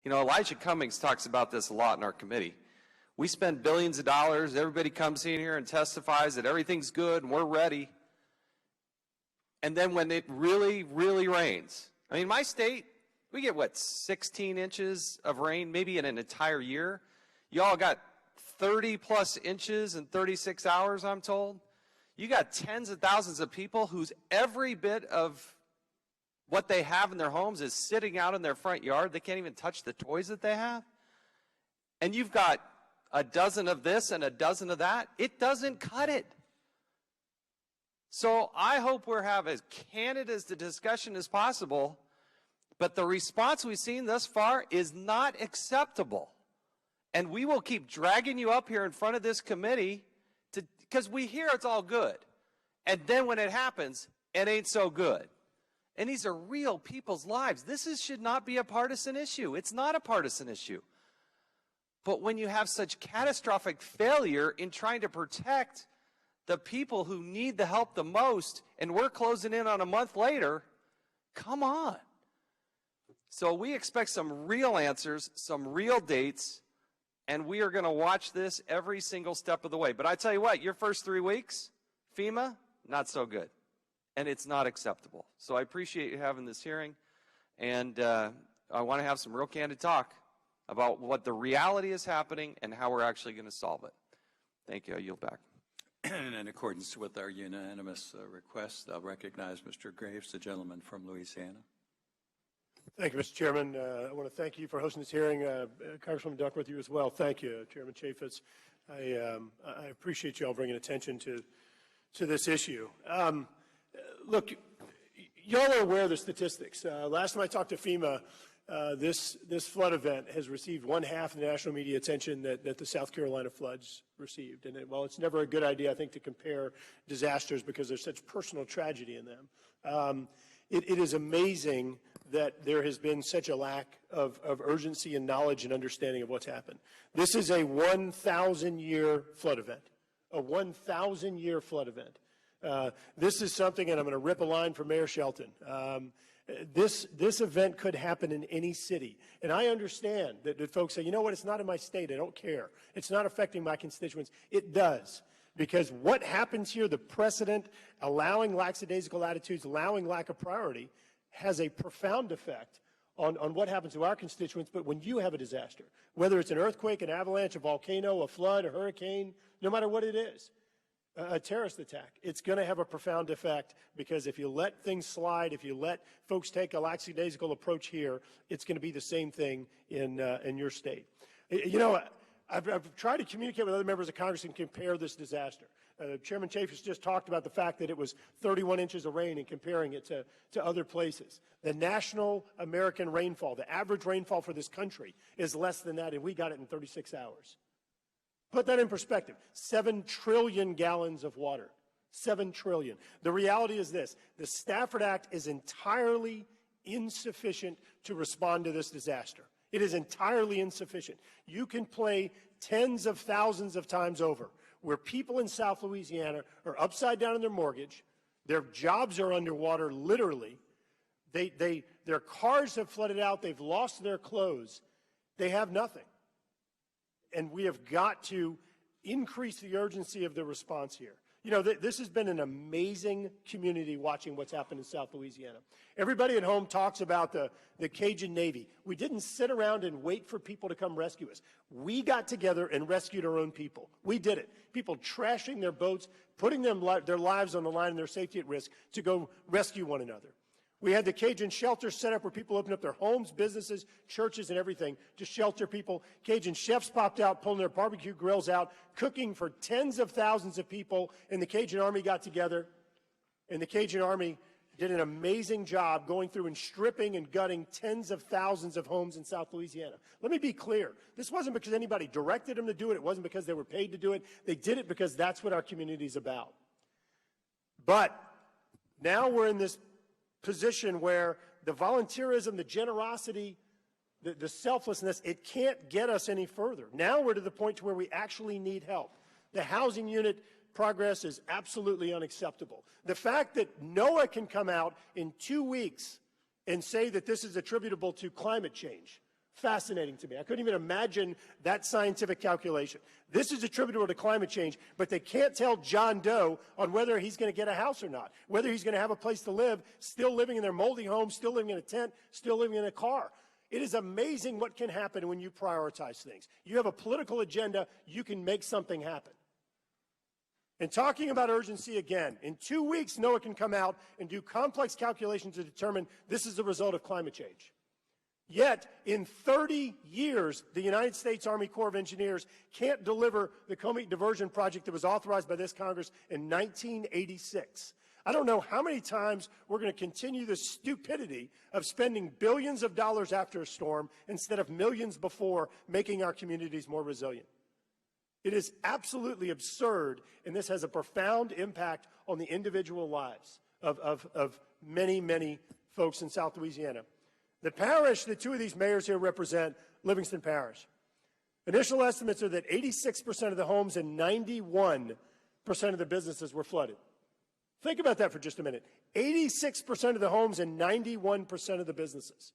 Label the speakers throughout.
Speaker 1: You know, Elijah Cummings talks about this a lot in our committee. We spend billions of dollars. Everybody comes in here and testifies that everything's good and we're ready. And then when it really, really rains, I mean, my state, we get, what, 16 inches of rain maybe in an entire year? Y'all got 30-plus inches in 36 hours, I'm told. You got tens of thousands of people whose every bit of what they have in their homes is sitting out in their front yard. They can't even touch the toys that they have. And you've got a dozen of this and a dozen of that. It doesn't cut it. So I hope we're having as candid as the discussion as possible, but the response we've seen thus far is not acceptable. And we will keep dragging you up here in front of this committee because we hear it's all good. And then when it happens, it ain't so good. And these are real people's lives. Should not be a partisan issue. It's not a partisan issue. But when you have such catastrophic failure in trying to protect the people who need the help the most, and we're closing in on a month later, come on. So we expect some real answers, some real dates, and we are going to watch this every single step of the way. But I tell you what, your first 3 weeks, FEMA, not so good. And it's not acceptable. So I appreciate you having this hearing, and I want to have some real candid talk about what the reality is happening and how we're actually going to solve it. Thank you. I yield back.
Speaker 2: And in accordance with our unanimous request, I'll recognize Mr. Graves, the gentleman from Louisiana.
Speaker 3: Thank you, Mr. Chairman. I want to thank you for hosting this hearing. Congresswoman Duckworth, you as well. Thank you, Chairman Chaffetz. I appreciate you all bringing attention to this issue. Look, y'all are aware of the statistics. Last time I talked to FEMA, this flood event has received 1/2 the national media attention that the South Carolina floods received. And while it's never a good idea, I think, to compare disasters because there's such personal tragedy in them, it is amazing that there has been such a lack of urgency and knowledge and understanding of what's happened. This is a 1,000-year flood event, a 1,000-year flood event. This is something, and I'm going to rip a line from Mayor Shelton. This event could happen in any city. And I understand that folks say, you know what, it's not in my state, I don't care. It's not affecting my constituents. It does. Because what happens here, the precedent, allowing lackadaisical attitudes, allowing lack of priority, has a profound effect on what happens to our constituents. But when you have a disaster, whether it's an earthquake, an avalanche, a volcano, a flood, a hurricane, no matter what it is, a terrorist attack, it's going to have a profound effect, because if you let things slide, if you let folks take a lackadaisical approach here, it's going to be the same thing in your state. You know, I've tried to communicate with other members of Congress and compare this disaster. Chairman Chaffetz just talked about the fact that it was 31 inches of rain and comparing it to other places. The national American rainfall, the average rainfall for this country, is less than that, and we got it in 36 hours. Put that in perspective. 7 trillion gallons of water. 7 trillion. The reality is this. The Stafford Act is entirely insufficient to respond to this disaster. It is entirely insufficient. You can play tens of thousands of times over where people in South Louisiana are upside down in their mortgage, their jobs are underwater, literally. Their cars have flooded out, they've lost their clothes, they have nothing. And we have got to increase the urgency of the response here. You know, this has been an amazing community watching what's happened in South Louisiana. Everybody at home talks about the Cajun Navy. We didn't sit around and wait for people to come rescue us. We got together and rescued our own people. We did it. People trashing their boats, putting their lives on the line and their safety at risk to go rescue one another. We had the Cajun shelters set up where people opened up their homes, businesses, churches, and everything to shelter people. Cajun chefs popped out, pulling their barbecue grills out, cooking for tens of thousands of people, and the Cajun Army got together, and the Cajun Army did an amazing job going through and stripping and gutting tens of thousands of homes in South Louisiana. Let me be clear. This wasn't because anybody directed them to do it. It wasn't because they were paid to do it. They did it because that's what our community is about. But now we're in this position where the volunteerism, the generosity, the selflessness, it can't get us any further. Now we're to the point to where we actually need help. The housing unit progress is absolutely unacceptable. The fact that NOAA can come out in 2 weeks and say that this is attributable to climate change, Fascinating to me. I couldn't even imagine that scientific calculation. This is attributable to climate change, but they can't tell John Doe on whether he's going to get a house or not, whether he's going to have a place to live, still living in their moldy home, still living in a tent, still living in a car. It is amazing what can happen when you prioritize things. You have a political agenda, you can make something happen. And talking about urgency again, in 2 weeks, NOAA can come out and do complex calculations to determine this is the result of climate change. Yet, in 30 years, the United States Army Corps of Engineers can't deliver the Comeet Diversion Project that was authorized by this Congress in 1986. I don't know how many times we're going to continue the stupidity of spending billions of dollars after a storm instead of millions before, making our communities more resilient. It is absolutely absurd, and this has a profound impact on the individual lives of many, many folks in South Louisiana. The parish that two of these mayors here represent, Livingston Parish, initial estimates are that 86% of the homes and 91% of the businesses were flooded. Think about that for just a minute. 86% of the homes and 91% of the businesses.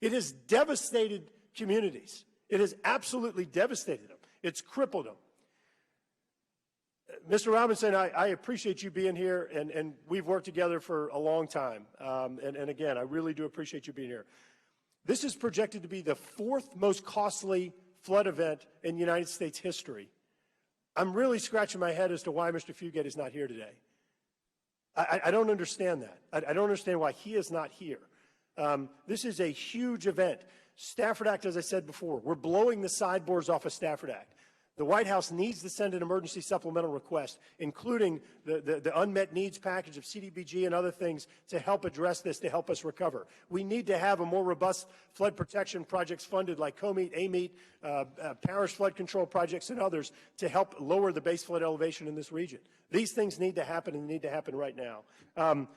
Speaker 3: It has devastated communities. It has absolutely devastated them. It's crippled them. Mr. Robinson, I appreciate you being here, and we've worked together for a long time. And again, I really do appreciate you being here. This is projected to be the fourth most costly flood event in United States history. I'm really scratching my head as to why Mr. Fugate is not here today. I don't understand that. I don't understand why he is not here. This is a huge event. Stafford Act, as I said before, we're blowing the sideboards off of Stafford Act. The White House needs to send an emergency supplemental request, including the unmet needs package of CDBG and other things to help address this, to help us recover. We need to have a more robust flood protection projects funded like COMEET, AMEET, parish flood control projects and others to help lower the base flood elevation in this region. These things need to happen and need to happen right now. I'm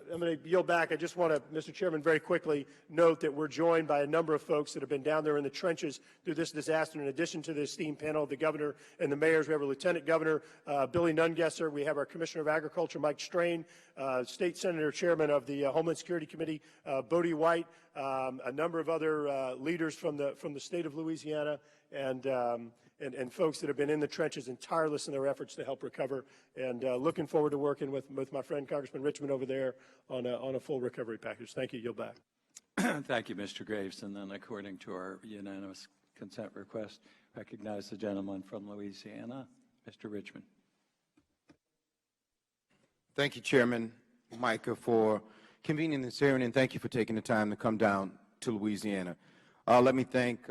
Speaker 3: going to yield back. I just want to, Mr. Chairman, very quickly note that we're joined by a number of folks that have been down there in the trenches through this disaster. In addition to the esteemed panel of the governor and the mayors, we have a Lieutenant Governor, Billy Nungesser. We have our Commissioner of Agriculture, Mike Strain, State Senator Chairman of the Homeland Security Committee, Bodie White, a number of other leaders from the state of Louisiana, and folks that have been in the trenches and tireless in their efforts to help recover, and looking forward to working with my friend Congressman Richmond over there on a full recovery package. Thank you. Yield back.
Speaker 2: Thank you, Mr. Graves. And then according to our unanimous consent request, recognize the gentleman from Louisiana, Mr. Richmond.
Speaker 4: Thank you, Chairman Micah, for convening this hearing, and thank you for taking the time to come down to Louisiana. Let me thank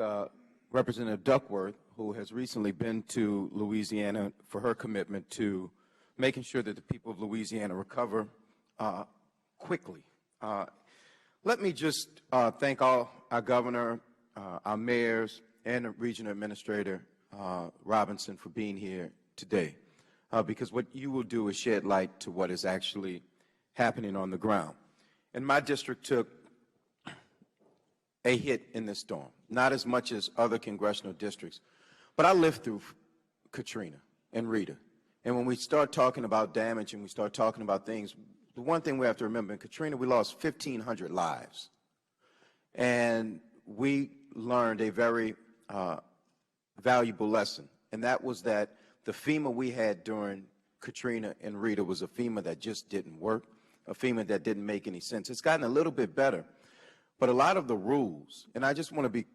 Speaker 4: Representative Duckworth, who has recently been to Louisiana, for her commitment to making sure that the people of Louisiana recover quickly. Let me just thank our governor, our mayors, and the regional administrator, Robinson, for being here today, because what you will do is shed light to what is actually happening on the ground. And my district took a hit in this storm, not as much as other congressional districts, but I lived through Katrina and Rita. And when we start talking about damage and we start talking about things, the one thing we have to remember, in Katrina, we lost 1,500 lives. And we learned a very valuable lesson, and that was that the FEMA we had during Katrina and Rita was a FEMA that just didn't work, a FEMA that didn't make any sense. It's gotten a little bit better, but a lot of the rules, and I just want to be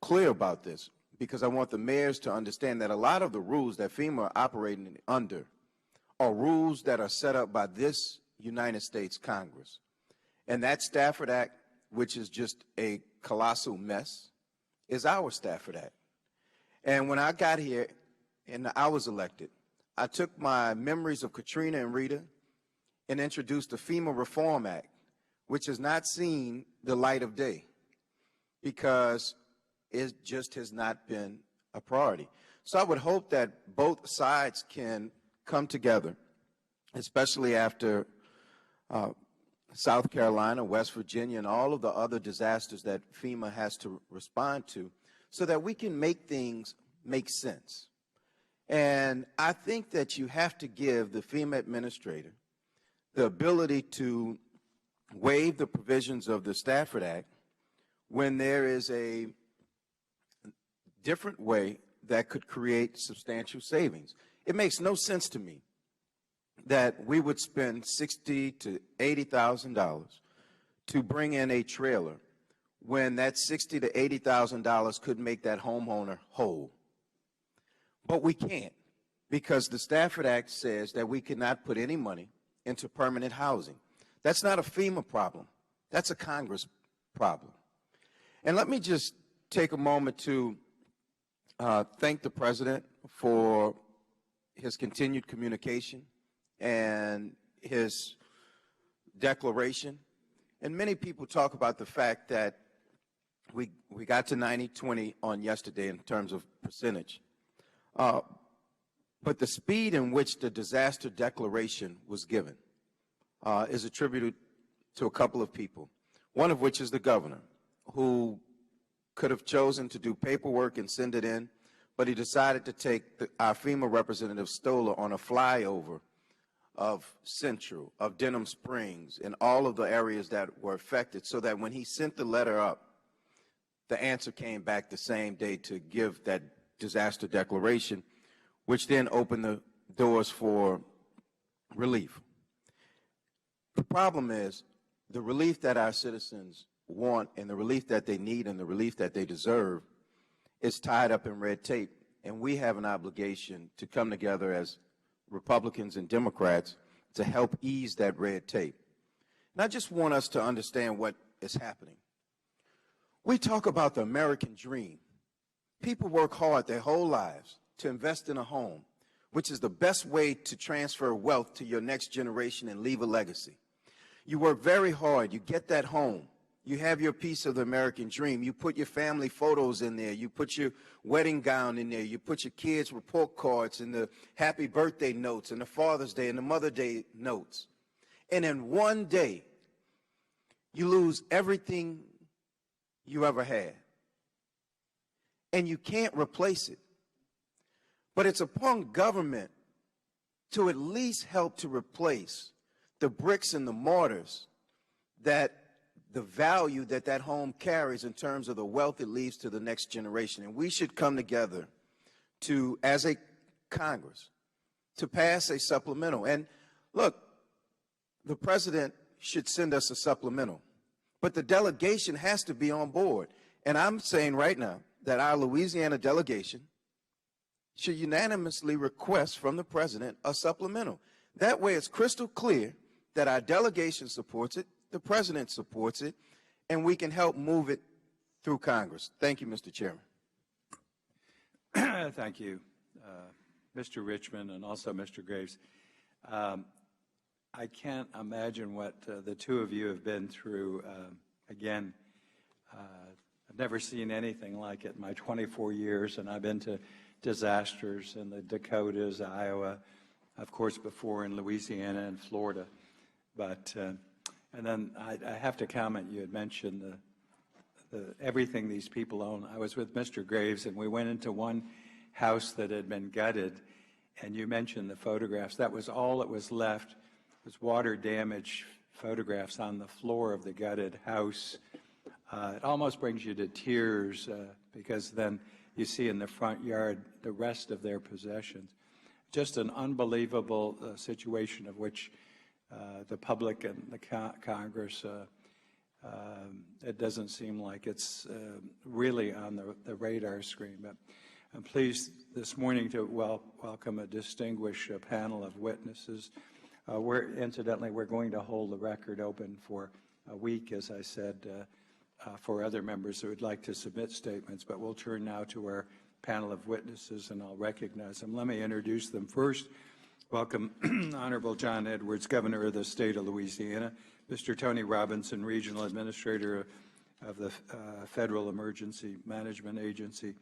Speaker 4: clear about this, because I want the mayors to understand that a lot of the rules that FEMA are operating under are rules that are set up by this United States Congress. And that Stafford Act, which is just a colossal mess, is our Stafford Act. And when I got here and I was elected, I took my memories of Katrina and Rita and introduced the FEMA Reform Act, which has not seen the light of day because it just has not been a priority. So I would hope that both sides can come together, especially after South Carolina, West Virginia, and all of the other disasters that FEMA has to respond to, so that we can make things make sense. And I think that you have to give the FEMA administrator the ability to waive the provisions of the Stafford Act when there is a different way that could create substantial savings. It makes no sense to me that we would spend $60,000 to $80,000 to bring in a trailer when that $60,000 to $80,000 could make that homeowner whole. But we can't, because the Stafford Act says that we cannot put any money into permanent housing. That's not a FEMA problem. That's a Congress problem. And let me just take a moment to thank the President for his continued communication and his declaration. And many people talk about the fact that we got to 90-20 on yesterday in terms of percentage. But the speed in which the disaster declaration was given is attributed to a couple of people, one of which is the governor, who could have chosen to do paperwork and send it in, but he decided to take our FEMA representative Stoller on a flyover of Central, of Denham Springs, and all of the areas that were affected, so that when he sent the letter up, the answer came back the same day to give that disaster declaration, which then opened the doors for relief. The problem is the relief that our citizens want and the relief that they need and the relief that they deserve is tied up in red tape, and we have an obligation to come together as Republicans and Democrats to help ease that red tape. And I just want us to understand what is happening. We talk about the American dream. People work hard their whole lives to invest in a home, which is the best way to transfer wealth to your next generation and leave a legacy. You work very hard, you get that home, you have your piece of the American dream, you put your family photos in there, you put your wedding gown in there, you put your kids' report cards and the happy birthday notes and the Father's Day and the Mother's Day notes. And in one day, you lose everything you ever had. And you can't replace it. But it's upon government to at least help to replace the bricks and the mortars that the value that that home carries in terms of the wealth it leaves to the next generation. And we should come together to, as a Congress, to pass a supplemental. And look, the president should send us a supplemental, but the delegation has to be on board. And I'm saying right now that our Louisiana delegation should unanimously request from the president a supplemental. That way it's crystal clear that our delegation supports it, the president supports it, and we can help move it through Congress. Thank you, Mr. Chairman.
Speaker 2: Thank you, Mr. Richmond and also Mr. Graves. I can't imagine what the two of you have been through. Again, I've never seen anything like it in my 24 years, and I've been to disasters in the Dakotas, Iowa, of course, before in Louisiana and Florida. But, and then I have to comment, you had mentioned everything these people own. I was with Mr. Graves, and we went into one house that had been gutted, and you mentioned the photographs. That was all that was left, was water damage photographs on the floor of the gutted house. It almost brings you to tears because then you see in the front yard the rest of their possessions. Just an unbelievable situation of which the public and the Congress, it doesn't seem like it's really on the radar screen. But I'm pleased this morning to welcome a distinguished panel of witnesses. Incidentally, we're going to hold the record open for a week, as I said, for other members who would like to submit statements. But we'll turn now to our panel of witnesses, and I'll recognize them. Let me introduce them first. Welcome, Honorable John Edwards, Governor of the State of Louisiana, Mr. Tony Robinson, Regional Administrator of the Federal Emergency Management Agency,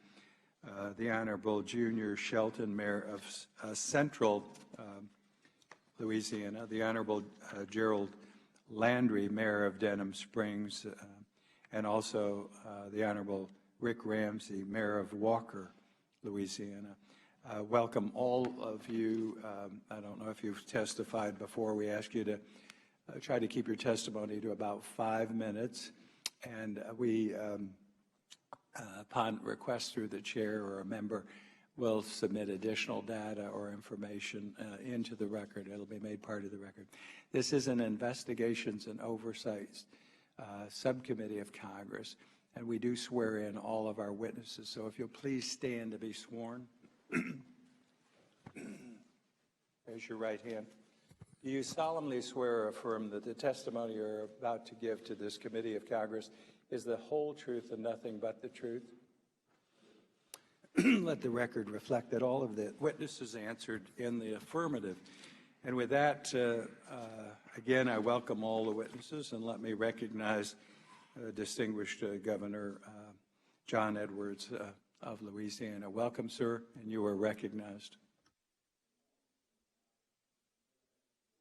Speaker 2: the Honorable Junior Shelton, Mayor of Central Louisiana, the Honorable Gerald Landry, Mayor of Denham Springs, and also the Honorable Rick Ramsey, Mayor of Walker, Louisiana. Welcome all of you. I don't know if you've testified before. We ask you to try to keep your testimony to about 5 minutes. And we upon request through the chair or a member, will submit additional data or information into the record. It'll be made part of the record. This is an Investigations and Oversight Subcommittee of Congress, and we do swear in all of our witnesses. So if you'll please stand to be sworn. Raise your right hand. Do you solemnly swear or affirm that the testimony you're about to give to this committee of Congress is the whole truth and nothing but the truth? Let the record reflect that all of the witnesses answered in the affirmative. And with that, again, I welcome all the witnesses, and let me recognize distinguished Governor John Edwards of Louisiana. Welcome, sir, and you are recognized.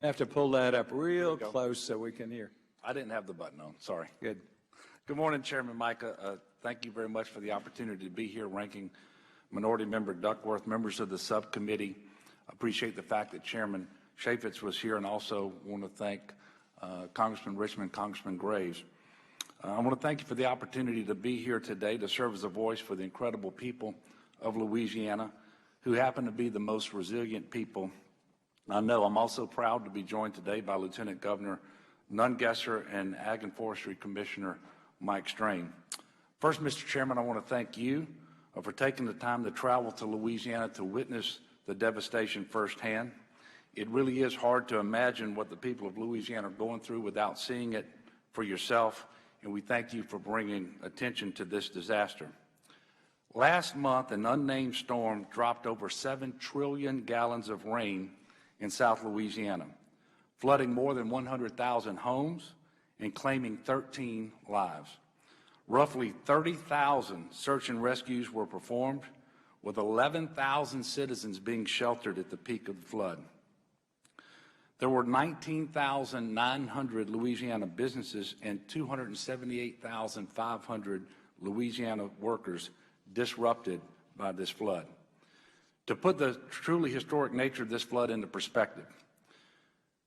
Speaker 2: I have to pull that up real close so we can hear.
Speaker 5: I didn't have the button on, sorry.
Speaker 2: Good.
Speaker 5: Good morning, Chairman Micah. Thank you very much for the opportunity to be here, Ranking Minority Member Duckworth, members of the subcommittee. I appreciate the fact that Chairman Chaffetz was here, and also want to thank Congressman Richmond, Congressman Graves. I want to thank you for the opportunity to be here today to serve as a voice for the incredible people of Louisiana, who happen to be the most resilient people I know. I'm also proud to be joined today by Lieutenant Governor Nungesser and Ag and Forestry Commissioner Mike Strain. First, Mr. Chairman, I want to thank you for taking the time to travel to Louisiana to witness the devastation firsthand. It really is hard to imagine what the people of Louisiana are going through without seeing it for yourself, and we thank you for bringing attention to this disaster. Last month, an unnamed storm dropped over 7 trillion gallons of rain in South Louisiana, flooding more than 100,000 homes and claiming 13 lives. Roughly 30,000 search and rescues were performed, with 11,000 citizens being sheltered at the peak of the flood. There were 19,900 Louisiana businesses and 278,500 Louisiana workers disrupted by this flood. To put the truly historic nature of this flood into perspective,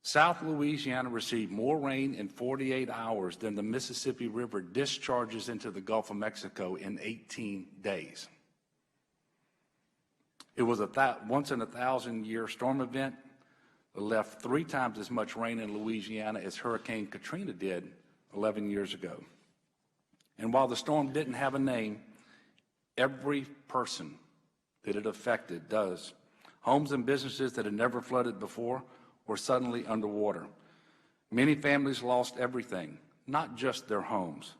Speaker 5: South Louisiana received more rain in 48 hours than the Mississippi River discharges into the Gulf of Mexico in 18 days. It was a once-in-a-thousand-year storm event that left 3 times as much rain in Louisiana as Hurricane Katrina did 11 years ago. And while the storm didn't have a name, every person that it affected does. Homes and businesses that had never flooded before were suddenly underwater. Many families lost everything, not just their homes.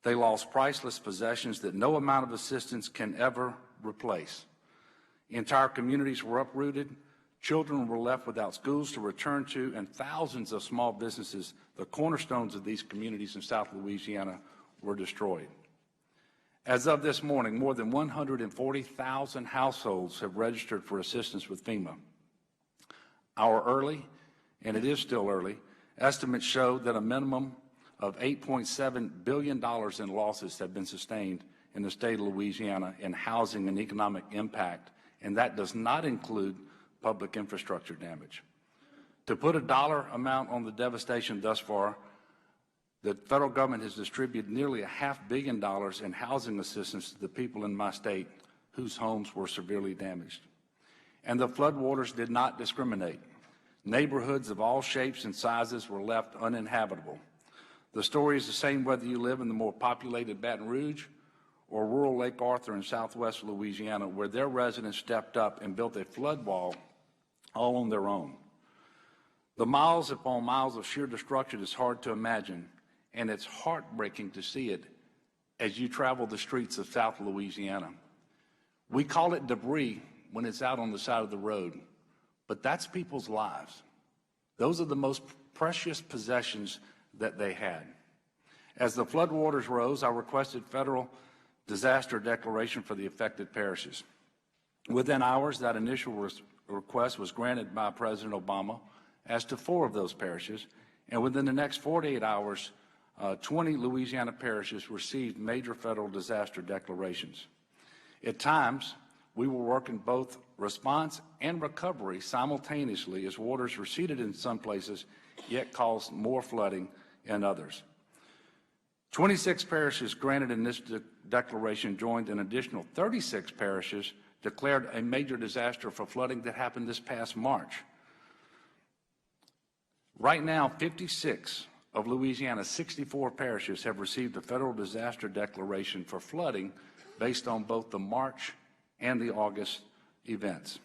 Speaker 5: They lost priceless possessions that no amount of assistance can ever replace. Entire communities were uprooted, children were left without schools to return to, and thousands of small businesses, the cornerstones of these communities in South Louisiana, were destroyed. As of this morning, more than 140,000 households have registered for assistance with FEMA. Our early, and it is still early, estimates show that a minimum of $8.7 billion in losses have been sustained in the state of Louisiana in housing and economic impact, and that does not include public infrastructure damage. To put a dollar amount on the devastation thus far, the federal government has distributed nearly $500 million in housing assistance to the people in my state whose homes were severely damaged. And the floodwaters did not discriminate. Neighborhoods of all shapes and sizes were left uninhabitable. The story is the same whether you live in the more populated Baton Rouge or rural Lake Arthur in southwest Louisiana, where their residents stepped up and built a flood wall all on their own. The miles upon miles of sheer destruction is hard to imagine, and it's heartbreaking to see it as you travel the streets of South Louisiana. We call it debris when it's out on the side of the road, but that's people's lives. Those are the most precious possessions that they had. As the floodwaters rose, I requested federal disaster declaration for the affected parishes. Within hours, that initial request was granted by President Obama as to 4 of those parishes, and within the next 48 hours, 20 Louisiana parishes received major federal disaster declarations. At times, we were working both response and recovery simultaneously as waters receded in some places, yet caused more flooding in others. 26 parishes granted in this declaration joined an additional 36 parishes declared a major disaster for flooding that happened this past March. Right now, 56 of Louisiana's 64 parishes have received a federal disaster declaration for flooding based on both the March and the August events.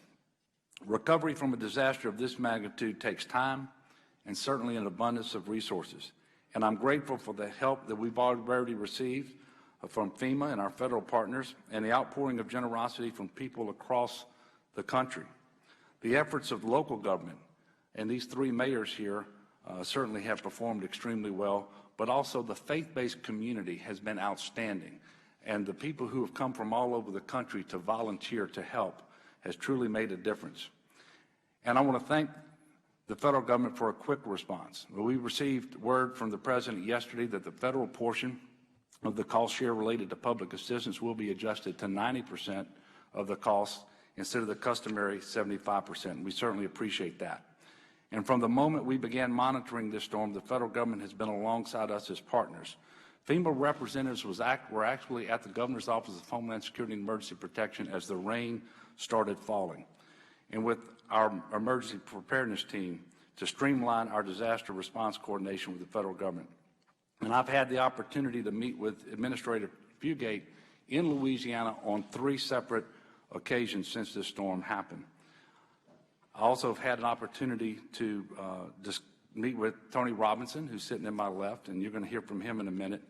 Speaker 5: Recovery from a disaster of this magnitude takes time and certainly an abundance of resources. And I'm grateful for the help that we've already received from FEMA and our federal partners and the outpouring of generosity from people across the country. The efforts of local government and these three mayors here certainly have performed extremely well, but also the faith-based community has been outstanding. And the people who have come from all over the country to volunteer to help has truly made a difference. And I want to thank the federal government for a quick response. We received word from the President yesterday that the federal portion of the cost share related to public assistance will be adjusted to 90% of the cost instead of the customary 75%. We certainly appreciate that. And from the moment we began monitoring this storm, the federal government has been alongside us as partners. FEMA representatives were actually at the Governor's Office of Homeland Security and Emergency Protection as the rain started falling. And with our emergency preparedness team to streamline our disaster response coordination with the federal government. And I've had the opportunity to meet with Administrator Fugate in Louisiana on 3 separate occasions since this storm happened. I also have had an opportunity to meet with Tony Robinson, who's sitting in my left, and you're going to hear from him in a minute.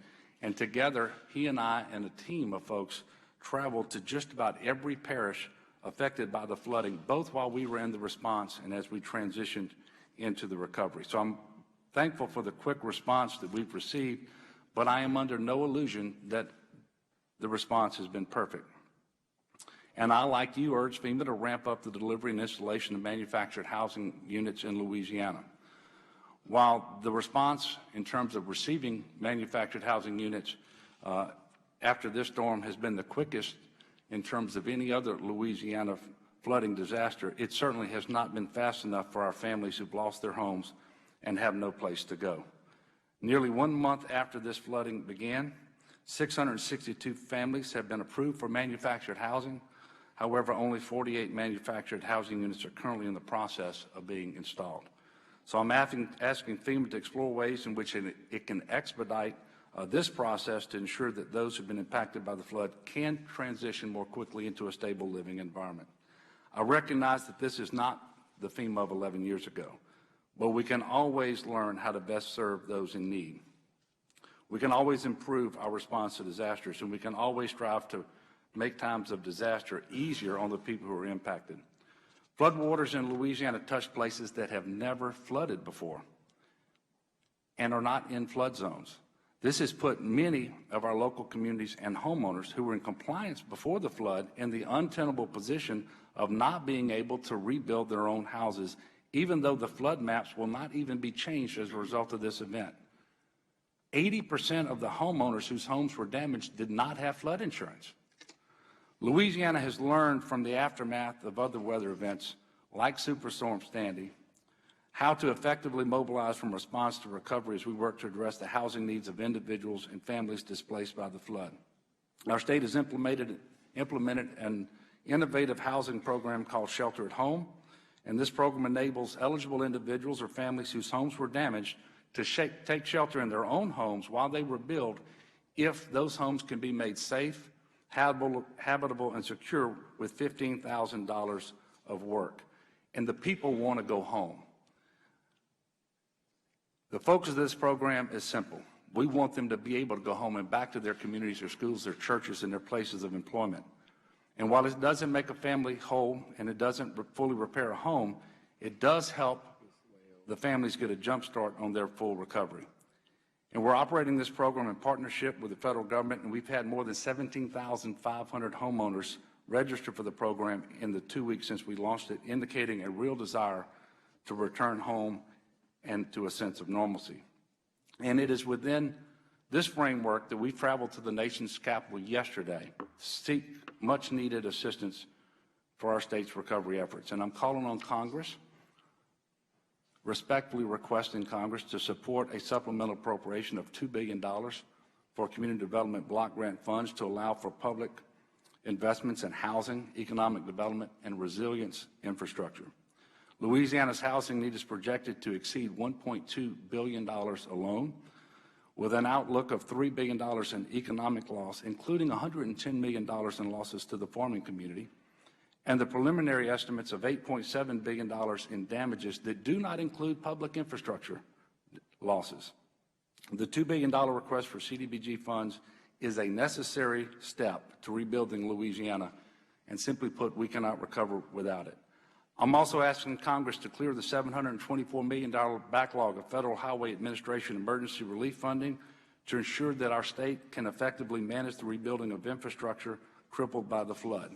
Speaker 5: And together, he and I and a team of folks traveled to just about every parish affected by the flooding, both while we were in the response and as we transitioned into the recovery. So I'm thankful for the quick response that we've received, but I am under no illusion that the response has been perfect. And I, like you, urge FEMA to ramp up the delivery and installation of manufactured housing units in Louisiana. While the response in terms of receiving manufactured housing units after this storm has been the quickest in terms of any other Louisiana flooding disaster, it certainly has not been fast enough for our families who've lost their homes and have no place to go. Nearly 1 month after this flooding began, 662 families have been approved for manufactured housing. However, only 48 manufactured housing units are currently in the process of being installed. So I'm asking FEMA to explore ways in which it can expedite this process to ensure that those who have been impacted by the flood can transition more quickly into a stable living environment. I recognize that this is not the FEMA of 11 years ago, but we can always learn how to best serve those in need. We can always improve our response to disasters, and we can always strive to make times of disaster easier on the people who are impacted. Floodwaters in Louisiana touch places that have never flooded before and are not in flood zones. This has put many of our local communities and homeowners who were in compliance before the flood in the untenable position of not being able to rebuild their own houses, even though the flood maps will not even be changed as a result of this event. 80% of the homeowners whose homes were damaged did not have flood insurance. Louisiana has learned from the aftermath of other weather events like Superstorm Sandy how to effectively mobilize from response to recovery as we work to address the housing needs of individuals and families displaced by the flood. Our state has implemented an innovative housing program called Shelter at Home, and this program enables eligible individuals or families whose homes were damaged to take shelter in their own homes while they rebuild if those homes can be made safe, habitable, and secure with $15,000 of work. And the people want to go home. The focus of this program is simple. We want them to be able to go home and back to their communities, their schools, their churches, and their places of employment. And while it doesn't make a family whole and it doesn't fully repair a home, it does help the families get a jump start on their full recovery. And we're operating this program in partnership with the federal government, and we've had more than 17,500 homeowners register for the program in the 2 weeks since we launched it, indicating a real desire to return home and to a sense of normalcy. And it is within this framework that we traveled to the nation's capital yesterday to seek much needed assistance for our state's recovery efforts. And I'm calling on Congress, respectfully requesting Congress to support a supplemental appropriation of $2 billion for community development block grant funds to allow for public investments in housing, economic development, and resilience infrastructure. Louisiana's housing need is projected to exceed $1.2 billion alone, with an outlook of $3 billion in economic loss, including $110 million in losses to the farming community, and the preliminary estimates of $8.7 billion in damages that do not include public infrastructure losses. The $2 billion request for CDBG funds is a necessary step to rebuilding Louisiana, and simply put, we cannot recover without it. I'm also asking Congress to clear the $724 million backlog of Federal Highway Administration emergency relief funding to ensure that our state can effectively manage the rebuilding of infrastructure crippled by the flood.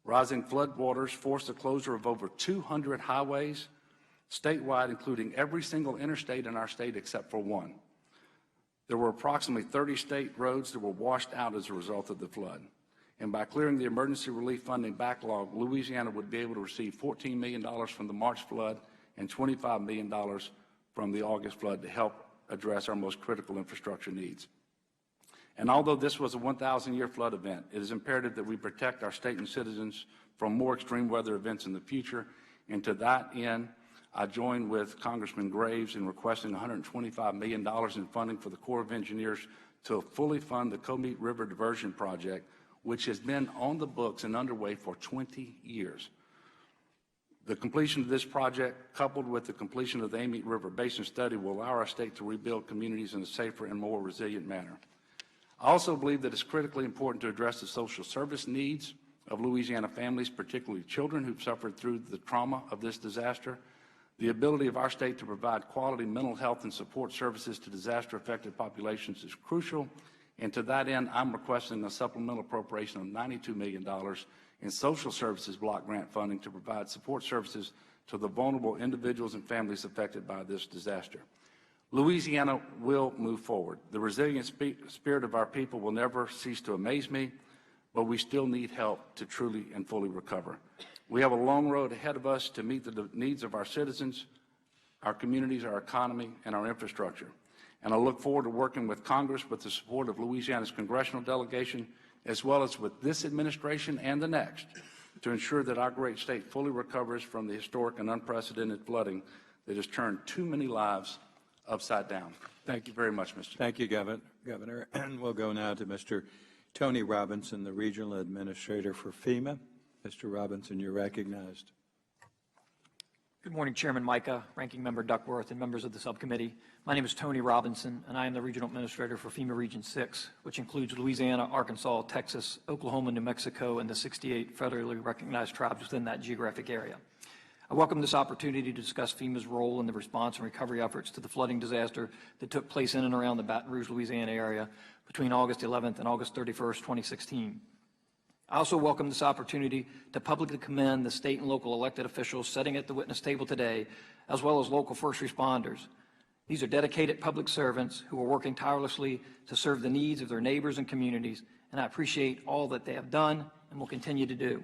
Speaker 5: Rising floodwaters forced the closure of over 200 highways statewide, including every single interstate in our state except for one. There were approximately 30 state roads that were washed out as a result of the flood. And by clearing the emergency relief funding backlog, Louisiana would be able to receive $14 million from the March flood and $25 million from the August flood to help address our most critical infrastructure needs. And although this was a 1,000-year flood event, it is imperative that we protect our state and citizens from more extreme weather events in the future. And to that end, I join with Congressman Graves in requesting $125 million in funding for the Corps of Engineers to fully fund the Comeet River Diversion Project, which has been on the books and underway for 20 years. The completion of this project, coupled with the completion of the Amite River Basin Study, will allow our state to rebuild communities in a safer and more resilient manner. I also believe that it's critically important to address the social service needs of Louisiana families, particularly children who've suffered through the trauma of this disaster. The ability of our state to provide quality mental health and support services to disaster-affected populations is crucial. And to that end, I'm requesting a supplemental appropriation of $92 million in social services block grant funding to provide support services to the vulnerable individuals and families affected by this disaster. Louisiana will move forward. The resilient spirit of our people will never cease to amaze me, but we still need help to truly and fully recover. We have a long road ahead of us to meet the needs of our citizens, our communities, our economy, and our infrastructure. And I look forward to working with Congress with the support of Louisiana's congressional delegation, as well as with this administration and the next, to ensure that our great state fully recovers from the historic and unprecedented flooding that has turned too many lives upside down. Thank you very much, Mr.
Speaker 2: Thank you, Governor. And we'll go now to Mr. Tony Robinson, the Regional Administrator for FEMA. Mr. Robinson, you're recognized.
Speaker 6: Good morning, Chairman Micah, Ranking Member Duckworth, and members of the subcommittee. My name is Tony Robinson, and I am the Regional Administrator for FEMA Region 6, which includes Louisiana, Arkansas, Texas, Oklahoma, New Mexico, and the 68 federally recognized tribes within that geographic area. I welcome this opportunity to discuss FEMA's role in the response and recovery efforts to the flooding disaster that took place in and around the Baton Rouge, Louisiana area between August 11th and August 31st, 2016. I also welcome this opportunity to publicly commend the state and local elected officials sitting at the witness table today, as well as local first responders. These are dedicated public servants who are working tirelessly to serve the needs of their neighbors and communities, and I appreciate all that they have done and will continue to do.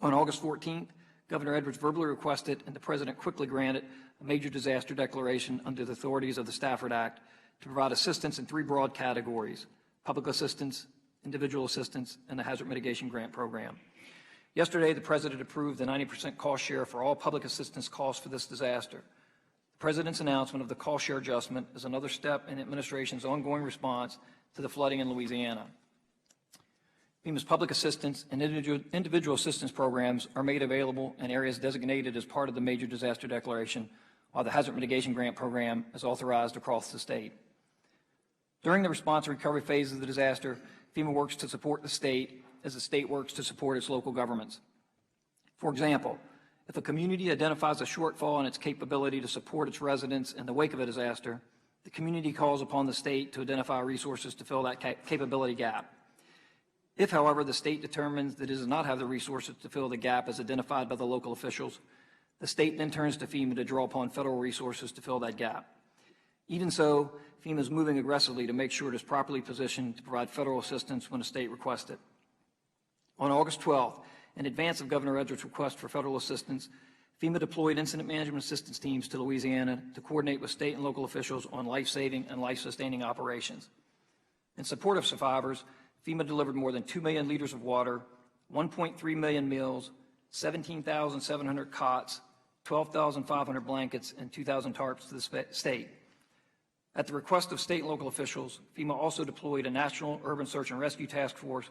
Speaker 6: On August 14th, Governor Edwards verbally requested, and the President quickly granted, a major disaster declaration under the authorities of the Stafford Act to provide assistance in three broad categories: public assistance, individual assistance, and the Hazard Mitigation Grant Program. Yesterday, the President approved the 90% cost share for all public assistance costs for this disaster. The President's announcement of the cost share adjustment is another step in the administration's ongoing response to the flooding in Louisiana. FEMA's public assistance and individual assistance programs are made available in areas designated as part of the Major Disaster Declaration, while the Hazard Mitigation Grant Program is authorized across the state. During the response and recovery phase of the disaster, FEMA works to support the state as the state works to support its local governments. For example, if a community identifies a shortfall in its capability to support its residents in the wake of a disaster, the community calls upon the state to identify resources to fill that capability gap. If, however, the state determines that it does not have the resources to fill the gap as identified by the local officials, the state then turns to FEMA to draw upon federal resources to fill that gap. Even so, FEMA is moving aggressively to make sure it is properly positioned to provide federal assistance when a state requests it. On August 12th, in advance of Governor Edwards' request for federal assistance, FEMA deployed incident management assistance teams to Louisiana to coordinate with state and local officials on life-saving and life-sustaining operations. In support of survivors, FEMA delivered more than 2 million liters of water, 1.3 million meals, 17,700 cots, 12,500 blankets, and 2,000 tarps to the state. At the request of state and local officials, FEMA also deployed a national urban search and rescue task force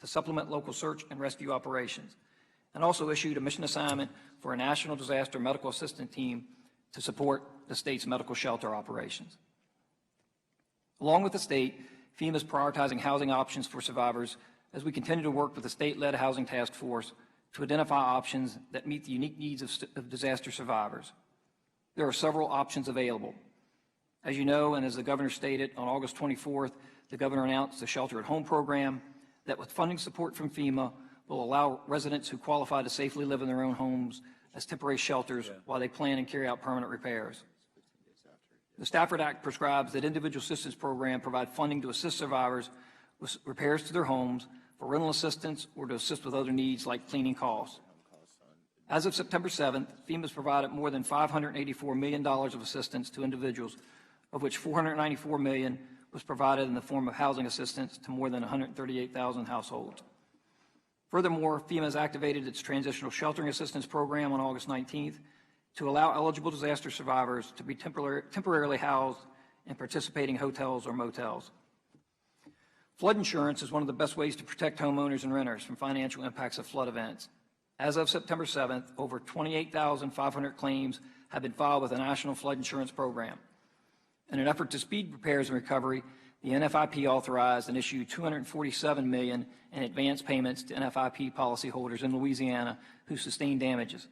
Speaker 6: to supplement local search and rescue operations, and also issued a mission assignment for a national disaster medical assistance team to support the state's medical shelter operations. Along with the state, FEMA is prioritizing housing options for survivors as we continue to work with the state-led housing task force to identify options that meet the unique needs of disaster survivors. There are several options available. As you know, and as the governor stated, on August 24th, the governor announced the Shelter at Home program that, with funding support from FEMA, will allow residents who qualify to safely live in their own homes as temporary shelters while they plan and carry out permanent repairs. The Stafford Act prescribes that individual assistance programs provide funding to assist survivors with repairs to their homes, for rental assistance, or to assist with other needs like cleaning costs. As of September 7th, FEMA has provided more than $584 million of assistance to individuals, of which $494 million was provided in the form of housing assistance to more than 138,000 households. Furthermore, FEMA has activated its Transitional Sheltering Assistance Program on August 19th to allow eligible disaster survivors to be temporarily housed in participating hotels or motels. Flood insurance is one of the best ways to protect homeowners and renters from financial impacts of flood events. As of September 7th, over 28,500 claims have been filed with the National Flood Insurance Program. In an effort to speed repairs and recovery, the NFIP authorized and issued $247 million in advance payments to NFIP policyholders in Louisiana who sustained damages,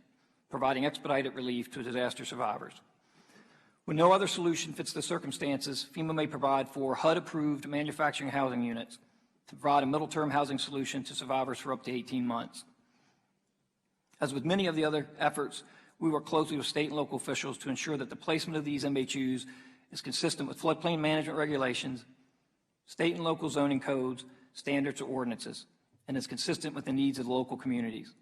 Speaker 6: providing expedited relief to disaster survivors. When no other solution fits the circumstances, FEMA may provide for HUD-approved manufacturing housing units to provide a middle-term housing solution to survivors for up to 18 months. As with many of the other efforts, we work closely with state and local officials to ensure that the placement of these MHUs is consistent with floodplain management regulations, state and local zoning codes, standards, or ordinances, and is consistent with the needs of the local communities.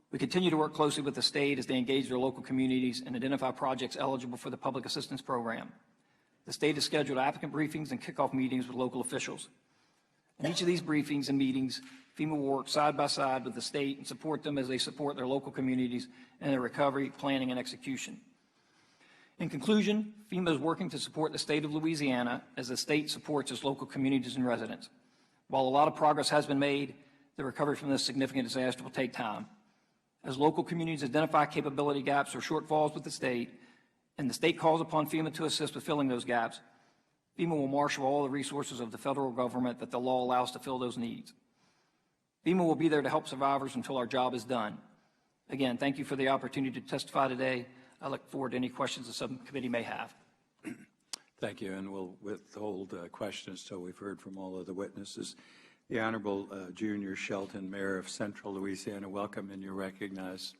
Speaker 6: We continue to work closely with the state as they engage their local communities and identify projects eligible for the public assistance program. The state has scheduled applicant briefings and kickoff meetings with local officials. In each of these briefings and meetings, FEMA will work side by side with the state and support them as they support their local communities in their recovery, planning, and execution. In conclusion, FEMA is working to support the state of Louisiana as the state supports its local communities and residents. While a lot of progress has been made, the recovery from this significant disaster will take time. As local communities identify capability gaps or shortfalls with the state, and the state calls upon FEMA to assist with filling those gaps, FEMA will marshal all the resources of the federal government that the law allows to fill those needs. FEMA will be there to help survivors until our job is done. Again, thank you for the opportunity to testify today. I look forward to any questions the subcommittee may have.
Speaker 2: Thank you, and we'll withhold questions till we've heard from all of the witnesses. The Honorable Junior Shelton, Mayor of Central Louisiana, welcome, and you're recognized.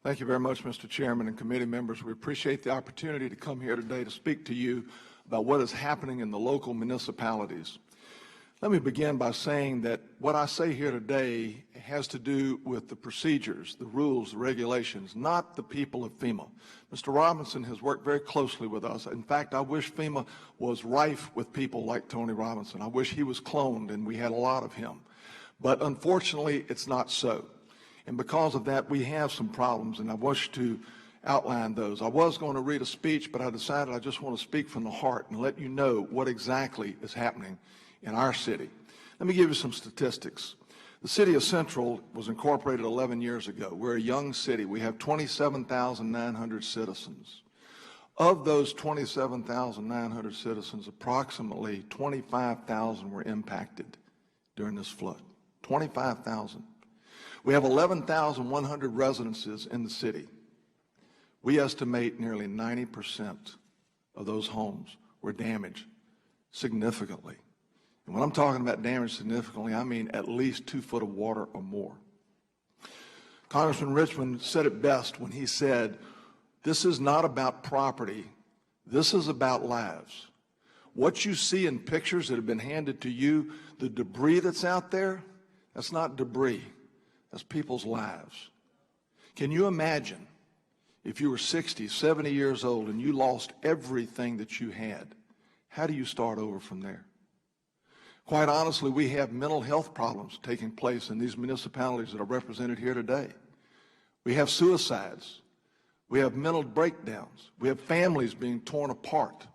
Speaker 7: Thank you very much, Mr. Chairman and committee members. We appreciate the opportunity to come here today to speak to you about what is happening in the local municipalities. Let me begin by saying that what I say here today has to do with the procedures, the rules, the regulations, not the people of FEMA. Mr. Robinson has worked very closely with us. In fact, I wish FEMA was rife with people like Tony Robinson. I wish he was cloned and we had a lot of him. But unfortunately, it's not so. And because of that, we have some problems, and I wish to outline those. I was going to read a speech, but I decided I just want to speak from the heart and let you know what exactly is happening in our city. Let me give you some statistics. The city of Central was incorporated 11 years ago. We're a young city. We have 27,900 citizens. Of those 27,900 citizens, approximately 25,000 were impacted during this flood. 25,000. We have 11,100 residences in the city. We estimate nearly 90% of those homes were damaged significantly. And when I'm talking about damage significantly, I mean at least 2 foot of water or more. Congressman Richmond said it best when he said, this is not about property, this is about lives. What you see in pictures that have been handed to you, the debris that's out there, that's not debris, that's people's lives. Can you imagine if you were 60, 70 years old and you lost everything that you had? How do you start over from there? Quite honestly, we have mental health problems taking place in these municipalities that are represented here today. We have suicides. We have mental breakdowns. We have families being torn apart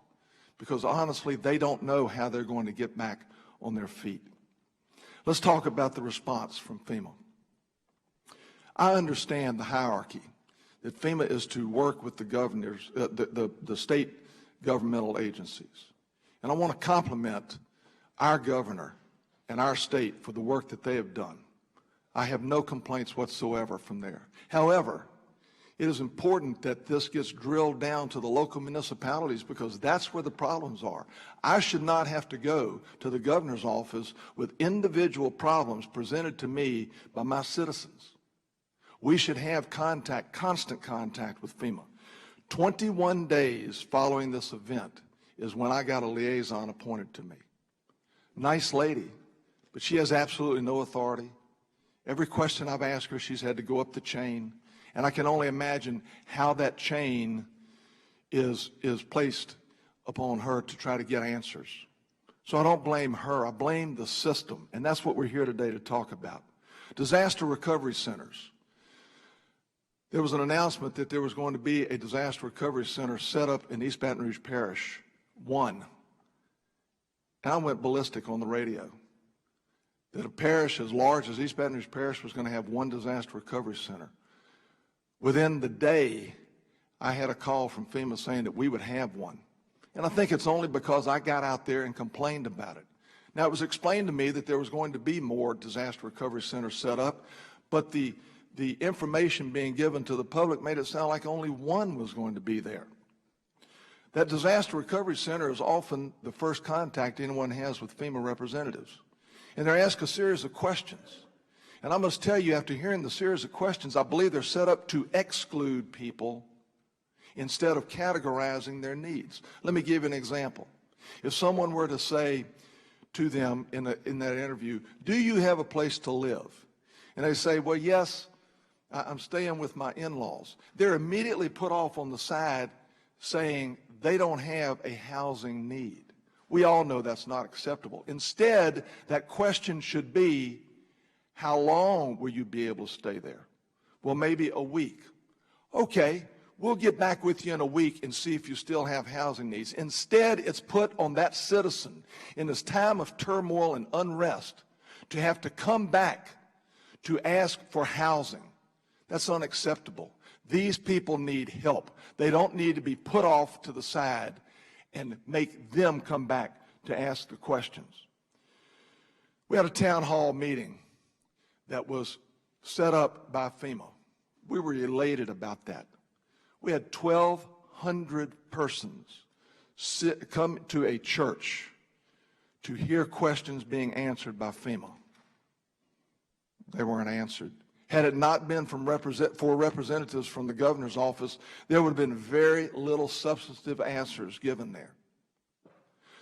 Speaker 7: because honestly, they don't know how they're going to get back on their feet. Let's talk about the response from FEMA. I understand the hierarchy, that FEMA is to work with the governors, the state governmental agencies. And I want to compliment our governor and our state for the work that they have done. I have no complaints whatsoever from there. However, it is important that this gets drilled down to the local municipalities because that's where the problems are. I should not have to go to the governor's office with individual problems presented to me by my citizens. We should have contact, constant contact with FEMA. 21 days following this event is when I got a liaison appointed to me. Nice lady, but she has absolutely no authority. Every question I've asked her, she's had to go up the chain. And I can only imagine how that chain is placed upon her to try to get answers. So I don't blame her, I blame the system. And that's what we're here today to talk about. Disaster recovery centers. There was an announcement that there was going to be a disaster recovery center set up in East Baton Rouge Parish, one. And I went ballistic on the radio that a parish as large as East Baton Rouge Parish was going to have one disaster recovery center. Within the day, I had a call from FEMA saying that we would have one. And I think it's only because I got out there and complained about it. Now, it was explained to me that there was going to be more disaster recovery centers set up, but the information being given to the public made it sound like only one was going to be there. That disaster recovery center is often the first contact anyone has with FEMA representatives. And they're asked a series of questions. And I must tell you, after hearing the series of questions, I believe they're set up to exclude people instead of categorizing their needs. Let me give you an example. If someone were to say to them in that interview, do you have a place to live? And they say, well, yes, I'm staying with my in-laws. They're immediately put off on the side saying they don't have a housing need. We all know that's not acceptable. Instead, that question should be, how long will you be able to stay there? Well, maybe a week. Okay, we'll get back with you in a week and see if you still have housing needs. Instead, it's put on that citizen in this time of turmoil and unrest to have to come back to ask for housing. That's unacceptable. These people need help. They don't need to be put off to the side and make them come back to ask the questions. We had a town hall meeting that was set up by FEMA. We were elated about that. We had 1,200 persons come to a church to hear questions being answered by FEMA. They weren't answered. Had it not been for representatives from the governor's office, there would have been very little substantive answers given there.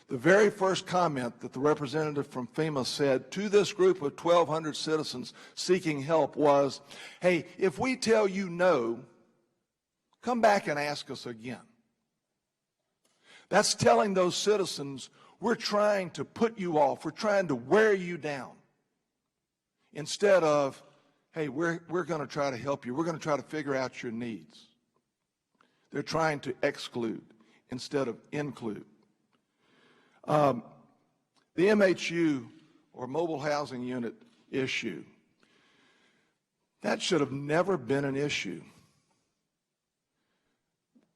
Speaker 7: The very first comment that the representative from FEMA said to this group of 1,200 citizens seeking help was, hey, if we tell you no, come back and ask us again. That's telling those citizens, we're trying to put you off, we're trying to wear you down, instead of, hey, we're going to try to help you, we're going to try to figure out your needs. They're trying to exclude instead of include. The MHU, or mobile housing unit issue, that should have never been an issue.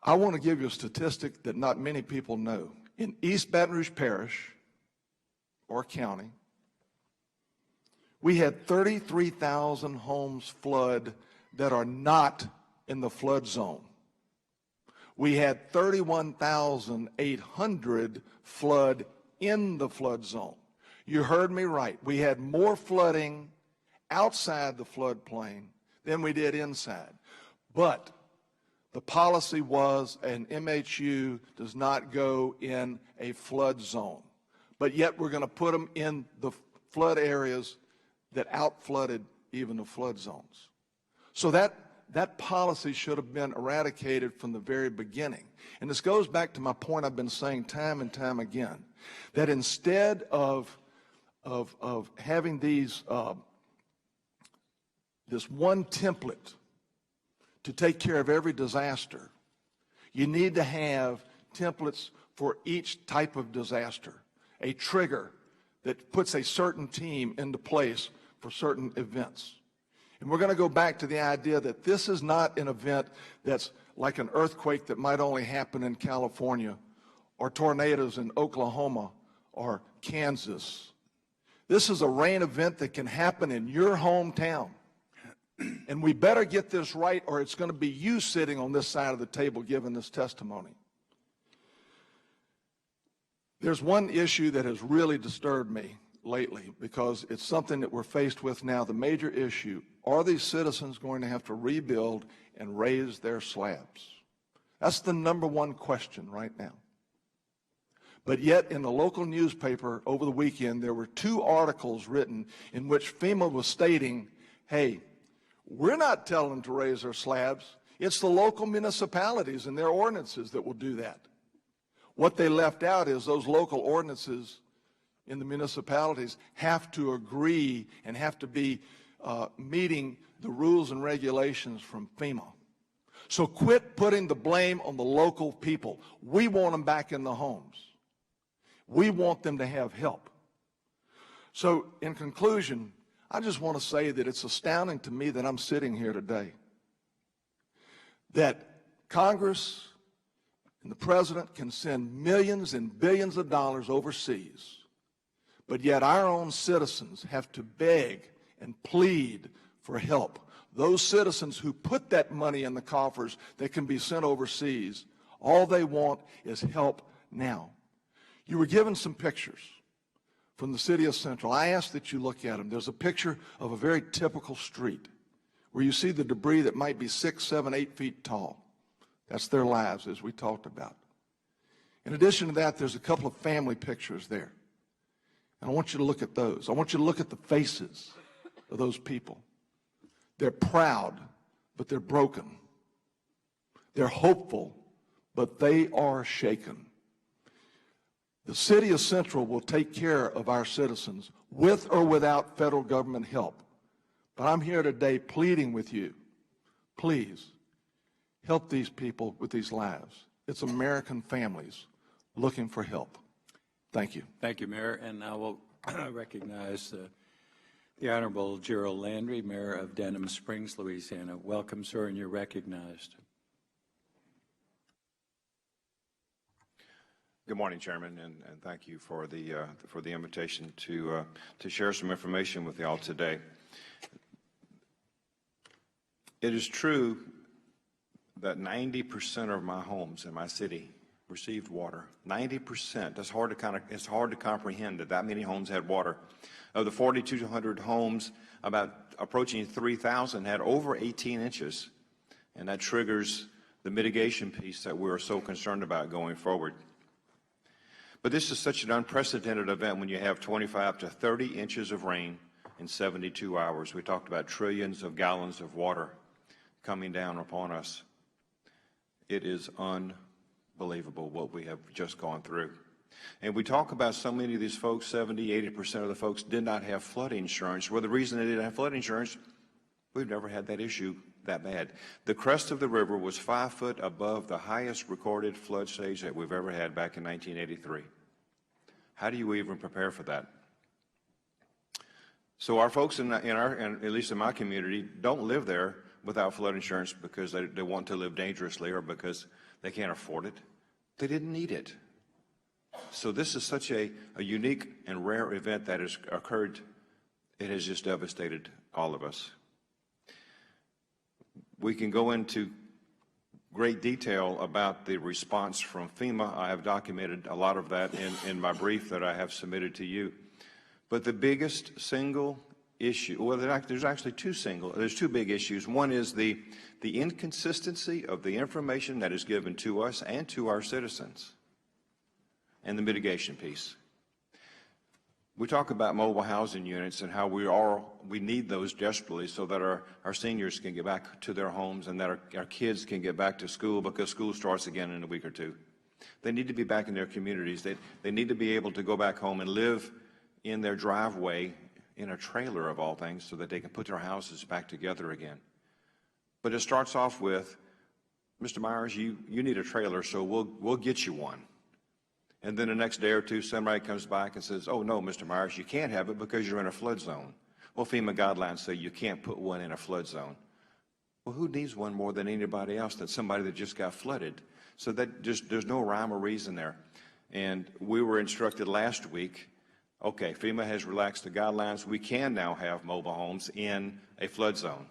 Speaker 7: I want to give you a statistic that not many people know. In East Baton Rouge Parish, or county, we had 33,000 homes flood that are not in the flood zone. We had 31,800 flood in the flood zone. You heard me right. We had more flooding outside the floodplain than we did inside. But the policy was an MHU does not go in a flood zone. But yet we're going to put them in the flood areas that outflooded even the flood zones. So that policy should have been eradicated from the very beginning. And this goes back to my point I've been saying time and time again, that instead of of having these this one template to take care of every disaster. You need to have templates for each type of disaster, a trigger that puts a certain team into place for certain events. And we're going to go back to the idea that this is not an event that's like an earthquake that might only happen in California or tornadoes in Oklahoma or Kansas. This is a rain event that can happen in your hometown. And we better get this right, or it's going to be you sitting on this side of the table giving this testimony. There's one issue that has really disturbed me lately because it's something that we're faced with now, the major issue. Are these citizens going to have to rebuild and raise their slabs? That's the number one question right now. But yet in the local newspaper over the weekend, there were 2 articles written in which FEMA was stating, hey, we're not telling them to raise their slabs. It's the local municipalities and their ordinances that will do that. What they left out is those local ordinances in the municipalities have to agree and have to be meeting the rules and regulations from FEMA. So quit putting the blame on the local people. We want them back in the homes. We want them to have help. So in conclusion, I just want to say that it's astounding to me that I'm sitting here today, that Congress and the president can send millions and billions of dollars overseas, but yet our own citizens have to beg and plead for help. Those citizens who put that money in the coffers that can be sent overseas, all they want is help now. You were given some pictures from the city of Central. I ask that you look at them. There's a picture of a very typical street where you see the debris that might be 6, 7, 8 feet tall. That's their lives, as we talked about. In addition to that, there's a couple of family pictures there. And I want you to look at those. I want you to look at the faces of those people. They're proud, but they're broken. They're hopeful, but they are shaken. The city of Central will take care of our citizens with or without federal government help. But I'm here today pleading with you, please help these people with these lives. It's American families looking for help. Thank you.
Speaker 2: Thank you, Mayor. And now we'll recognize the Honorable Gerald Landry, Mayor of Denham Springs, Louisiana. Welcome, sir, and you're recognized.
Speaker 8: Good morning, Chairman, and thank you for the invitation to share some information with y'all today. It is true that 90% of my homes in my city received water. 90%. That's it's hard to comprehend that many homes had water. Of the 4,200 homes, about approaching 3,000 had over 18 inches, and that triggers the mitigation piece that we're so concerned about going forward. But this is such an unprecedented event when you have 25 to 30 inches of rain in 72 hours. We talked about trillions of gallons of water coming down upon us. It is unbelievable what we have just gone through. And we talk about so many of these folks, 70, 80% of the folks did not have flood insurance. Well, the reason they didn't have flood insurance, we've never had that issue that bad. The crest of the river was 5 foot above the highest recorded flood stage that we've ever had back in 1983. How do you even prepare for that? So our folks and at least in my community, don't live there without flood insurance because they want to live dangerously or because they can't afford it. They didn't need it. So this is such a unique and rare event that has occurred. It has just devastated all of us. We can go into great detail about the response from FEMA. I have documented a lot of that in my brief that I have submitted to you. But the biggest single issue, well, there's two big issues. One is the inconsistency of the information that is given to us and to our citizens, and the mitigation piece. We talk about mobile housing units and how we need those desperately so that our seniors can get back to their homes and that our kids can get back to school because school starts again in a week or two. They need to be back in their communities. They need to be able to go back home and live in their driveway in a trailer of all things so that they can put their houses back together again. But it starts off with, Mr. Myers, you need a trailer, so we'll get you one. And then the next day or two, somebody comes back and says, oh, no, Mr. Myers, you can't have it because you're in a flood zone. Well, FEMA guidelines say you can't put one in a flood zone. Well, who needs one more than anybody else than somebody that just got flooded? So that just, there's no rhyme or reason there. And we were instructed last week, okay, FEMA has relaxed the guidelines. We can now have mobile homes in a flood zone.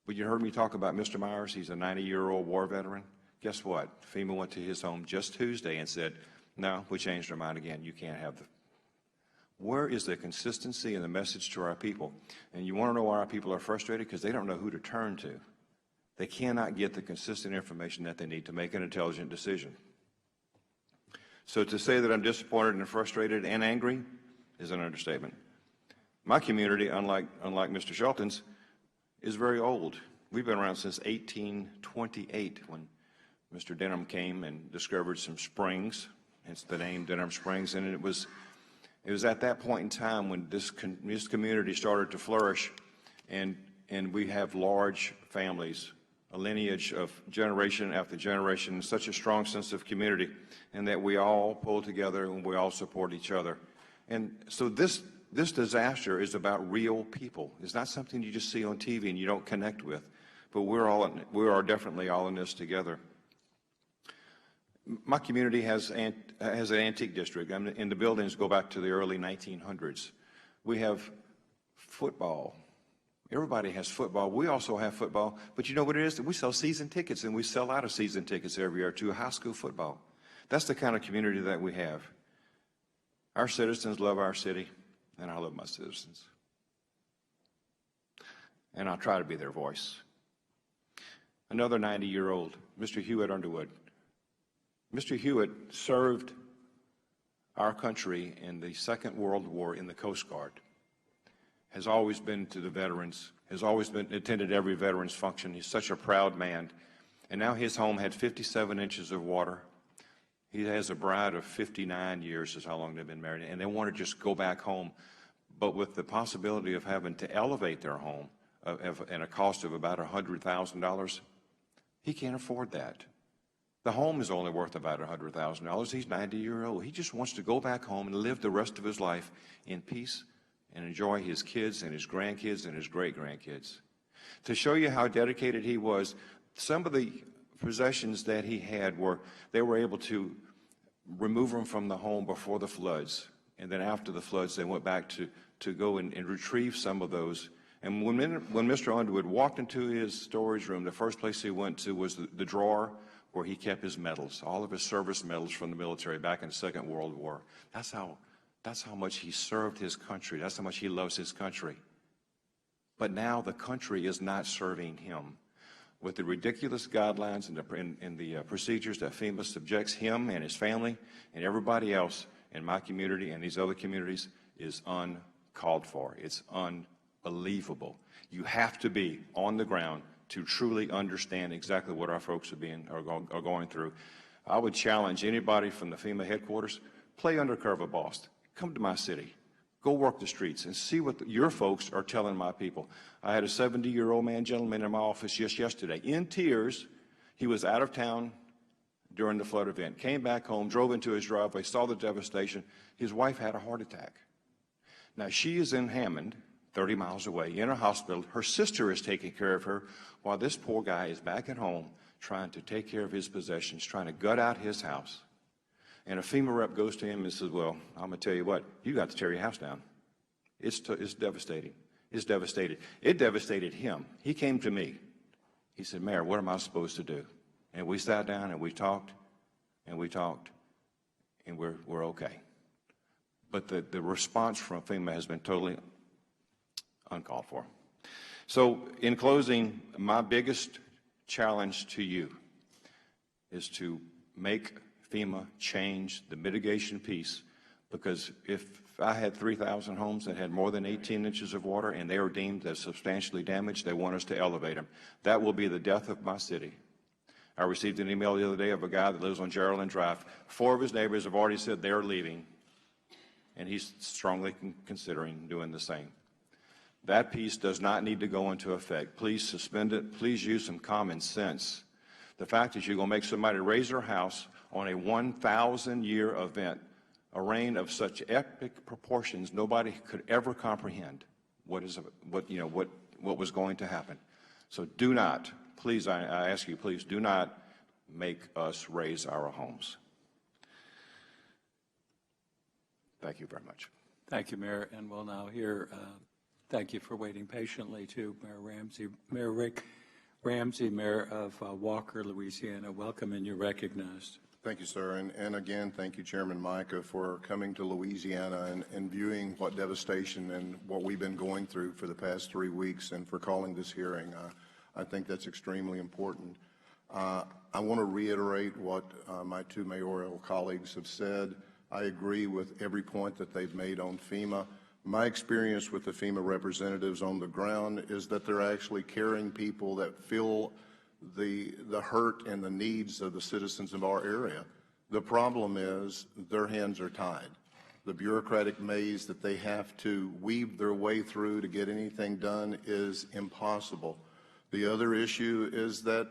Speaker 8: But you heard me talk about Mr. Myers. He's a 90-year-old war veteran. Guess what? FEMA went to his home just Tuesday and said, no, we changed our mind again. You can't have the. Where is the consistency in the message to our people? And you want to know why our people are frustrated? Because they don't know who to turn to. They cannot get the consistent information that they need to make an intelligent decision. So to say that I'm disappointed and frustrated and angry is an understatement. My community, unlike Mr. Shelton's, is very old. We've been around since 1828 when Mr. Denham came and discovered some springs, hence the name Denham Springs, and it was at that point in time when this community started to flourish, and we have large families, a lineage of generation after generation, such a strong sense of community, and that we all pull together and we all support each other. And so this disaster is about real people. It's not something you just see on TV and you don't connect with, but we are definitely all in this together. My community has an antique district, and the buildings go back to the early 1900s. We have football. Everybody has football. We also have football, but you know what it is? We sell season tickets, and we sell out of season tickets every year to high school football. That's the kind of community that we have. Our citizens love our city, and I love my citizens. And I'll try to be their voice. Another 90-year-old, Mr. Hewitt Underwood. Mr. Hewitt served our country in the Second World War in the Coast Guard, has always been to the veterans, has always attended every veterans function. He's such a proud man. And now his home had 57 inches of water. He has a bride of 59 years is how long they've been married, and they want to just go back home, but with the possibility of having to elevate their home at a cost of about $100,000, he can't afford that. The home is only worth about $100,000. He's 90 years old. He just wants to go back home and live the rest of his life in peace and enjoy his kids and his grandkids and his great-grandkids. To show you how dedicated he was, some of the possessions that he had they were able to remove them from the home before the floods. And then after the floods, they went back to go and retrieve some of those. And when Mr. Underwood walked into his storage room, the first place he went to was the drawer where he kept his medals, all of his service medals from the military back in the Second World War. That's how much he served his country. That's how much he loves his country. But now the country is not serving him. With the ridiculous guidelines and the procedures that FEMA subjects him and his family and everybody else in my community and these other communities is uncalled for. It's unbelievable. You have to be on the ground to truly understand exactly what our folks are going through. I would challenge anybody from the FEMA headquarters, play undercover boss. Come to my city. Go work the streets and see what your folks are telling my people. I had a 70-year-old gentleman in my office just yesterday, in tears. He was out of town during the flood event, came back home, drove into his driveway, saw the devastation. His wife had a heart attack. Now, she is in Hammond, 30 miles away, in a hospital. Her sister is taking care of her while this poor guy is back at home trying to take care of his possessions, trying to gut out his house. And a FEMA rep goes to him and says, well, I'm going to tell you what, you got to tear your house down. It's devastating. It's devastated. It devastated him. He came to me. He said, Mayor, what am I supposed to do? And we sat down and we talked, and we're okay. But the response from FEMA has been totally uncalled for. So in closing, my biggest challenge to you is to make FEMA change the mitigation piece, because if I had 3,000 homes that had more than 18 inches of water and they are deemed as substantially damaged, they want us to elevate them. That will be the death of my city. I received an email the other day of a guy that lives on Geraldine Drive. 4 of his neighbors have already said they're leaving and he's strongly considering doing the same. That piece does not need to go into effect. Please suspend it. Please use some common sense. The fact that you're going to make somebody raise their house on a 1,000-year event, a rain of such epic proportions, nobody could ever comprehend what was going to happen. So do not, please, I ask you, please do not make us raise our homes. Thank you very much.
Speaker 2: Thank you, Mayor. And we'll now hear, thank you for waiting patiently, to Mayor Ramsey. Mayor Rick Ramsey, Mayor of Walker, Louisiana. Welcome, and you're recognized.
Speaker 9: Thank you, sir. And again, thank you, Chairman Micah, for coming to Louisiana and viewing what devastation and what we've been going through for the past 3 weeks, and for calling this hearing. I think that's extremely important. I want to reiterate what my two mayoral colleagues have said. I agree with every point that they've made on FEMA. My experience with the FEMA representatives on the ground is that they're actually caring people that feel the hurt and the needs of the citizens of our area. The problem is their hands are tied. The bureaucratic maze that they have to weave their way through to get anything done is impossible. The other issue is that,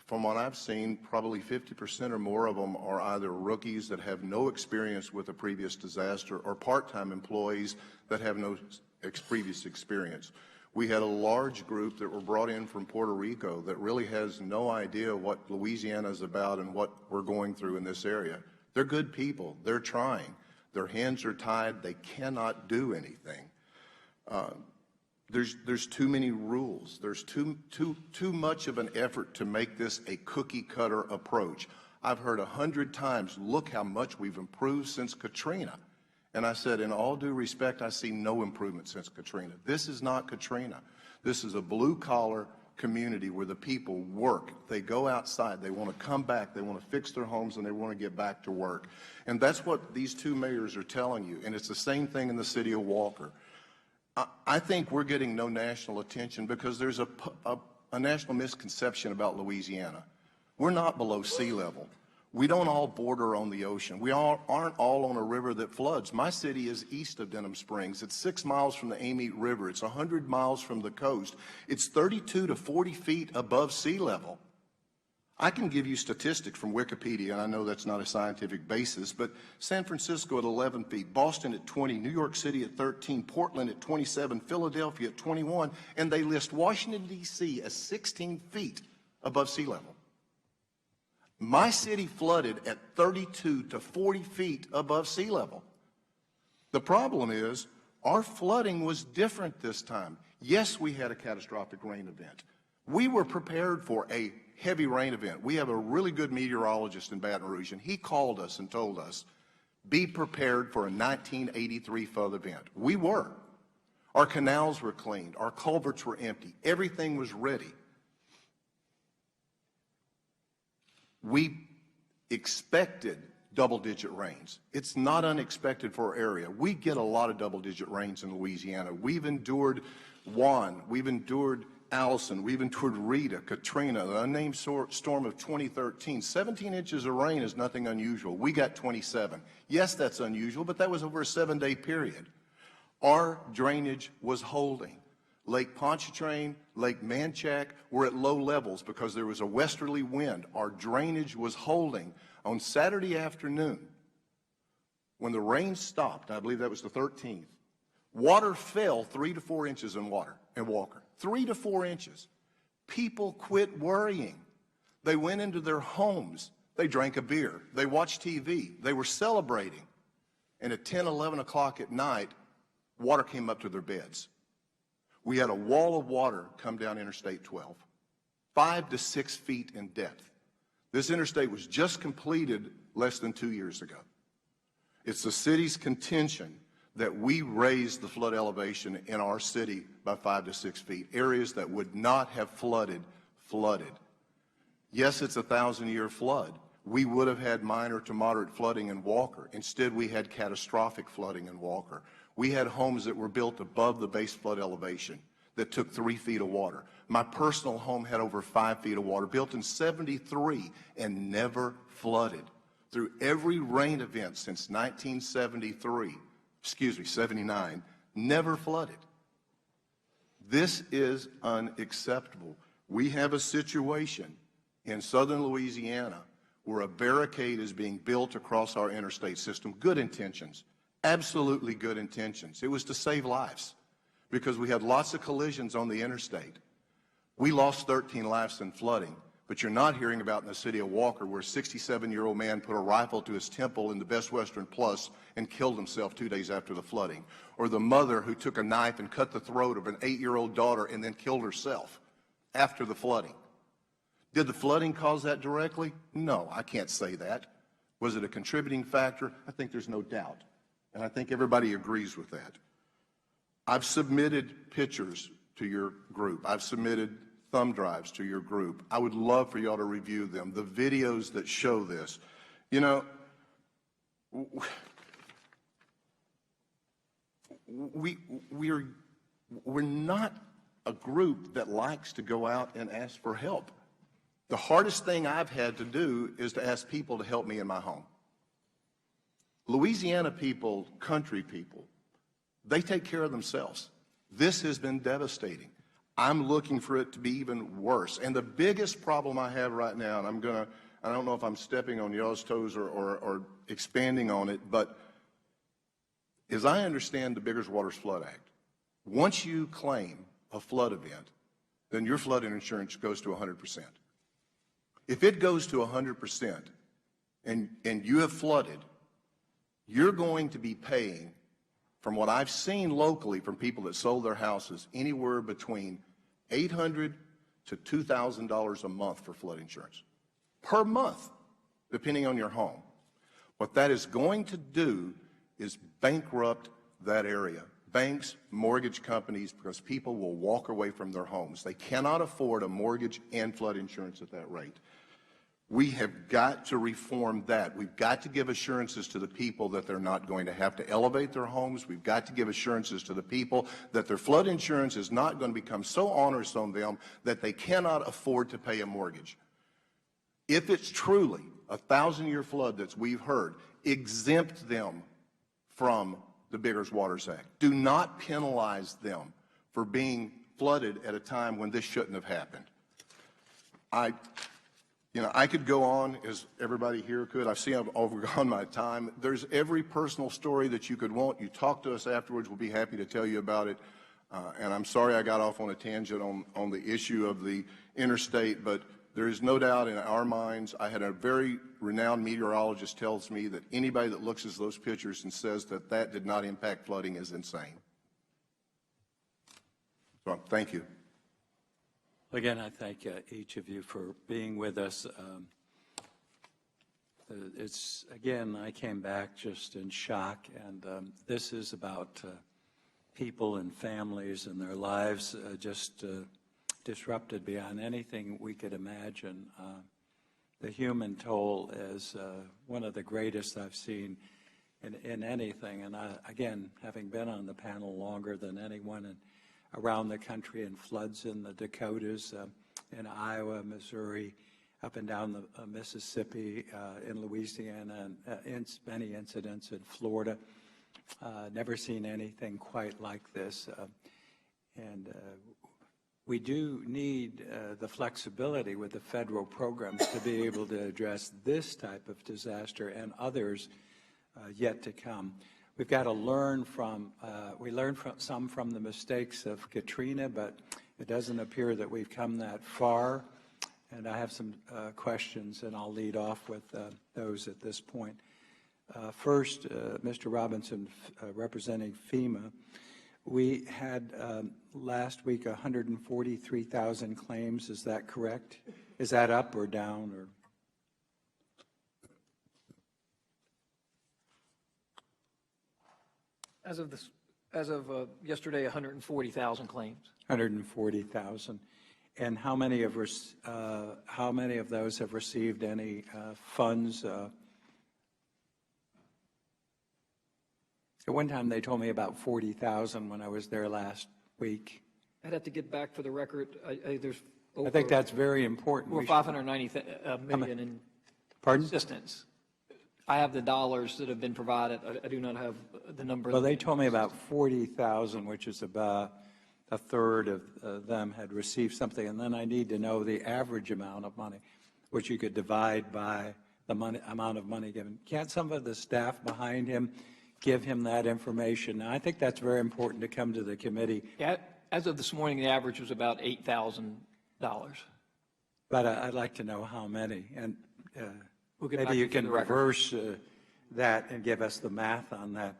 Speaker 9: from what I've seen, probably 50% or more of them are either rookies that have no experience with a previous disaster, or part-time employees that have no previous experience. We had a large group that were brought in from Puerto Rico that really has no idea what Louisiana is about and what we're going through in this area. They're good people. They're trying. Their hands are tied. They cannot do anything. There's too many rules. There's too much of an effort to make this a cookie-cutter approach. I've heard 100 times, look how much we've improved since Katrina. And I said, in all due respect, I see no improvement since Katrina. This is not Katrina. This is a blue-collar community where the people work. They go outside. They want to come back. They want to fix their homes, and they want to get back to work. And that's what these two mayors are telling you. And it's the same thing in the city of Walker. I think we're getting no national attention because there's a national misconception about Louisiana. We're not below sea level. We don't all border on the ocean. We aren't all on a river that floods. My city is east of Denham Springs. It's 6 miles from the Amite River. It's 100 miles from the coast. It's 32 to 40 feet above sea level. I can give you statistics from Wikipedia, and I know that's not a scientific basis, but San Francisco at 11 feet, Boston at 20, New York City at 13, Portland at 27, Philadelphia at 21, and they list Washington, D.C. as 16 feet above sea level. My city flooded at 32 to 40 feet above sea level. The problem is our flooding was different this time. Yes, we had a catastrophic rain event. We were prepared for a heavy rain event. We have a really good meteorologist in Baton Rouge, and he called us and told us, be prepared for a 1983 flood event. We were. Our canals were cleaned. Our culverts were empty. Everything was ready. We expected double-digit rains. It's not unexpected for our area. We get a lot of double-digit rains in Louisiana. We've endured Juan. We've endured Allison. We've endured Rita, Katrina, the unnamed storm of 2013. 17 inches of rain is nothing unusual. We got 27. Yes, that's unusual, but that was over a 7-day period. Our drainage was holding. Lake Pontchartrain, Lake Manchac were at low levels because there was a westerly wind. Our drainage was holding. On Saturday afternoon, when the rain stopped, I believe that was the 13th, water fell 3 to 4 inches in Walker. 3 to 4 inches. People quit worrying. They went into their homes. They drank a beer. They watched TV. They were celebrating. And at 10, 11 o'clock at night, water came up to their beds. We had a wall of water come down Interstate 12, 5 to 6 feet in depth. This interstate was just completed less than 2 years ago. It's the city's contention that we raised the flood elevation in our city by 5 to 6 feet. Areas that would not have flooded. Yes, it's a 1,000-year flood. We would have had minor to moderate flooding in Walker. Instead, we had catastrophic flooding in Walker. We had homes that were built above the base flood elevation that took 3 feet of water. My personal home had over 5 feet of water, built in '73 and never flooded. Through every rain event since 1973, 79, never flooded. This is unacceptable. We have a situation in southern Louisiana where a barricade is being built across our interstate system. Good intentions, absolutely good intentions. It was to save lives because we had lots of collisions on the interstate. We lost 13 lives in flooding, but you're not hearing about in the city of Walker where a 67-year-old man put a rifle to his temple in the Best Western Plus and killed himself 2 days after the flooding, or the mother who took a knife and cut the throat of an 8-year-old daughter and then killed herself after the flooding. Did the flooding cause that directly? No, I can't say that. Was it a contributing factor? I think there's no doubt, and I think everybody agrees with that. I've submitted pictures to your group. I've submitted thumb drives to your group. I would love for y'all to review them, the videos that show this. You know, we're not a group that likes to go out and ask for help. The hardest thing I've had to do is to ask people to help me in my home. Louisiana people, country people, they take care of themselves. This has been devastating. I'm looking for it to be even worse. And the biggest problem I have right now, and I don't know if I'm stepping on y'all's toes or expanding on it, but as I understand the Biggers Waters Flood Act, once you claim a flood event, then your flood insurance goes to 100%. If it goes to 100% and you have flooded, you're going to be paying, from what I've seen locally from people that sold their houses, anywhere between $800 to $2,000 a month for flood insurance, per month, depending on your home. What that is going to do is bankrupt that area. Banks, mortgage companies, because people will walk away from their homes. They cannot afford a mortgage and flood insurance at that rate. We have got to reform that. We've got to give assurances to the people that they're not going to have to elevate their homes. We've got to give assurances to the people that their flood insurance is not going to become so onerous on them that they cannot afford to pay a mortgage. If it's truly a 1,000-year flood that we've heard, exempt them from the Biggers Waters Act. Do not penalize them for being flooded at a time when this shouldn't have happened. I could go on, as everybody here could. I see I've overgone my time. There's every personal story that you could want. You talk to us afterwards. We'll be happy to tell you about it. And I'm sorry I got off on a tangent on the issue of the interstate, but there is no doubt in our minds. I had a very renowned meteorologist tells me that anybody that looks at those pictures and says that that did not impact flooding is insane. So thank you.
Speaker 2: Again, I thank each of you for being with us. Again, I came back just in shock, and this is about people and families and their lives just disrupted beyond anything we could imagine. The human toll is one of the greatest I've seen in anything, and again, having been on the panel longer than anyone around the country, and floods in the Dakotas, in Iowa, Missouri, up and down the Mississippi, in Louisiana, and many incidents in Florida. Never seen anything quite like this. And we do need the flexibility with the federal programs to be able to address this type of disaster and others yet to come. We've got to learn from, we learned some from the mistakes of Katrina, but it doesn't appear that we've come that far. And I have some questions, and I'll lead off with those at this point. First, Mr. Robinson, representing FEMA, we had last week 143,000 claims. Is that correct? Is that up or down? Or
Speaker 6: As of yesterday, 140,000 claims.
Speaker 2: 140,000. And how many of those have received any funds? At one time, they told me about 40,000 when I was there last week.
Speaker 6: I'd have to get back for the record. There's
Speaker 2: I think that's very important.
Speaker 6: Over 590 million in assistance. I have the dollars that have been provided. I do not have the number.
Speaker 2: Well, they told me about 40,000, which is about a third of them had received something. And then I need to know the average amount of money, which you could divide by the amount of money given. Can't some of the staff behind him give him that information? Now, I think that's very important to come to the committee.
Speaker 6: Yeah, as of this morning, the average was about $8,000.
Speaker 2: But I'd like to know how many. And
Speaker 6: We'll get
Speaker 2: maybe
Speaker 6: back
Speaker 2: you
Speaker 6: to
Speaker 2: can
Speaker 6: the record.
Speaker 2: reverse that and give us the math on that.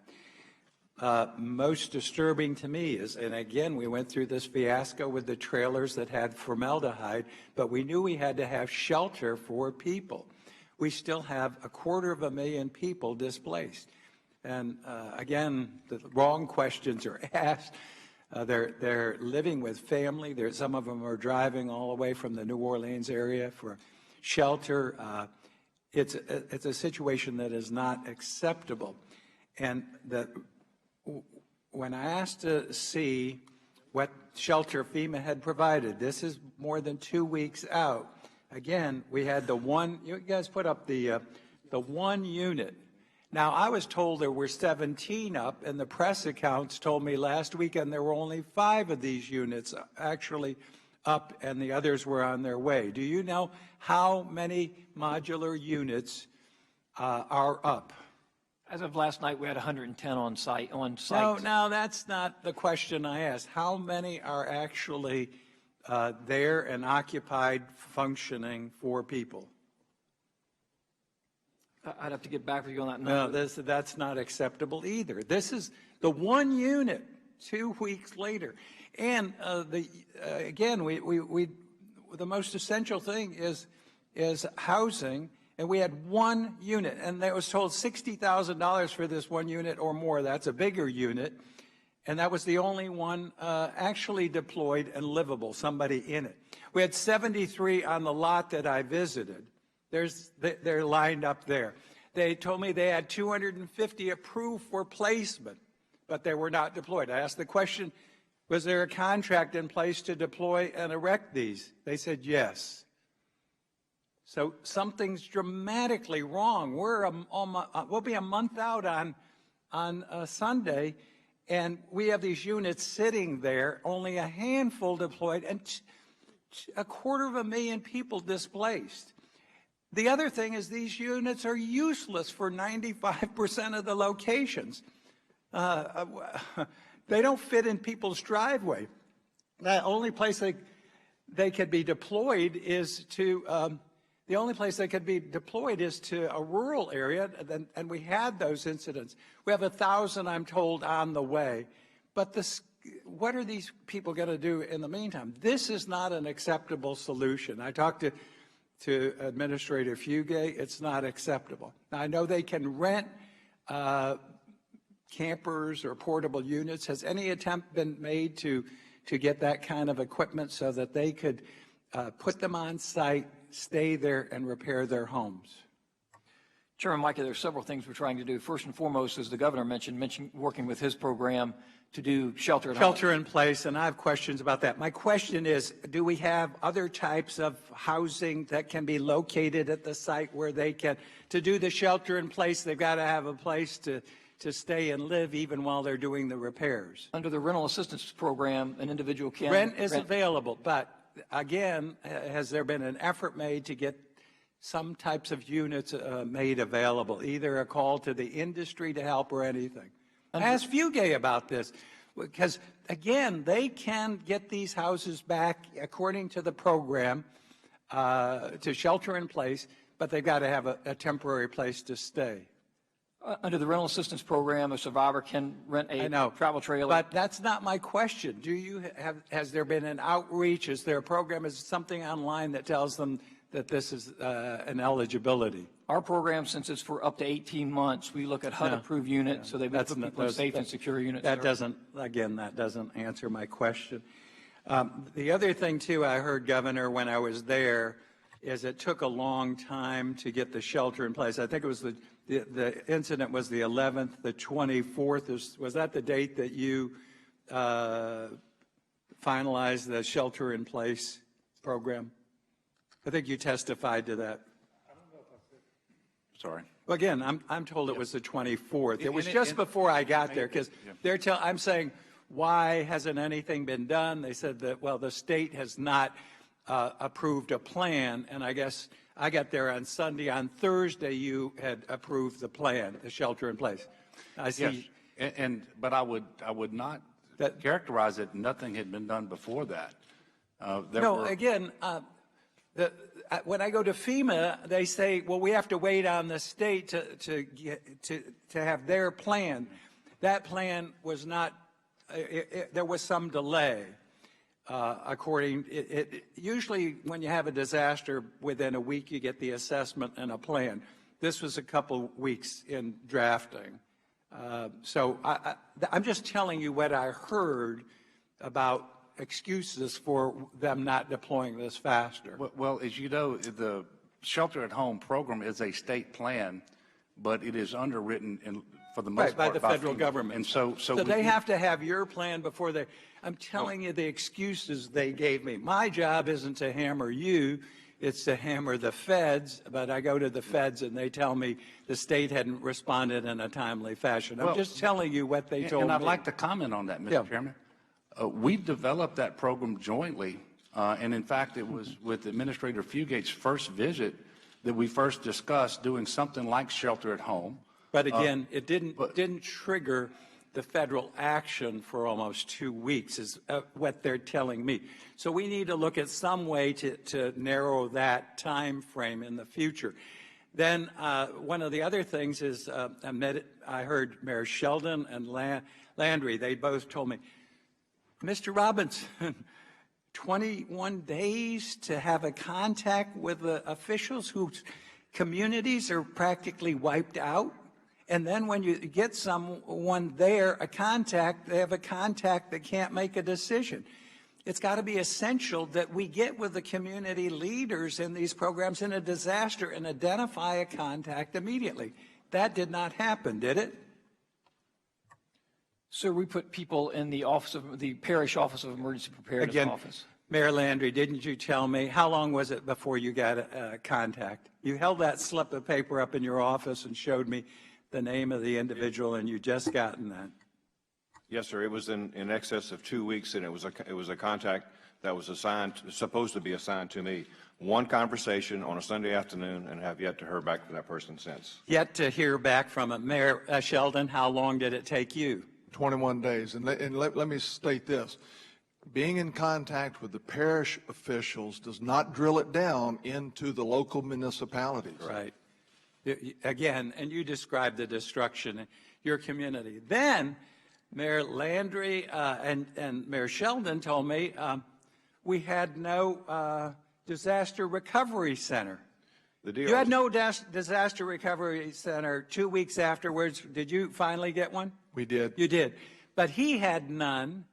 Speaker 2: Most disturbing to me is, and again, we went through this fiasco with the trailers that had formaldehyde, but we knew we had to have shelter for people. We still have 250,000 people displaced. And again, the wrong questions are asked. They're living with family. Some of them are driving all the way from the New Orleans area for shelter. It's a situation that is not acceptable. And when I asked to see what shelter FEMA had provided, this is more than 2 weeks out. Again, we had the one, you guys put up the one unit. Now, I was told there were 17 up, and the press accounts told me last weekend there were only 5 of these units actually up, and the others were on their way. Do you know how many modular units are up?
Speaker 6: As of last night, we had 110 on site.
Speaker 2: No, that's not the question I asked. How many are actually there and occupied, functioning for people?
Speaker 6: I'd have to get back with you on that number.
Speaker 2: No, that's not acceptable either. This is the one unit 2 weeks later. And again, the most essential thing is housing, and we had one unit, and they was told $60,000 for this one unit or more. That's a bigger unit, and that was the only one actually deployed and livable, somebody in it. We had 73 on the lot that I visited. They're lined up there. They told me they had 250 approved for placement, but they were not deployed. I asked the question, was there a contract in place to deploy and erect these? They said yes. So something's dramatically wrong. We'll be a month out on Sunday, and we have these units sitting there, only a handful deployed, and 250,000 people displaced. The other thing is these units are useless for 95% of the locations. They don't fit in people's driveway. The only place they could be deployed is to a rural area, and we had those incidents. We have 1,000, I'm told, on the way. But what are these people going to do in the meantime? This is not an acceptable solution. I talked to Administrator Fugay. It's not acceptable. Now, I know they can rent campers or portable units. Has any attempt been made to get that kind of equipment so that they could put them on site, stay there, and repair their homes?
Speaker 6: Chairman Micah, there's several things we're trying to do. First and foremost, as the governor mentioned working with his program to do shelter at home.
Speaker 2: Shelter in place, and I have questions about that. My question is, do we have other types of housing that can be located at the site where they can, to do the shelter in place, they've got to have a place to stay and live even while they're doing the repairs?
Speaker 6: Under the rental assistance program, an individual can
Speaker 2: Rent is available, but again, has there been an effort made to get some types of units made available, either a call to the industry to help or anything? Ask Fugay about this, because again, they can get these houses back according to the program to shelter in place, but they've got to have a temporary place to stay.
Speaker 6: Under the rental assistance program, a survivor can rent a travel trailer.
Speaker 2: But that's not my question. Has there been an outreach? Is there a program? Is something online that tells them that this is an eligibility?
Speaker 6: Our program, since it's for up to 18 months, we look at HUD-approved units, so they put people in safe and secure units.
Speaker 2: That doesn't answer my question. The other thing, too, I heard, Governor, when I was there, is it took a long time to get the shelter in place. I think it was the incident was the 11th, the 24th. Was that the date that you finalized the shelter in place program? I think you testified to that.
Speaker 5: Sorry.
Speaker 2: Well, again, I'm told it was the 24th. It was
Speaker 5: And-
Speaker 2: just
Speaker 5: and-
Speaker 2: before I got there, because
Speaker 5: Yeah.
Speaker 2: I'm saying, why hasn't anything been done? They said that, well, the state has not approved a plan, and I guess I got there on Sunday. On Thursday, you had approved the plan, the shelter in place. I see.
Speaker 5: Yes, but I would not characterize it, nothing had been done before that.
Speaker 2: When I go to FEMA, they say, well, we have to wait on the state to have their plan. That plan was not, there was some delay. Usually when you have a disaster, within a week you get the assessment and a plan. This was a couple weeks in drafting. So I'm just telling you what I heard about excuses for them not deploying this faster.
Speaker 5: Well, as you know, the Shelter at Home program is a state plan, but it is underwritten for the most
Speaker 2: Right, by
Speaker 5: part
Speaker 2: the federal
Speaker 5: FEMA.
Speaker 2: government.
Speaker 5: And so
Speaker 2: they have to have your plan before they, I'm telling you the excuses they gave me. My job isn't to hammer you, it's to hammer the feds, but I go to the feds and they tell me the state hadn't responded in a timely fashion. I'm just telling you what they told me.
Speaker 5: And I'd like to comment on that, Mr. Chairman. We developed that program jointly, and in fact, it was with Administrator Fugate's first visit that we first discussed doing something like Shelter at Home.
Speaker 2: But again, it didn't trigger the federal action for almost 2 weeks, is what they're telling me. So we need to look at some way to narrow that time frame in the future. Then one of the other things is I heard Mayor Sheldon and Landry, they both told me, Mr. Robinson, 21 days to have a contact with the officials whose communities are practically wiped out? And then when you get someone there, they have a contact that can't make a decision. It's got to be essential that we get with the community leaders in these programs in a disaster and identify a contact immediately. That did not happen, did it?
Speaker 6: Sir, we put people in the Parish Office of Emergency Preparedness office.
Speaker 2: Mayor Landry, didn't you tell me, how long was it before you got a contact? You held that slip of paper up in your office and showed me the name of the individual, and you just gotten that.
Speaker 8: Yes, sir. It was in excess of 2 weeks, and it was a contact that was supposed to be assigned to me. One conversation on a Sunday afternoon, and have yet to hear back from that person since.
Speaker 2: Yet to hear back from it. Mayor Sheldon, how long did it take you?
Speaker 7: 21 days. And let me state this. Being in contact with the parish officials does not drill it down into the local municipalities.
Speaker 2: Right. Again, and you described the destruction in your community. Then Mayor Landry and Mayor Sheldon told me we had no disaster recovery center. You had no disaster recovery center 2 weeks afterwards. Did you finally get one?
Speaker 7: We did.
Speaker 2: You did. But he had none.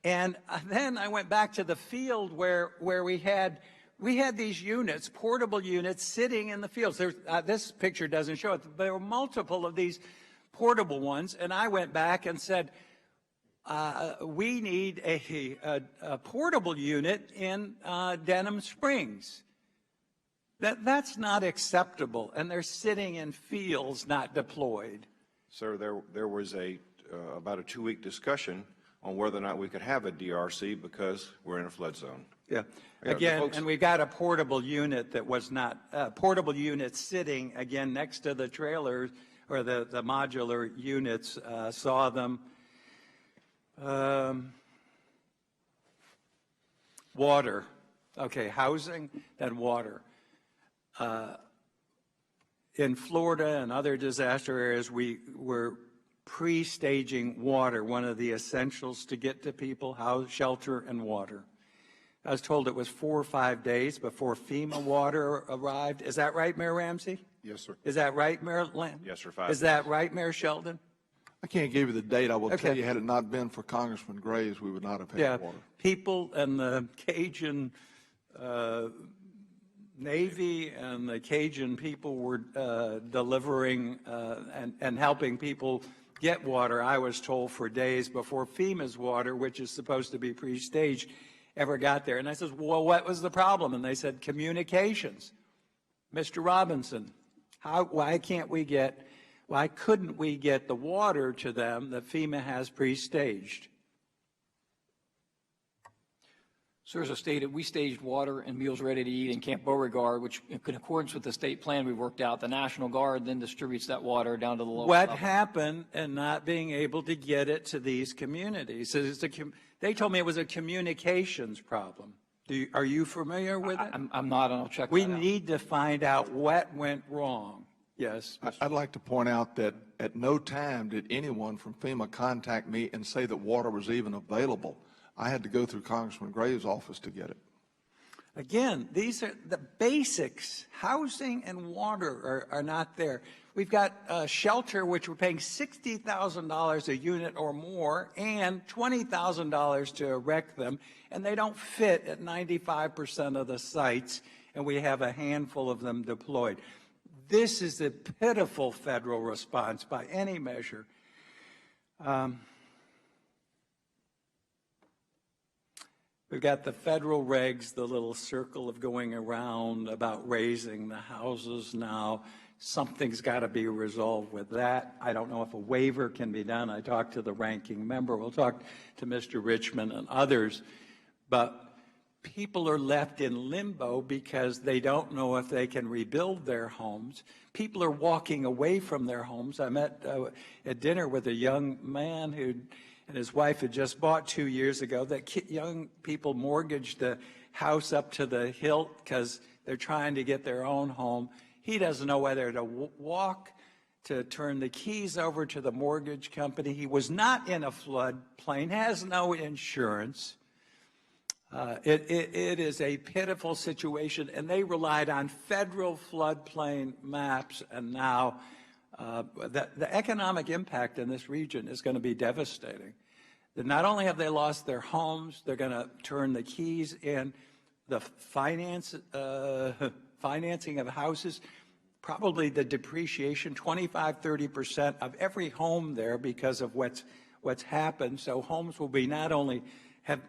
Speaker 2: And then I went back to the field where we had these units, portable units, sitting in the fields. This picture doesn't show it. There were multiple of these portable ones. And I went back and said, we need a portable unit in Denham Springs. That's not acceptable, and they're sitting in fields not deployed.
Speaker 8: Sir, there was about a 2-week discussion on whether or not we could have a DRC because we're in a flood zone.
Speaker 2: Yeah. Again, and we got a portable unit that was not, portable unit sitting, again, next to the trailers, or the modular units, saw them. Water. Okay, housing and water. In Florida and other disaster areas, we were pre-staging water, one of the essentials to get to people, house, shelter, and water. I was told it was 4 or 5 days before FEMA water arrived. Is that right, Mayor Ramsey?
Speaker 9: Yes, sir.
Speaker 2: Is that right, Mayor Land?
Speaker 8: Yes, sir. 5
Speaker 2: Is that right, Mayor Sheldon?
Speaker 7: I can't give you the date. I will tell you, had it not been for Congressman Graves, we would not have had water.
Speaker 2: People and the Cajun Navy and the Cajun people were delivering and helping people get water, I was told, for days before FEMA's water, which is supposed to be pre-staged, ever got there. And I said, well, what was the problem? And they said, communications. Mr. Robinson, Why couldn't we get the water to them that FEMA has pre-staged?
Speaker 6: So as I stated, we staged water and meals ready to eat in Camp Beauregard, which in accordance with the state plan we worked out, the National Guard then distributes that water down to the local
Speaker 2: What
Speaker 6: level.
Speaker 2: happened in not being able to get it to these communities? They told me it was a communications problem. Are you familiar with it?
Speaker 6: I'm not, and I'll check
Speaker 2: We
Speaker 6: that out.
Speaker 2: need to find out what went wrong. Yes.
Speaker 7: I'd like to point out that at no time did anyone from FEMA contact me and say that water was even available. I had to go through Congressman Graves' office to get it.
Speaker 2: Again, these are the basics. Housing and water are not there. We've got shelter, which we're paying $60,000 a unit or more, and $20,000 to erect them, and they don't fit at 95% of the sites, and we have a handful of them deployed. This is a pitiful federal response by any measure. We've got the federal regs, the little circle of going around about raising the houses now. Something's got to be resolved with that. I don't know if a waiver can be done. I talked to the ranking member. We'll talk to Mr. Richmond and others. But people are left in limbo because they don't know if they can rebuild their homes. People are walking away from their homes. I met at dinner with a young man who and his wife had just bought 2 years ago. That young people mortgaged the house up to the hilt because they're trying to get their own home. He doesn't know whether to walk, to turn the keys over to the mortgage company. He was not in a floodplain, has no insurance. It is a pitiful situation, and they relied on federal floodplain maps, and now the economic impact in this region is going to be devastating. That not only have they lost their homes, they're going to turn the keys in. The financing of houses, probably the depreciation, 25–30% of every home there because of what's happened. So homes will be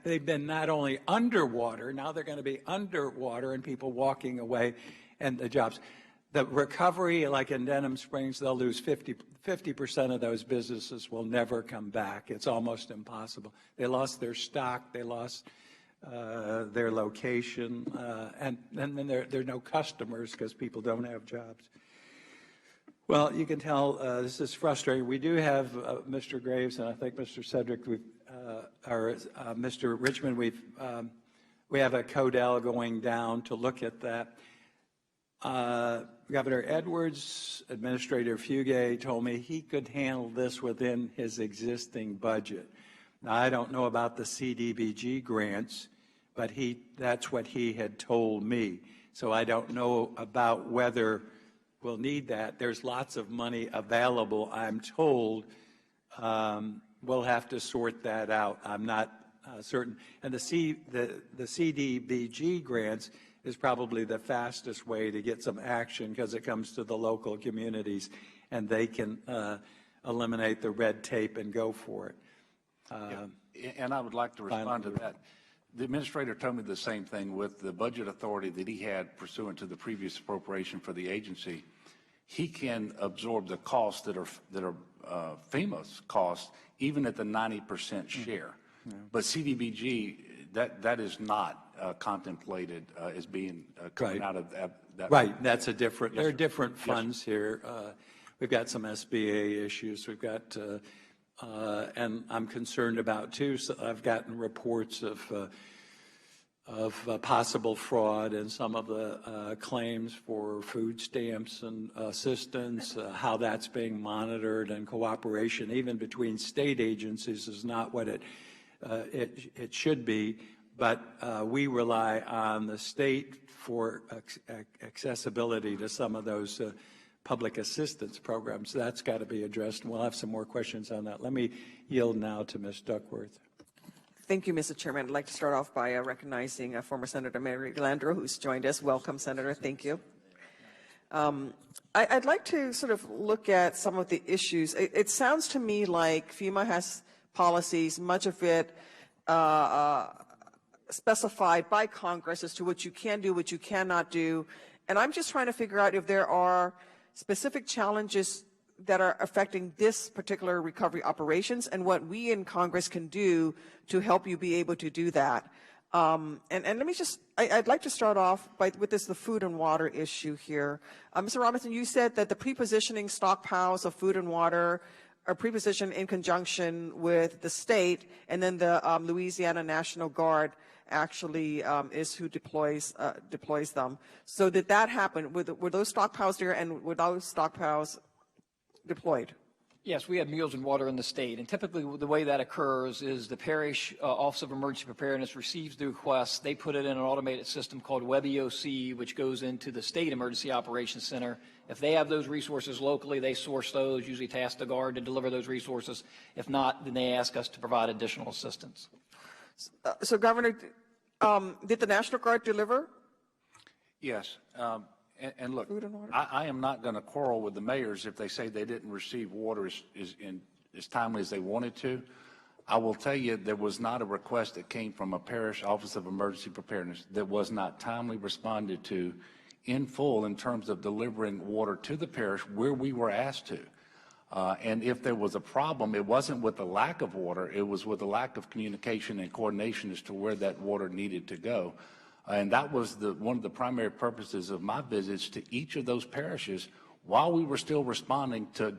Speaker 2: they've been not only underwater, now they're going to be underwater, and people walking away, and the jobs. The recovery, like in Denham Springs, they'll lose 50% of those businesses will never come back. It's almost impossible. They lost their stock, they lost their location, and then there are no customers because people don't have jobs. Well, you can tell this is frustrating. We do have Mr. Graves and I think Mr. Cedric, or Mr. Richmond. We have a CODEL going down to look at that. Governor Edwards, Administrator Fugay told me he could handle this within his existing budget. Now, I don't know about the CDBG grants, but that's what he had told me. So I don't know about whether we'll need that. There's lots of money available, I'm told. We'll have to sort that out. I'm not certain. And the CDBG grants is probably the fastest way to get some action because it comes to the local communities and they can eliminate the red tape and go for it.
Speaker 5: And I would like to respond to that. The administrator told me the same thing with the budget authority that he had pursuant to the previous appropriation for the agency. He can absorb the costs that are FEMA's costs, even at the 90% share. But CDBG, that is not contemplated as being coming out of that.
Speaker 2: Right, that's a different, there are different funds here. We've got some SBA issues. We've got, and I'm concerned about too, so I've gotten reports of possible fraud in some of the claims for food stamps and assistance, how that's being monitored, and cooperation even between state agencies is not what it should be. But we rely on the state for accessibility to some of those public assistance programs. That's got to be addressed, and we'll have some more questions on that. Let me yield now to Ms. Duckworth.
Speaker 10: Thank you, Mr. Chairman. I'd like to start off by recognizing former Senator Mary Landrieu, who's joined us. Welcome, Senator. Thank you. I'd like to sort of look at some of the issues. It sounds to me like FEMA has policies, much of it specified by Congress as to what you can do, what you cannot do. And I'm just trying to figure out if there are specific challenges that are affecting this particular recovery operations and what we in Congress can do to help you be able to do that. And let me just, I'd like to start off with the food and water issue here. Mr. Robinson, you said that the pre-positioning stockpiles of food and water are pre-positioned in conjunction with the state, and then the Louisiana National Guard actually is who deploys them. So did that happen? Were those stockpiles there, and were those stockpiles deployed?
Speaker 6: Yes, we have meals and water in the state, and typically the way that occurs is the parish Office of Emergency Preparedness receives the request. They put it in an automated system called WebEOC, which goes into the State Emergency Operations Center. If they have those resources locally, they source those, usually task the Guard to deliver those resources. If not, then they ask us to provide additional assistance.
Speaker 10: So, Governor, did the National Guard deliver?
Speaker 5: Yes. And look,
Speaker 10: Food and water?
Speaker 5: I am not going to quarrel with the mayors if they say they didn't receive water as timely as they wanted to. I will tell you there was not a request that came from a parish Office of Emergency Preparedness that was not timely responded to in full in terms of delivering water to the parish where we were asked to. And if there was a problem, it wasn't with the lack of water, it was with the lack of communication and coordination as to where that water needed to go. And that was one of the primary purposes of my visits to each of those parishes while we were still responding to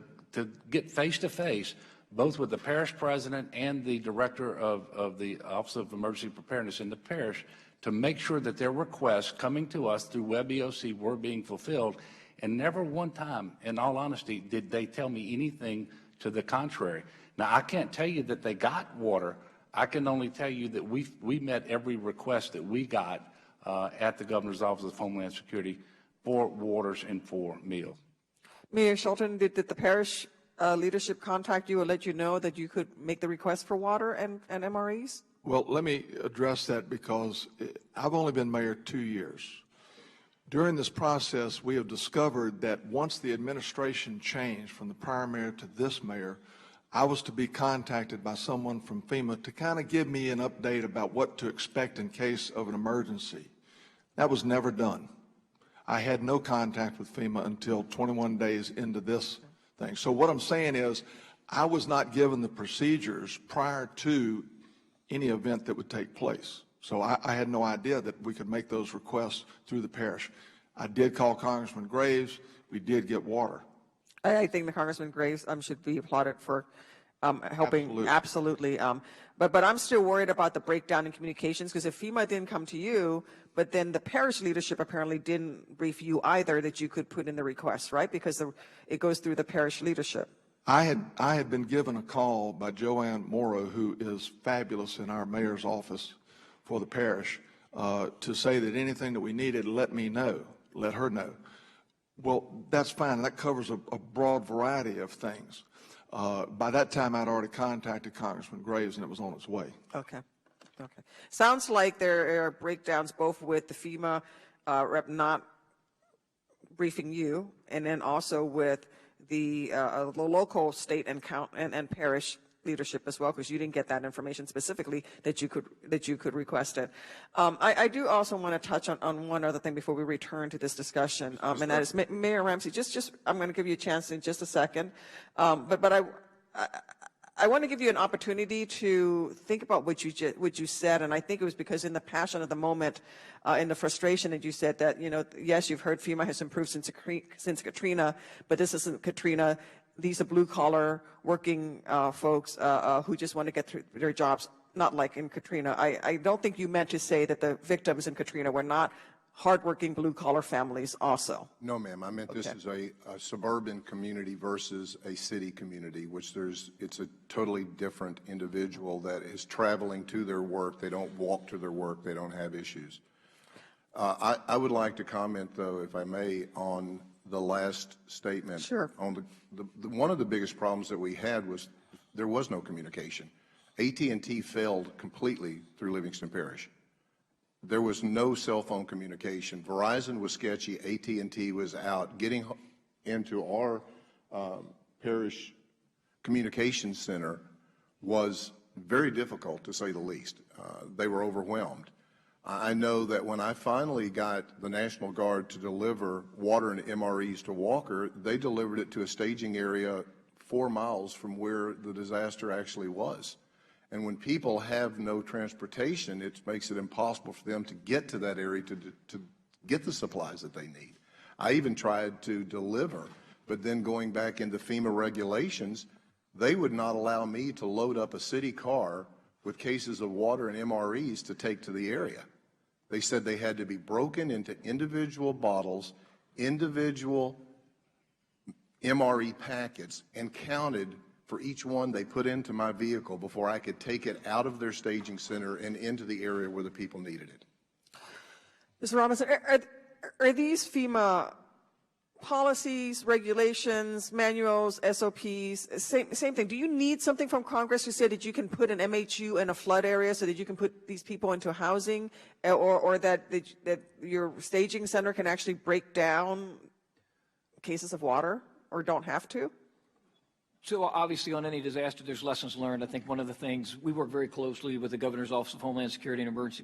Speaker 5: get face-to-face, both with the parish president and the director of the Office of Emergency Preparedness in the parish, to make sure that their requests coming to us through WebEOC were being fulfilled. And never one time, in all honesty, did they tell me anything to the contrary. Now, I can't tell you that they got water. I can only tell you that we met every request that we got at the Governor's Office of Homeland Security for waters and for meals.
Speaker 10: Mayor Shelton, did the parish leadership contact you or let you know that you could make the request for water and MREs?
Speaker 7: Well, let me address that because I've only been mayor 2 years. During this process, we have discovered that once the administration changed from the prior mayor to this mayor, I was to be contacted by someone from FEMA to kind of give me an update about what to expect in case of an emergency. That was never done. I had no contact with FEMA until 21 days into this thing. So what I'm saying is I was not given the procedures prior to any event that would take place. So I had no idea that we could make those requests through the parish. I did call Congressman Graves. We did get water.
Speaker 10: I think the Congressman Graves should be applauded for helping. Absolutely. But I'm still worried about the breakdown in communications, because if FEMA didn't come to you, but then the parish leadership apparently didn't brief you either that you could put in the request, right? Because it goes through the parish leadership.
Speaker 7: I had been given a call by Joanne Morrow, who is fabulous in our mayor's office for the parish, to say that anything that we needed, let her know. Well, that's fine. That covers a broad variety of things. By that time, I'd already contacted Congressman Graves, and it was on its way.
Speaker 10: Okay. Sounds like there are breakdowns both with the FEMA rep not briefing you, and then also with the local, state, and parish leadership as well, because you didn't get that information specifically that you could request it. I do also want to touch on one other thing before we return to this discussion, and that is Mayor Ramsey. Just I'm going to give you a chance in just a second, but I want to give you an opportunity to think about what you said, and I think it was because in the passion of the moment, in the frustration that you said that, yes, you've heard FEMA has improved since Katrina, but this isn't Katrina. These are blue-collar working folks who just want to get through their jobs, not like in Katrina. I don't think you meant to say that the victims in Katrina were not hardworking blue-collar families also.
Speaker 9: No, ma'am. I meant this is a suburban community versus a city community, which it's a totally different individual that is traveling to their work. They don't walk to their work. They don't have issues. I would like to comment, though, if I may, on the last statement.
Speaker 10: Sure.
Speaker 9: On one of the biggest problems that we had was there was no communication. AT&T failed completely through Livingston Parish. There was no cell phone communication. Verizon was sketchy. AT&T was out. Getting into our parish communications center was very difficult, to say the least. They were overwhelmed. I know that when I finally got the National Guard to deliver water and MREs to Walker, they delivered it to a staging area 4 miles from where the disaster actually was. And when people have no transportation, it makes it impossible for them to get to that area to get the supplies that they need. I even tried to deliver, but then going back into FEMA regulations, they would not allow me to load up a city car with cases of water and MREs to take to the area. They said they had to be broken into individual bottles, individual MRE packets, and counted for each one they put into my vehicle before I could take it out of their staging center and into the area where the people needed it.
Speaker 10: Mr. Robinson, are these FEMA policies, regulations, manuals, SOPs, same thing? Do you need something from Congress to say that you can put an MHU in a flood area so that you can put these people into housing, or that your staging center can actually break down cases of water, or don't have to?
Speaker 6: So obviously on any disaster, there's lessons learned. I think one of the things, we work very closely with the Governor's Office of Homeland Security and Emergency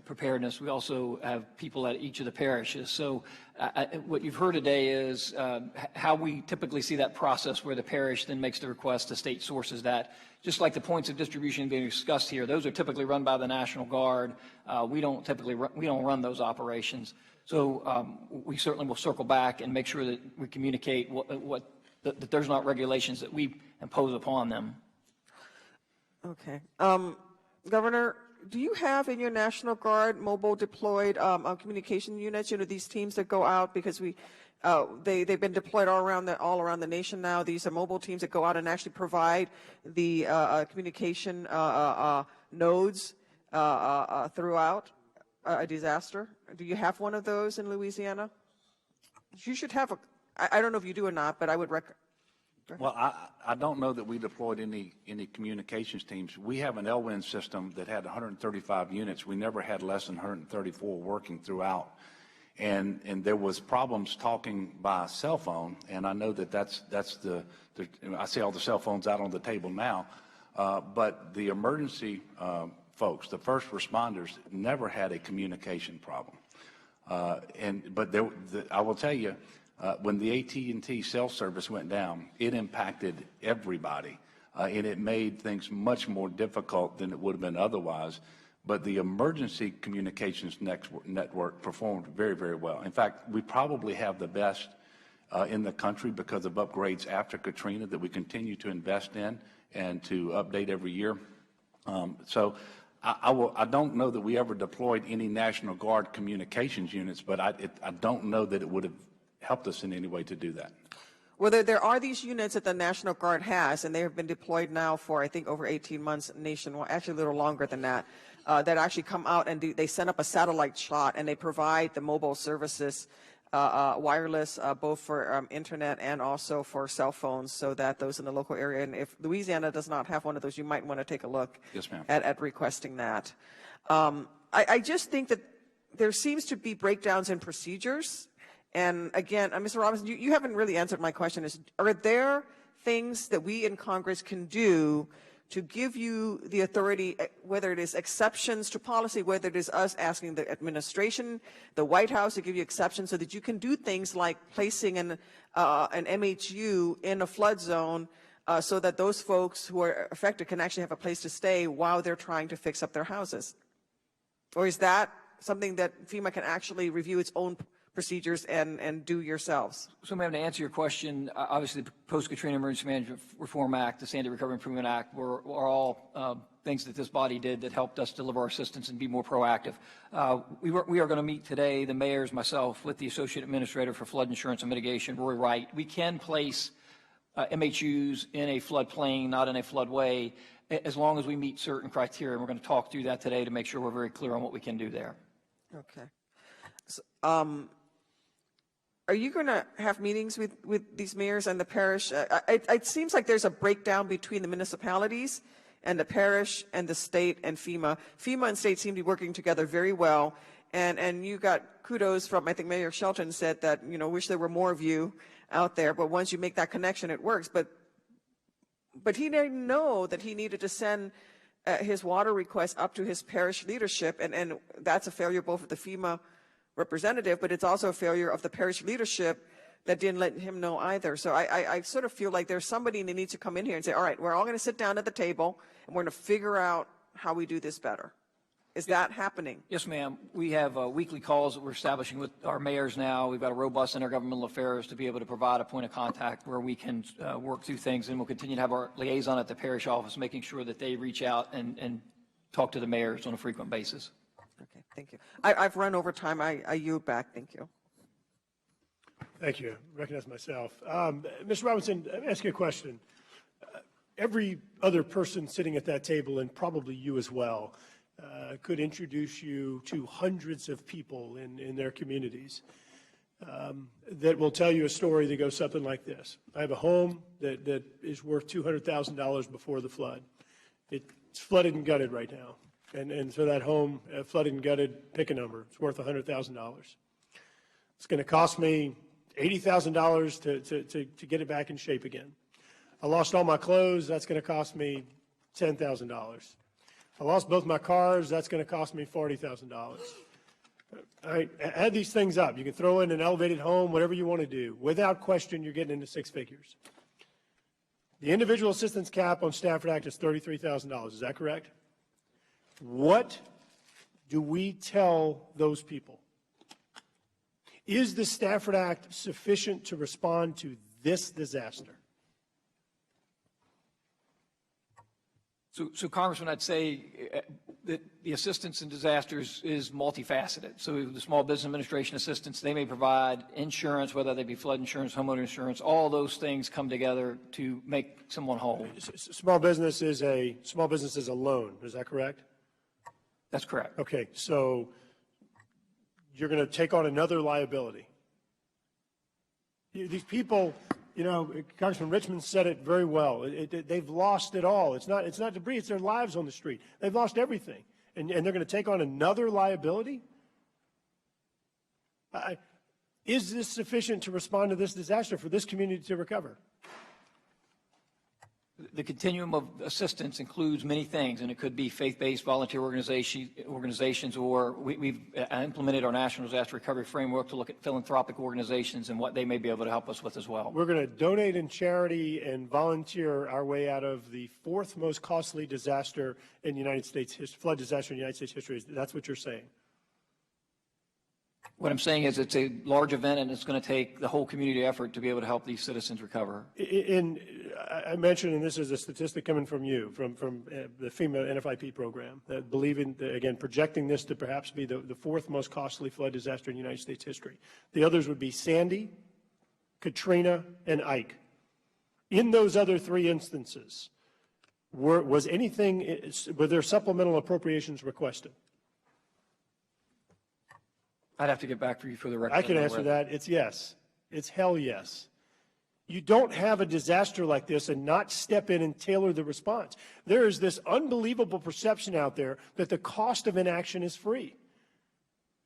Speaker 6: Preparedness. We also have people at each of the parishes. So what you've heard today is how we typically see that process, where the parish then makes the request to state sources that, just like the points of distribution being discussed here, those are typically run by the National Guard. We don't run those operations. So we certainly will circle back and make sure that we communicate that there's not regulations that we impose upon them.
Speaker 10: Okay. Governor, do you have in your National Guard mobile deployed communication units? You know, these teams that go out, because they've been deployed all around the nation now. These are mobile teams that go out and actually provide the communication nodes throughout a disaster. Do you have one of those in Louisiana? You should have I don't know if you do or not, but I would recommend.
Speaker 5: Well, I don't know that we deployed any communications teams. We have an LWIN system that had 135 units. We never had less than 134 working throughout. And there was problems talking by cell phone, and I know that's I see all the cell phones out on the table now, but the emergency folks, the first responders, never had a communication problem. But I will tell you, when the AT&T cell service went down, it impacted everybody, and it made things much more difficult than it would have been otherwise. But the emergency communications network performed very, very well. In fact, we probably have the best in the country because of upgrades after Katrina that we continue to invest in and to update every year. So I don't know that we ever deployed any National Guard communications units, but I don't know that it would have helped us in any way to do that.
Speaker 10: Well, there are these units that the National Guard has, and they have been deployed now for, I think, over 18 months nationwide, actually a little longer than that, that actually come out and they send up a satellite shot, and they provide the mobile services, wireless, both for internet and also for cell phones, so that those in the local area, and if Louisiana does not have one of those, you might want to take a look
Speaker 5: Yes, ma'am.
Speaker 10: at requesting that. I just think that there seems to be breakdowns in procedures. And again, Mr. Robinson, you haven't really answered my question. Are there things that we in Congress can do to give you the authority, whether it is exceptions to policy, whether it is us asking the administration, the White House to give you exceptions so that you can do things like placing an MHU in a flood zone so that those folks who are affected can actually have a place to stay while they're trying to fix up their houses? Or is that something that FEMA can actually review its own procedures and do yourselves?
Speaker 6: So, ma'am, to answer your question, obviously the Post-Katrina Emergency Management Reform Act, the Sandy Recovery Improvement Act are all things that this body did that helped us deliver our assistance and be more proactive. We are going to meet today, the mayors, myself, with the Associate Administrator for Flood Insurance and Mitigation, Roy Wright. We can place MHUs in a floodplain, not in a floodway, as long as we meet certain criteria. And we're going to talk through that today to make sure we're very clear on what we can do there.
Speaker 10: Okay. So, are you going to have meetings with these mayors and the parish? It seems like there's a breakdown between the municipalities and the parish and the state and FEMA. FEMA and state seem to be working together very well. And you got kudos from, I think Mayor Shelton said that, wish there were more of you out there. But once you make that connection, it works. But he didn't know that he needed to send his water request up to his parish leadership, and that's a failure both of the FEMA representative, but it's also a failure of the parish leadership that didn't let him know either. So I sort of feel like there's somebody that needs to come in here and say, all right, we're all going to sit down at the table, and we're going to figure out how we do this better. Is that happening?
Speaker 6: Yes, ma'am. We have weekly calls that we're establishing with our mayors now. We've got a robust intergovernmental affairs to be able to provide a point of contact where we can work through things, and we'll continue to have our liaison at the parish office, making sure that they reach out and talk to the mayors on a frequent basis.
Speaker 10: Okay, thank you. I've run over time. I yield back. Thank you.
Speaker 3: Thank you. I recognize myself. Mr. Robinson, let me ask you a question. Every other person sitting at that table, and probably you as well, could introduce you to hundreds of people in their communities that will tell you a story that goes something like this. I have a home that is worth $200,000 before the flood. It's flooded and gutted right now. And so that home, flooded and gutted, pick a number, it's worth $100,000. It's going to cost me $80,000 to get it back in shape again. I lost all my clothes, that's going to cost me $10,000. I lost both my cars, that's going to cost me $40,000. All right, add these things up. You can throw in an elevated home, whatever you want to do. Without question, you're getting into six figures. The individual assistance cap on Stafford Act is $33,000. Is that correct? What do we tell those people? Is the Stafford Act sufficient to respond to this disaster?
Speaker 6: So Congressman, I'd say that the assistance in disasters is multifaceted. So the Small Business Administration assistance, they may provide insurance, whether they be flood insurance, homeowner insurance, all those things come together to make someone whole.
Speaker 3: Small business is a loan, is that correct?
Speaker 6: That's correct.
Speaker 3: Okay, so you're going to take on another liability. These people, you know, Congressman Richmond said it very well. They've lost it all. It's not debris, it's their lives on the street. They've lost everything. And they're going to take on another liability? Is this sufficient to respond to this disaster for this community to recover?
Speaker 6: The continuum of assistance includes many things, and it could be faith-based volunteer organizations, or we've implemented our National Disaster Recovery Framework to look at philanthropic organizations and what they may be able to help us with as well.
Speaker 3: We're going to donate in charity and volunteer our way out of the fourth most costly disaster in the United States, flood disaster in the United States history. That's what you're saying.
Speaker 6: What I'm saying is it's a large event, and it's going to take the whole community effort to be able to help these citizens recover.
Speaker 3: I mentioned, and this is a statistic coming from you, from the FEMA NFIP program, that believing, again, projecting this to perhaps be the fourth most costly flood disaster in United States history. The others would be Sandy, Katrina, and Ike. In those other three instances, were there supplemental appropriations requested?
Speaker 6: I'd have to get back to you for the record.
Speaker 3: I can answer that. It's yes. It's hell yes. You don't have a disaster like this and not step in and tailor the response. There is this unbelievable perception out there that the cost of inaction is free.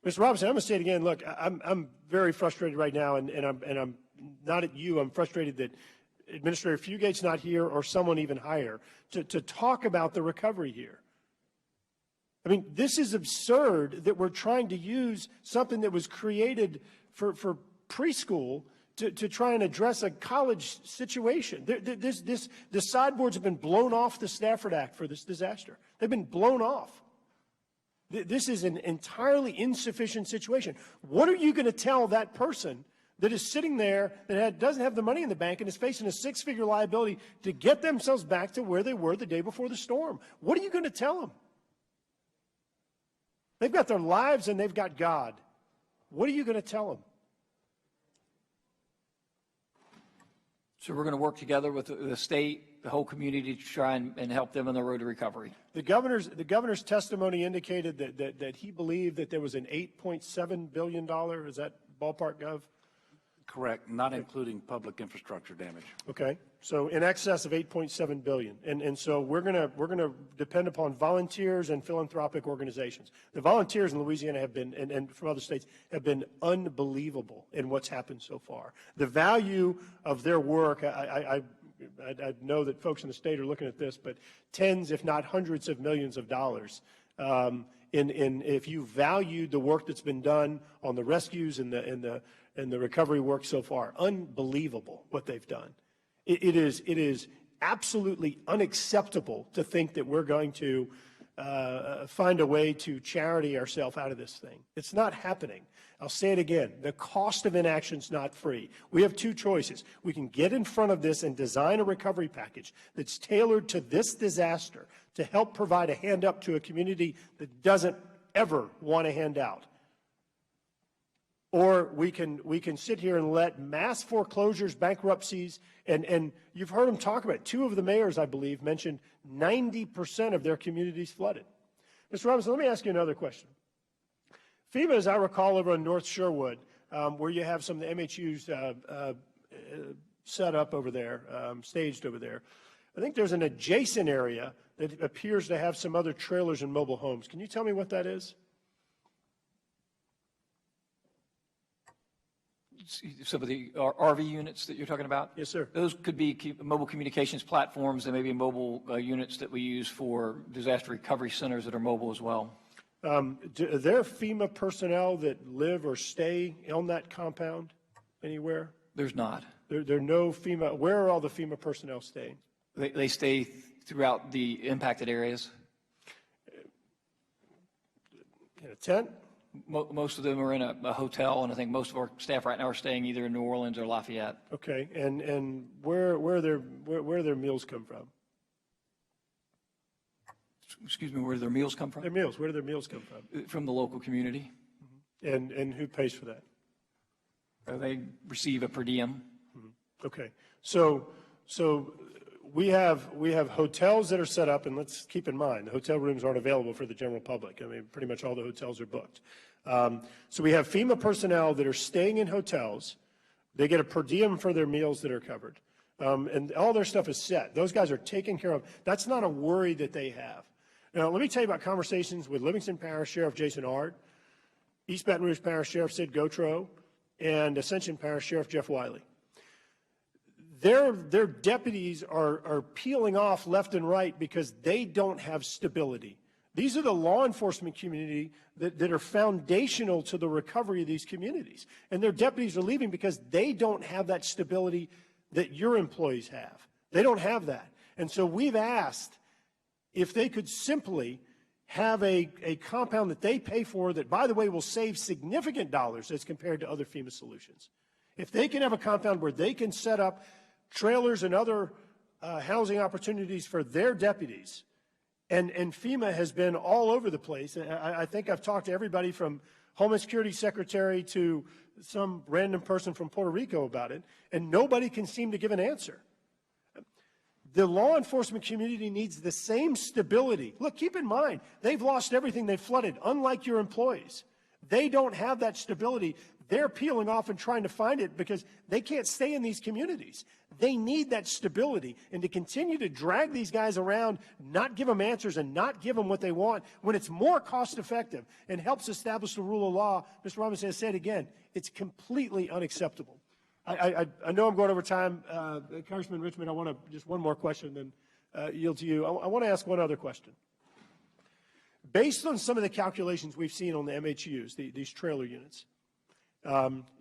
Speaker 3: Mr. Robinson, I'm going to say it again. Look, I'm very frustrated right now, and I'm not at you. I'm frustrated that Administrator Fugate's not here, or someone even higher, to talk about the recovery here. I mean, this is absurd that we're trying to use something that was created for preschool to try and address a college situation. The sideboards have been blown off the Stafford Act for this disaster. They've been blown off. This is an entirely insufficient situation. What are you going to tell that person that is sitting there that doesn't have the money in the bank and is facing a six-figure liability to get themselves back to where they were the day before the storm? What are you going to tell them? They've got their lives and they've got God. What are you going to tell them?
Speaker 6: So we're going to work together with the state, the whole community, to try and help them on the road to recovery.
Speaker 3: The governor's testimony indicated that he believed that there was an $8.7 billion, is that ballpark, Gov?
Speaker 5: Correct, not including public infrastructure damage.
Speaker 3: Okay, so in excess of $8.7 billion, and so we're gonna depend upon volunteers and philanthropic organizations. The volunteers in Louisiana have been, and from other states, have been unbelievable in what's happened so far. The value of their work, I I know that folks in the state are looking at this, but tens, if not hundreds of millions of dollars. If you valued the work that's been done on the rescues and the recovery work so far, unbelievable what they've done. It is absolutely unacceptable to think that we're going to find a way to charity ourselves out of this thing. It's not happening. I'll say it again. The cost of inaction is not free. We have two choices. We can get in front of this and design a recovery package that's tailored to this disaster to help provide a hand up to a community that doesn't ever want a handout. Or we can sit here and let mass foreclosures, bankruptcies, and you've heard them talk about it. Two of the mayors, I believe, mentioned 90% of their communities flooded. Mr. Robinson, let me ask you another question. FEMA, as I recall, over on North Sherwood, where you have some of the MHUs set up over there, staged over there, I think there's an adjacent area that appears to have some other trailers and mobile homes. Can you tell me what that is?
Speaker 6: Some of the RV units that you're talking about?
Speaker 3: Yes, sir.
Speaker 6: Those could be mobile communications platforms and maybe mobile units that we use for disaster recovery centers that are mobile as well. Are
Speaker 3: there FEMA personnel that live or stay on that compound anywhere?
Speaker 6: There's not.
Speaker 3: There are no FEMA. Where are all the FEMA personnel staying?
Speaker 6: They stay throughout the impacted areas.
Speaker 3: In a tent?
Speaker 6: Most of them are in a hotel, and I think most of our staff right now are staying either in New Orleans or Lafayette.
Speaker 3: Okay, and where their meals come from?
Speaker 6: Excuse me, where do their meals come from?
Speaker 3: Their meals. Where do their meals come from?
Speaker 6: From the local community.
Speaker 3: And who pays for that?
Speaker 6: They receive a per diem.
Speaker 3: Okay, so we have hotels that are set up, and let's keep in mind the hotel rooms aren't available for the general public. I mean, pretty much all the hotels are booked. So we have FEMA personnel that are staying in hotels. They get a per diem for their meals that are covered, and all their stuff is set. Those guys are taken care of. That's not a worry that they have. Now, let me tell you about conversations with Livingston Parish Sheriff Jason Ard, East Baton Rouge Parish Sheriff Sid Gautreaux, and Ascension Parish Sheriff Jeff Wiley. Their deputies are peeling off left and right because they don't have stability. These are the law enforcement community that are foundational to the recovery of these communities. And their deputies are leaving because they don't have that stability that your employees have. They don't have that. And so we've asked if they could simply have a compound that they pay for that, by the way, will save significant dollars as compared to other FEMA solutions. If they can have a compound where they can set up trailers and other housing opportunities for their deputies, and FEMA has been all over the place. I think I've talked to everybody from Homeland Security Secretary to some random person from Puerto Rico about it, and nobody can seem to give an answer. The law enforcement community needs the same stability. Look, keep in mind, they've lost everything. They've flooded, unlike your employees. They don't have that stability. They're peeling off and trying to find it because they can't stay in these communities. They need that stability. And to continue to drag these guys around, not give them answers and not give them what they want, when it's more cost effective and helps establish the rule of law, Mr. Robinson has said again, it's completely unacceptable. I know I'm going over time. Congressman Richmond, I want to just one more question, then yield to you. I want to ask one other question. Based on some of the calculations we've seen on the MHUs, these trailer units,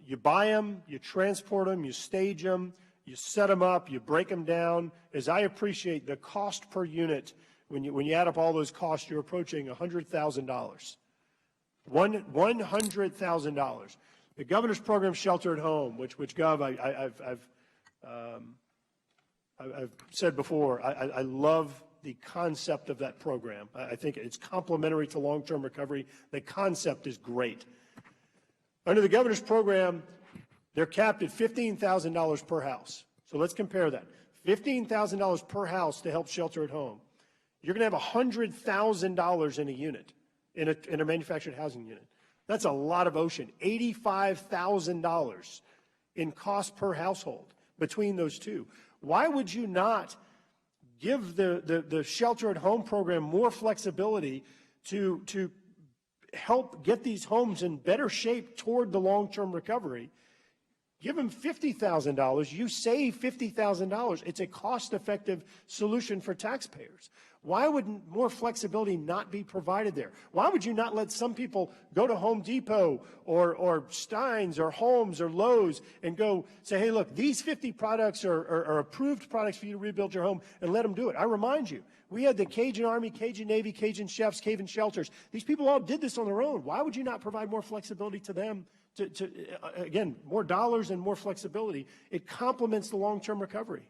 Speaker 3: you buy them, you transport them, you stage them, you set them up, you break them down. As I appreciate the cost per unit, when you add up all those costs, you're approaching $100,000. $100,000. The governor's program, Shelter at Home, which Gov, I've said before, I love the concept of that program. I think it's complementary to long-term recovery. The concept is great. Under the governor's program, they're capped at $15,000 per house. So let's compare that. $15,000 per house to help Shelter at Home. You're going to have $100,000 in a unit, in a manufactured housing unit. That's a lot of ocean. $85,000 in cost per household between those two. Why would you not give the Shelter at Home program more flexibility to help get these homes in better shape toward the long-term recovery Give them $50,000. You save $50,000. It's a cost-effective solution for taxpayers. Why would more flexibility not be provided there? Why would you not let some people go to Home Depot or Stein's or Holmes or Lowe's and go say, hey, look, these 50 products are approved products for you to rebuild your home, and let them do it? I remind you, we had the Cajun Army, Cajun Navy, Cajun chefs, Cajun shelters. These people all did this on their own. Why would you not provide more flexibility to them? Again, more dollars and more flexibility. It complements the long-term recovery.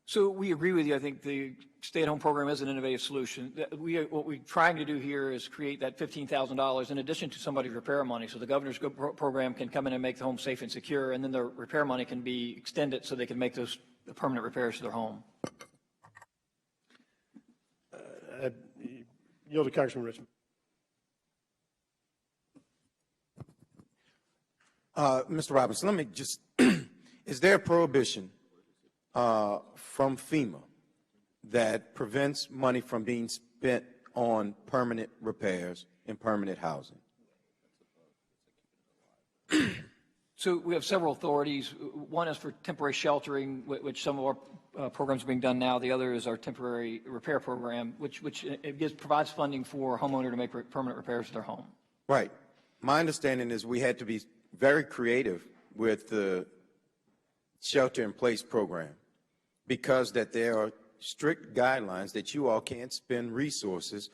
Speaker 6: So we agree with you. I think the stay-at-home program is an innovative solution. What we're trying to do here is create that $15,000 in addition to somebody's repair money. So the governor's program can come in and make the home safe and secure, and then the repair money can be extended so they can make those permanent repairs to their home.
Speaker 3: Yield to Congressman Richmond.
Speaker 4: Mr. Robinson, let me just, is there a prohibition from FEMA that prevents money from being spent on permanent repairs and permanent housing?
Speaker 6: So we have several authorities. One is for temporary sheltering, which some of our programs are being done now. The other is our temporary repair program, which provides funding for a homeowner to make permanent repairs to their home.
Speaker 4: Right. My understanding is we had to be very creative with the shelter-in-place program because that there are strict guidelines that you all can't spend resources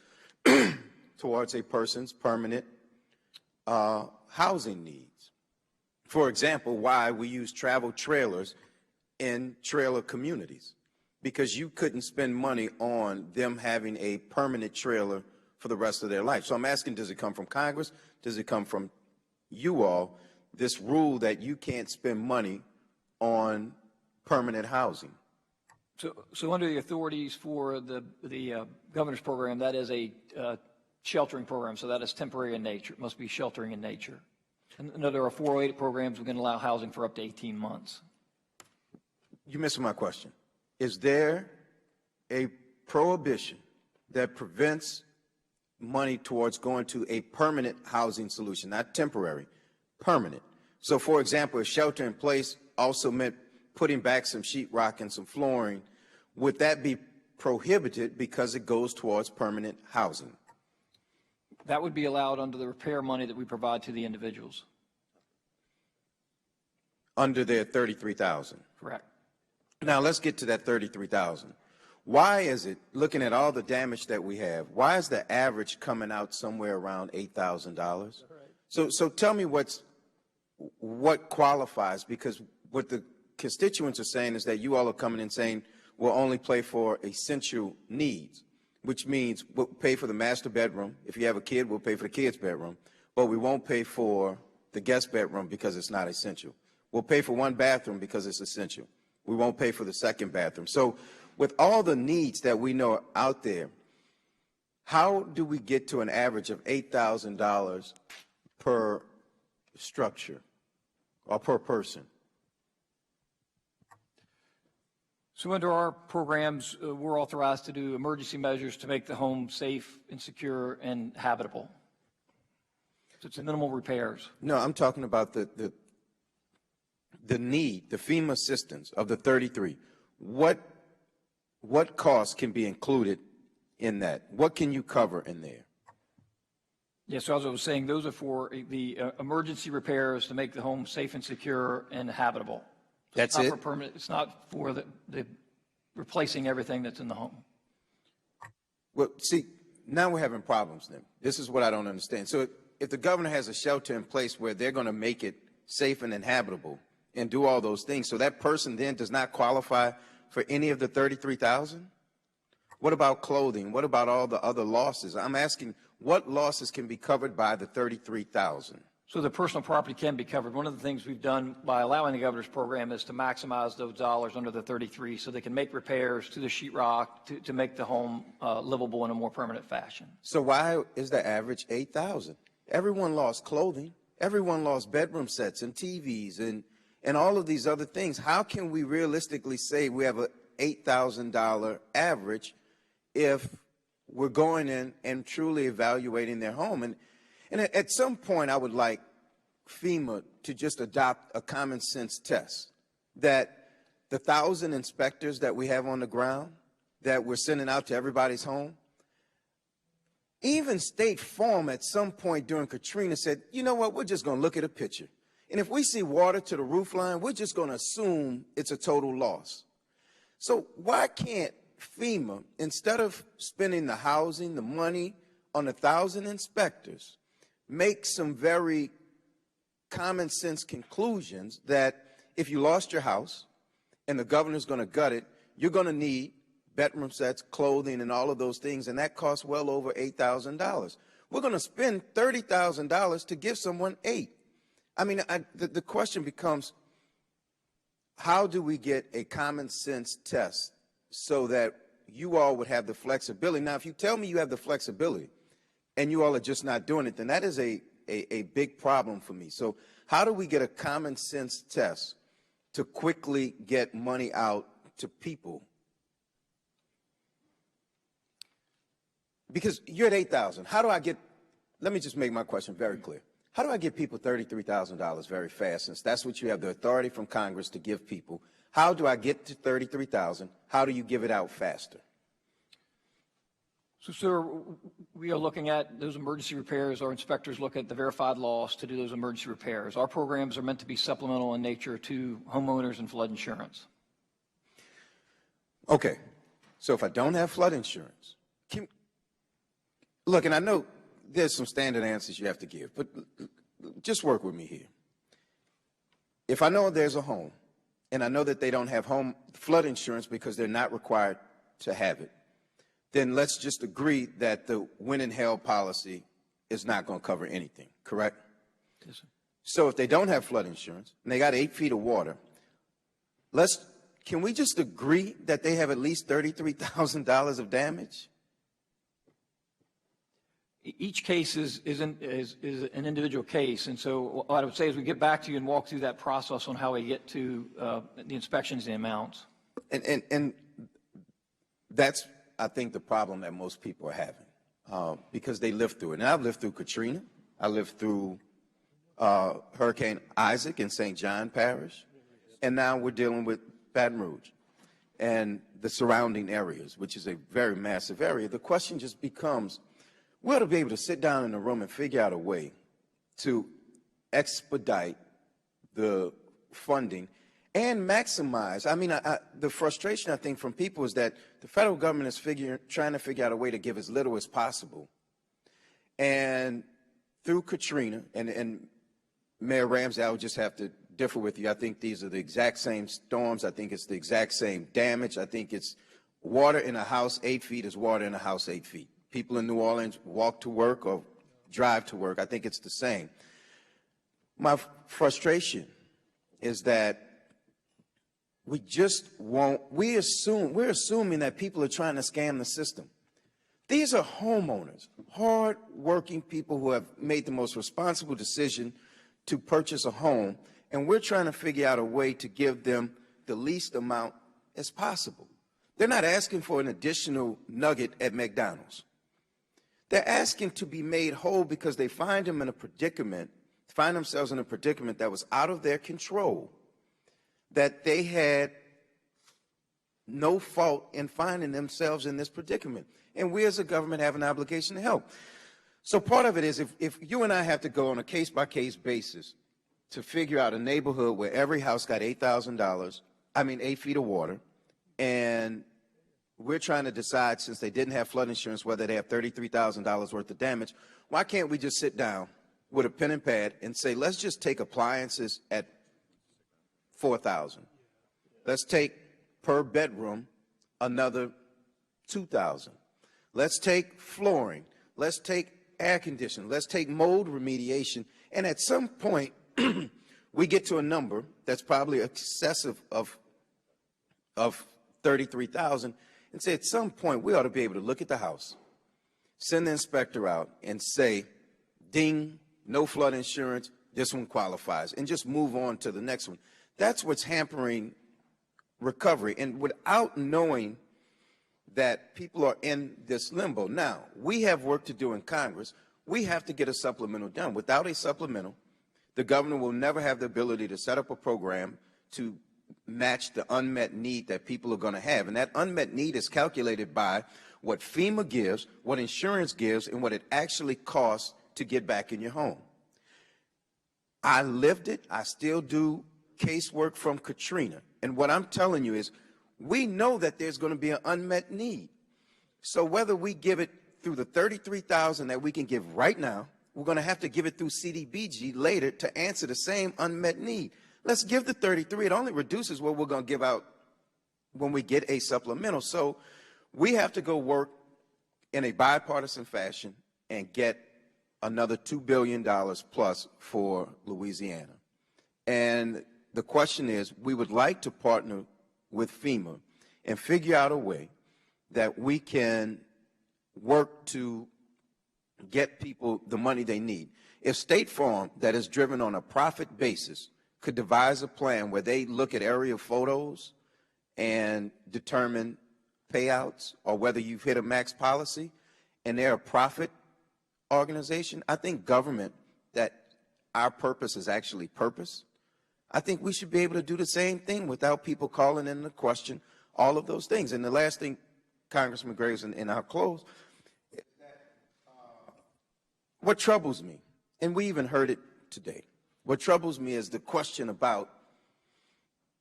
Speaker 4: towards a person's permanent housing needs. For example, why we use travel trailers in trailer communities, because you couldn't spend money on them having a permanent trailer for the rest of their life. So I'm asking, does it come from Congress? Does it come from you all, this rule that you can't spend money on permanent housing?
Speaker 6: So under the authorities for the governor's program, that is a sheltering program, so that is temporary in nature. It must be sheltering in nature. And there are 408 programs we can allow housing for up to 18 months.
Speaker 4: You missed my question. Is there a prohibition that prevents money towards going to a permanent housing solution, not temporary, permanent? So, for example, if shelter in place also meant putting back some sheetrock and some flooring, would that be prohibited because it goes towards permanent housing?
Speaker 6: That would be allowed under the repair money that we provide to the individuals.
Speaker 4: Under their $33,000.
Speaker 6: Correct.
Speaker 4: Now let's get to that $33,000. Why is it, looking at all the damage that we have, why is the average coming out somewhere around $8,000? So tell me what qualifies, because what the constituents are saying is that you all are coming in saying we'll only pay for essential needs, which means we'll pay for the master bedroom. If you have a kid, we'll pay for the kid's bedroom, but we won't pay for the guest bedroom because it's not essential. We'll pay for one bathroom because it's essential. We won't pay for the second bathroom. So with all the needs that we know are out there, how do we get to an average of $8,000 per structure or per person?
Speaker 6: So under our programs, we're authorized to do emergency measures to make the home safe and secure and habitable. So it's minimal repairs.
Speaker 4: No, I'm talking about the need, the FEMA assistance of the 33. What costs can be included in that? What can you cover in there?
Speaker 6: Yes, so as I was saying, those are for the emergency repairs to make the home safe and secure and habitable. So
Speaker 4: That's it?
Speaker 6: It's not for the replacing everything that's in the home.
Speaker 4: Well, see, now we're having problems then. This is what I don't understand. So if the governor has a shelter in place where they're going to make it safe and inhabitable and do all those things, so that person then does not qualify for any of the $33,000? What about clothing? What about all the other losses? I'm asking what losses can be covered by the $33,000?
Speaker 6: So the personal property can be covered. One of the things we've done by allowing the governor's program is to maximize those dollars under the 33 so they can make repairs to the sheetrock to make the home livable in a more permanent fashion.
Speaker 4: So why is the average $8,000? Everyone lost clothing. Everyone lost bedroom sets and TVs and all of these other things. How can we realistically say we have an $8,000 average if we're going in and truly evaluating their home? And at some point, I would like FEMA to just adopt a common sense test that the 1,000 inspectors that we have on the ground that we're sending out to everybody's home, even State Farm at some point during Katrina said, you know what, we're just going to look at a picture. And if we see water to the roof line, we're just going to assume it's a total loss. So why can't FEMA, instead of spending the housing, the money on 1,000 inspectors, make some very common sense conclusions that if you lost your house and the governor's going to gut it, you're going to need bedroom sets, clothing, and all of those things, and that costs well over $8,000. We're going to spend $30,000 to give someone $8,000. I mean, the question becomes, how do we get a common sense test so that you all would have the flexibility? Now, if you tell me you have the flexibility and you all are just not doing it, then that is a big problem for me. So how do we get a common sense test to quickly get money out to people? Because you're at $8,000. How do I get, let me just make my question very clear. How do I get people $33,000 very fast, since that's what you have the authority from Congress to give people? How do I get to $33,000? How do you give it out faster?
Speaker 6: So, sir, we are looking at those emergency repairs. Our inspectors look at the verified loss to do those emergency repairs. Our programs are meant to be supplemental in nature to homeowners and flood insurance.
Speaker 4: Okay. So if I don't have flood insurance, look, and I know there's some standard answers you have to give, but just work with me here. If I know there's a home, and I know that they don't have home flood insurance because they're not required to have it, then let's just agree that the when in hell policy is not going to cover anything, correct?
Speaker 6: Yes, sir.
Speaker 4: So if they don't have flood insurance, and they got 8 feet of water, can we just agree that they have at least $33,000 of damage?
Speaker 6: Each case is an individual case, and so what I would say is we get back to you and walk through that process on how we get to the inspections and the amounts.
Speaker 4: And that's, I think, the problem that most people are having because they lived through it. And I've lived through Katrina. I lived through Hurricane Isaac in St. John Parish, and now we're dealing with Baton Rouge and the surrounding areas, which is a very massive area. The question just becomes, we ought to be able to sit down in a room and figure out a way to expedite the funding and maximize. I mean, the frustration, I think, from people is that the federal government is trying to figure out a way to give as little as possible. And through Katrina, and Mayor Ramsey, I would just have to differ with you. I think these are the exact same storms. I think it's the exact same damage. I think it's water in a house 8 feet is water in a house 8 feet. People in New Orleans walk to work or drive to work. I think it's the same. My frustration is that we just won't, we're assuming that people are trying to scam the system. These are homeowners, hard-working people who have made the most responsible decision to purchase a home, and we're trying to figure out a way to give them the least amount as possible. They're not asking for an additional nugget at McDonald's. They're asking to be made whole because they find themselves in a predicament that was out of their control, that they had no fault in finding themselves in this predicament. And we as a government have an obligation to help. So part of it is if you and I have to go on a case-by-case basis to figure out a neighborhood where every house got $8 feet of water, and we're trying to decide, since they didn't have flood insurance, whether they have $33,000 worth of damage, why can't we just sit down with a pen and pad and say, let's just take appliances at $4,000. Let's take per bedroom another $2,000. Let's take flooring. Let's take air conditioning. Let's take mold remediation. And at some point, we get to a number that's probably excessive of $33,000, and say at some point we ought to be able to look at the house, send the inspector out and say, ding, no flood insurance, this one qualifies, and just move on to the next one. That's what's hampering recovery, and without knowing that people are in this limbo. Now, we have work to do in Congress. We have to get a supplemental done. Without a supplemental, The governor will never have the ability to set up a program to match the unmet need that people are going to have. And that unmet need is calculated by what FEMA gives, what insurance gives, and what it actually costs to get back in your home. I lived it. I still do casework from Katrina. And what I'm telling you is we know that there's going to be an unmet need. So whether we give it through the $33,000 that we can give right now, we're going to have to give it through CDBG later to answer the same unmet need. Let's give the 33. It only reduces what we're going to give out when we get a supplemental. So we have to go work in a bipartisan fashion and get another $2 billion plus for Louisiana. And the question is, we would like to partner with FEMA and figure out a way that we can work to get people the money they need. If State Farm, that is driven on a profit basis, could devise a plan where they look at area photos and determine payouts, or whether you've hit a max policy and they're a profit organization, I think government, that our purpose is actually purpose, I think we should be able to do the same thing without people calling into question all of those things. And the last thing, Congressman Graves, and I'll close, what troubles me, and we even heard it today, what troubles me is the question about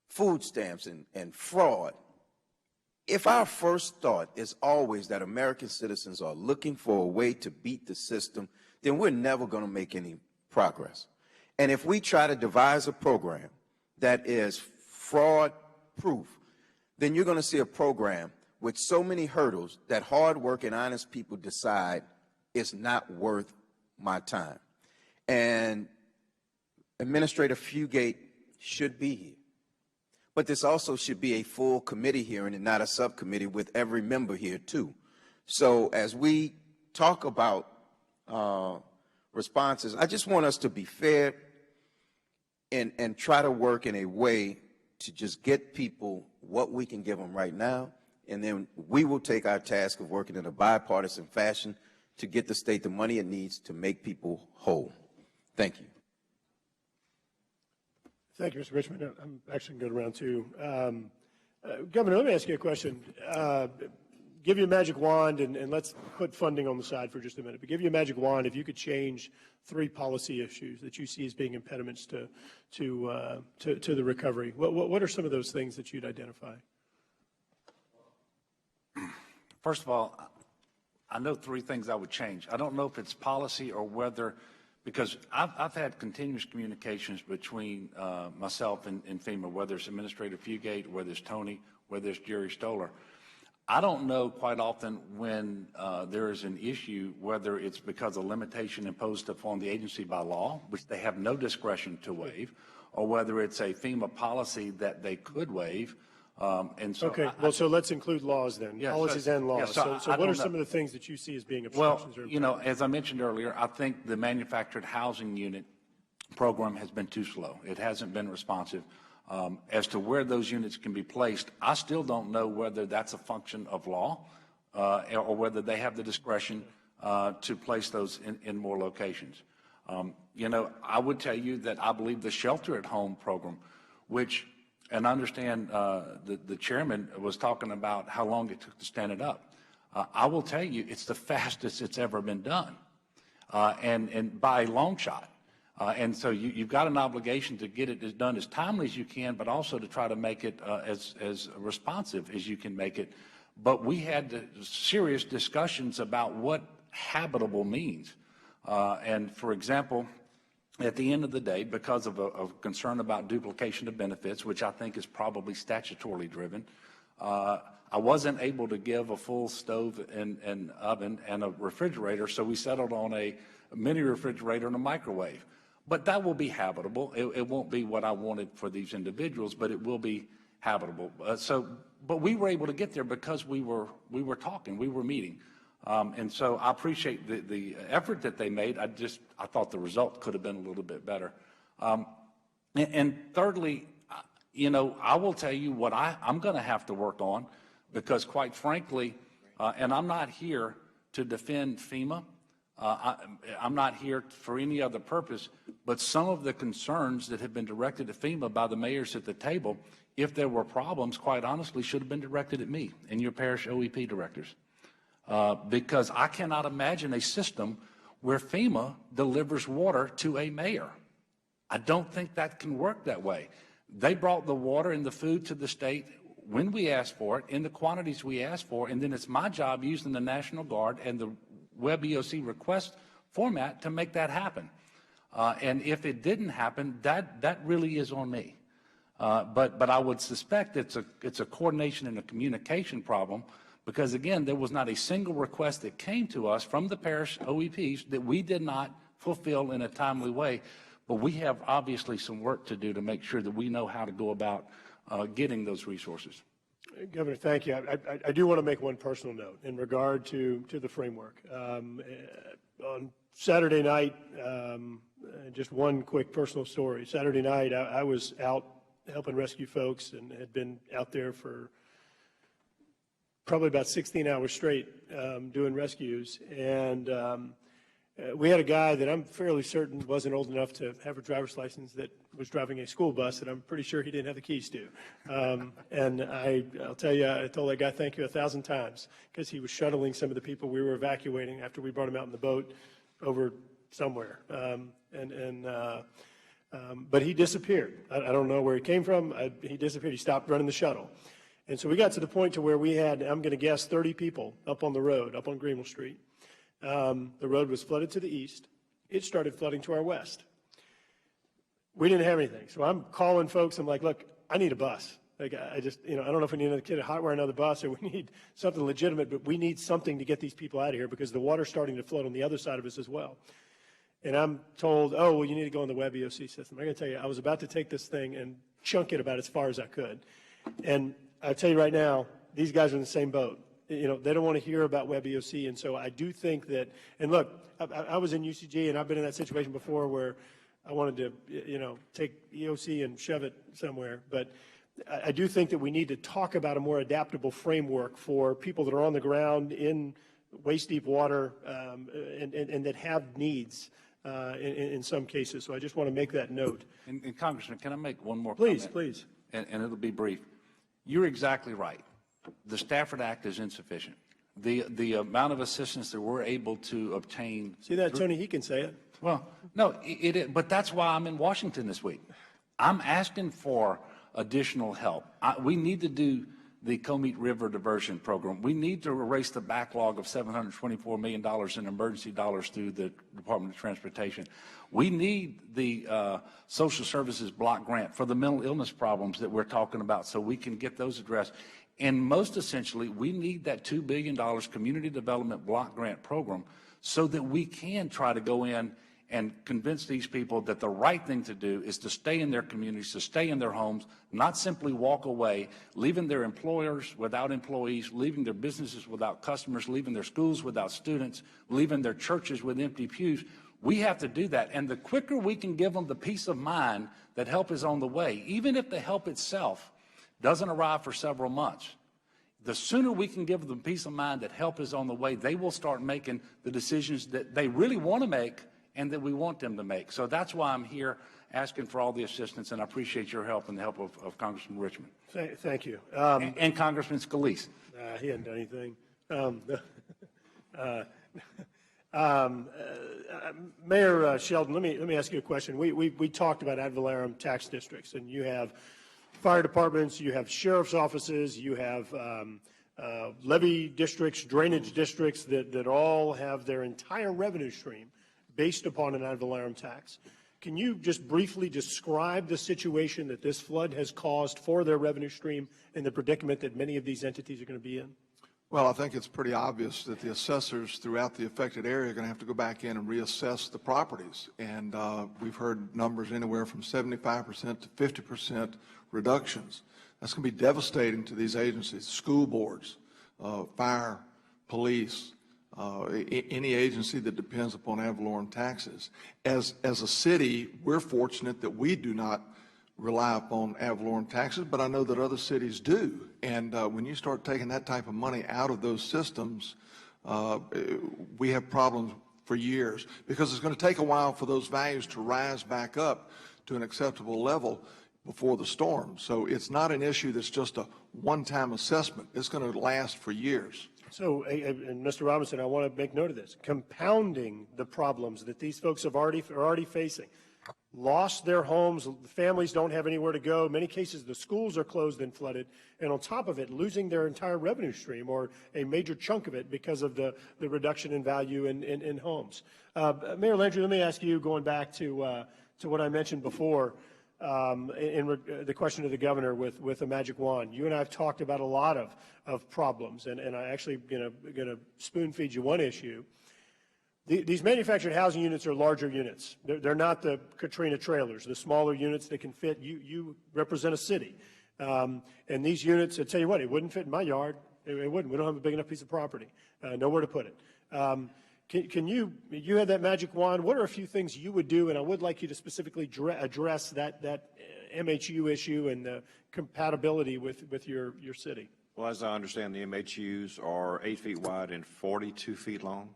Speaker 4: food stamps and fraud. If our first thought is always that American citizens are looking for a way to beat the system, then we're never going to make any progress. And if we try to devise a program that is fraud-proof, then you're going to see a program with so many hurdles that hard-working, honest people decide it's not worth my time. And Administrator Fugate should be here. But this also should be a full committee hearing and not a subcommittee with every member here, too. So as we talk about responses, I just want us to be fair and try to work in a way to just get people what we can give them right now, and then we will take our task of working in a bipartisan fashion to get the state the money it needs to make people whole. Thank you.
Speaker 3: Thank you, Mr. Richmond. I'm actually going to go around too. Governor, let me ask you a question. Give you a magic wand, and let's put funding on the side for just a minute. But give you a magic wand if you could change 3 policy issues that you see as being impediments to the recovery. What are some of those things that you'd identify?
Speaker 5: First of all, I know 3 things I would change. I don't know if it's policy or whether, because I've had continuous communications between myself and FEMA, whether it's Administrator Fugate, whether it's Tony, whether it's Jerry Stoller. I don't know quite often when there is an issue, whether it's because of limitation imposed upon the agency by law, which they have no discretion to waive, or whether it's a FEMA policy that they could waive. And so okay,
Speaker 3: so let's include laws then, policies and laws.
Speaker 5: Yeah,
Speaker 3: so what are some of the things that you see as being obstructions?
Speaker 5: Well, you know, as I mentioned earlier, I think the manufactured housing unit program has been too slow. It hasn't been responsive. As to where those units can be placed, I still don't know whether that's a function of law or whether they have the discretion to place those in more locations. You know, I would tell you that I believe the shelter at home program, which, and I understand the chairman was talking about how long it took to stand it up. I will tell you, it's the fastest it's ever been done, and by a long shot. And so you've got an obligation to get it done as timely as you can, but also to try to make it as responsive as you can make it. But we had serious discussions about what habitable means. And for example, at the end of the day, because of a concern about duplication of benefits, which I think is probably statutorily driven, I wasn't able to give a full stove and oven and a refrigerator, so we settled on a mini refrigerator and a microwave. But that will be habitable. It won't be what I wanted for these individuals, but it will be habitable. But we were able to get there because we were talking, we were meeting. And so I appreciate the effort that they made. I thought the result could have been a little bit better. And thirdly, you know, I will tell you what I'm going to have to work on, because quite frankly, and I'm not here to defend FEMA. I'm not here for any other purpose, but some of the concerns that have been directed at FEMA by the mayors at the table, if there were problems, quite honestly, should have been directed at me and your parish OEP directors. Because I cannot imagine a system where FEMA delivers water to a mayor. I don't think that can work that way. They brought the water and the food to the state when we asked for it, in the quantities we asked for, and then it's my job using the National Guard and the Web EOC request format to make that happen. And if it didn't happen, that really is on me. But I would suspect it's a coordination and a communication problem, because again, there was not a single request that came to us from the parish OEPs that we did not fulfill in a timely way. But we have obviously some work to do to make sure that we know how to go about getting those resources.
Speaker 3: Governor, thank you. I do want to make one personal note in regard to the framework. On Saturday night, just one quick personal story. Saturday night, I was out helping rescue folks and had been out there for probably about 16 hours straight doing rescues. And we had a guy that I'm fairly certain wasn't old enough to have a driver's license that was driving a school bus that I'm pretty sure he didn't have the keys to. And I'll tell you, I told that guy thank you 1,000 times, because he was shuttling some of the people we were evacuating after we brought him out in the boat over somewhere. But he disappeared. I don't know where he came from. He disappeared. He stopped running the shuttle. And so we got to the point to where we had, I'm going to guess, 30 people up on the road, up on Greenville Street. The road was flooded to the east. It started flooding to our west. We didn't have anything. So I'm calling folks. I'm like, look, I need a bus. Like, I just, I don't know if we need another kid at Hotwire, another bus, or we need something legitimate, but we need something to get these people out of here, because the water's starting to flood on the other side of us as well. And I'm told, oh, well, you need to go on the Web EOC system. I'm going to tell you, I was about to take this thing and chunk it about as far as I could. And I'll tell you right now, these guys are in the same boat. They don't want to hear about Web EOC. And so I do think that, and look, I was in UCG, and I've been in that situation before where I wanted to, take EOC and shove it somewhere. But I do think that we need to talk about a more adaptable framework for people that are on the ground in waist-deep water and that have needs in some cases. So I just want to make that note.
Speaker 5: And Congressman, can I make one more
Speaker 3: comment?
Speaker 5: Please. And it'll be brief. You're exactly right. The Stafford Act is insufficient. The amount of assistance that we're able to obtain.
Speaker 3: See that, Tony? He can say it.
Speaker 5: Well, no, but that's why I'm in Washington this week. I'm asking for additional help. We need to do the Comite River Diversion Program. We need to erase the backlog of $724 million in emergency dollars through the Department of Transportation. We need the Social Services Block Grant for the mental illness problems that we're talking about, so we can get those addressed. And most essentially, we need that $2 billion Community Development Block Grant Program so that we can try to go in and convince these people that the right thing to do is to stay in their communities, to stay in their homes, not simply walk away, leaving their employers without employees, leaving their businesses without customers, leaving their schools without students, leaving their churches with empty pews. We have to do that. And the quicker we can give them the peace of mind that help is on the way, even if the help itself doesn't arrive for several months, the sooner we can give them peace of mind that help is on the way, they will start making the decisions that they really want to make and that we want them to make. So that's why I'm here asking for all the assistance, and I appreciate your help and the help of Congressman Richmond.
Speaker 3: Thank you.
Speaker 5: And Congressman Scalise.
Speaker 3: He hadn't done anything. Mayor Sheldon, let me ask you a question. We talked about ad valorem tax districts, and you have fire departments, you have sheriff's offices, you have levy districts, drainage districts that all have their entire revenue stream based upon an ad valorem tax. Can you just briefly describe the situation that this flood has caused for their revenue stream and the predicament that many of these entities are going to be in?
Speaker 7: Well, I think it's pretty obvious that the assessors throughout the affected area are going to have to go back in and reassess the properties. And we've heard numbers anywhere from 75% to 50% reductions. That's going to be devastating to these agencies, school boards, fire, police, any agency that depends upon ad valorem taxes. As a city, we're fortunate that we do not rely upon ad valorem taxes, but I know that other cities do. And when you start taking that type of money out of those systems, we have problems for years, because it's going to take a while for those values to rise back up to an acceptable level before the storm. So it's not an issue that's just a one-time assessment. It's going to last for years.
Speaker 3: So, and Mr. Robinson, I want to make note of this. Compounding the problems that these folks are already facing. Lost their homes, families don't have anywhere to go. In many cases, the schools are closed and flooded. And on top of it, losing their entire revenue stream or a major chunk of it because of the reduction in value in homes. Mayor Landry, let me ask you, going back to what I mentioned before, in the question of the governor with a magic wand. You and I have talked about a lot of problems, and I actually going to spoon feed you one issue. These manufactured housing units are larger units. They're not the Katrina trailers, the smaller units that can fit. You represent a city. And these units, I tell you what, it wouldn't fit in my yard. It wouldn't. We don't have a big enough piece of property. Nowhere to put it. Can you have that magic wand? What are a few things you would do? And I would like you to specifically address that MHU issue and the compatibility with your city.
Speaker 8: Well, as I understand, the MHUs are 8 feet wide and 42 feet long,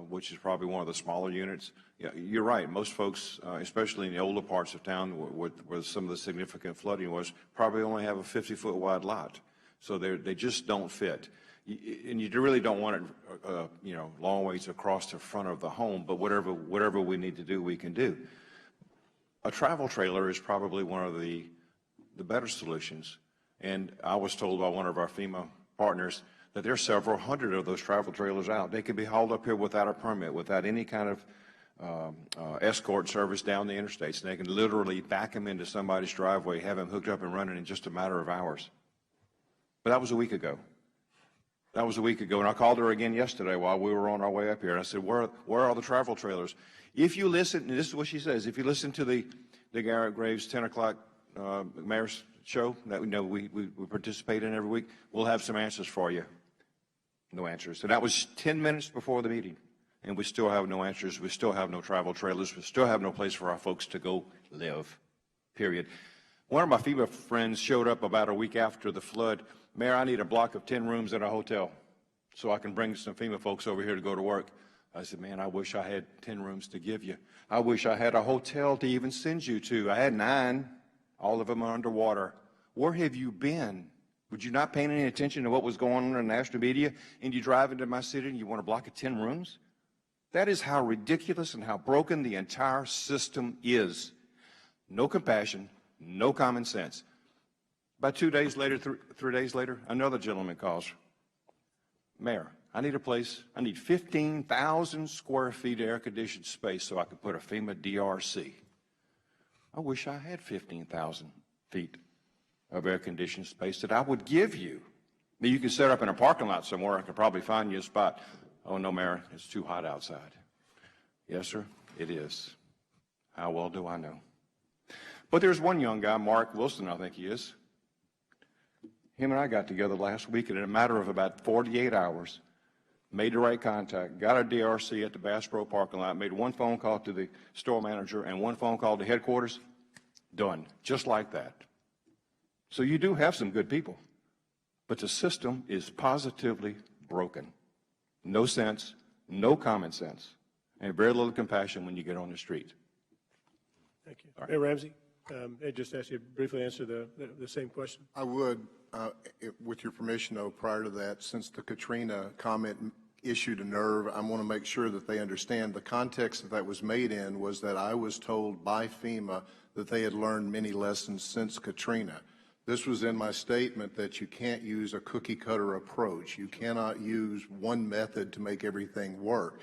Speaker 8: which is probably one of the smaller units. Yeah, you're right. Most folks, especially in the older parts of town where some of the significant flooding was, probably only have a 50-foot wide lot. So they just don't fit. And you really don't want it, long ways across the front of the home, but whatever we need to do, we can do. A travel trailer is probably one of the better solutions. And I was told by one of our FEMA partners that there's several hundred of those travel trailers out. They can be hauled up here without a permit, without any kind of escort service down the interstates. And they can literally back them into somebody's driveway, have them hooked up and running in just a matter of hours. But that was a week ago. That was a week ago, and I called her again yesterday while we were on our way up here. And I said, where are the travel trailers? If you listen, and this is what she says, if you listen to the Garrett Graves 10 o'clock mayor's show that we participate in every week, we'll have some answers for you. No answers. And that was 10 minutes before the meeting, and we still have no answers. We still have no travel trailers. We still have no place for our folks to go live, period. One of my FEMA friends showed up about a week after the flood. Mayor, I need a block of 10 rooms in a hotel so I can bring some FEMA folks over here to go to work. I said, man, I wish I had 10 rooms to give you. I wish I had a hotel to even send you to. I had 9. All of them are underwater. Where have you been? Would you not pay any attention to what was going on in the national media? And you drive into my city and you want a block of 10 rooms? That is how ridiculous and how broken the entire system is. No compassion, no common sense. About 2 days later, 3 days later, another gentleman calls. Mayor, I need a place. I need 15,000 square feet of air-conditioned space so I can put a FEMA DRC. I wish I had 15,000 feet of air-conditioned space that I would give you. Now, you can set up in a parking lot somewhere. I could probably find you a spot. Oh, no, Mayor, it's too hot outside. Yes, sir, it is. How well do I know? But there's one young guy, Mark Wilson, I think he is. Him and I got together last week, and in a matter of about 48 hours, made the right contact, got a DRC at the Bass Pro parking lot, made one phone call to the store manager and one phone call to headquarters. Done, just like that. So you do have some good people, but the system is positively broken. No sense, no common sense, and very little compassion when you get on the street.
Speaker 3: Thank you. Right. Mayor Ramsey, I just asked you to briefly answer the same question.
Speaker 9: I would, with your permission, though, prior to that, since the Katrina comment issued a nerve, I want to make sure that they understand the context that was made in was that I was told by FEMA that they had learned many lessons since Katrina. This was in my statement that you can't use a cookie-cutter approach. You cannot use one method to make everything work.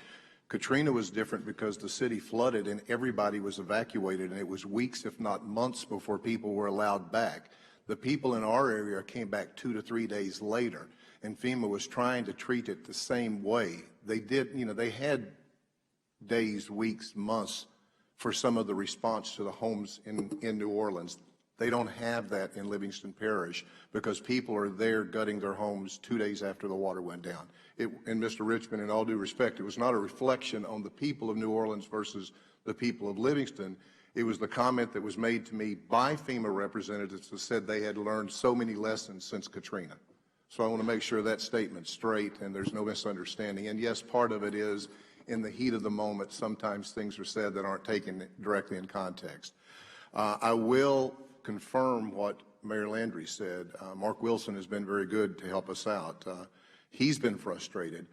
Speaker 9: Katrina was different because the city flooded and everybody was evacuated, and it was weeks, if not months, before people were allowed back. The people in our area came back 2 to 3 days later, and FEMA was trying to treat it the same way. They did, they had days, weeks, months for some of the response to the homes in New Orleans. They don't have that in Livingston Parish because people are there gutting their homes 2 days after the water went down. And Mr. Richmond, in all due respect, it was not a reflection on the people of New Orleans versus the people of Livingston. It was the comment that was made to me by FEMA representatives that said they had learned so many lessons since Katrina. So I want to make sure that statement's straight and there's no misunderstanding. And yes, part of it is in the heat of the moment, sometimes things are said that aren't taken directly in context. I will confirm what Mayor Landry said. Mark Wilson has been very good to help us out. He's been frustrated.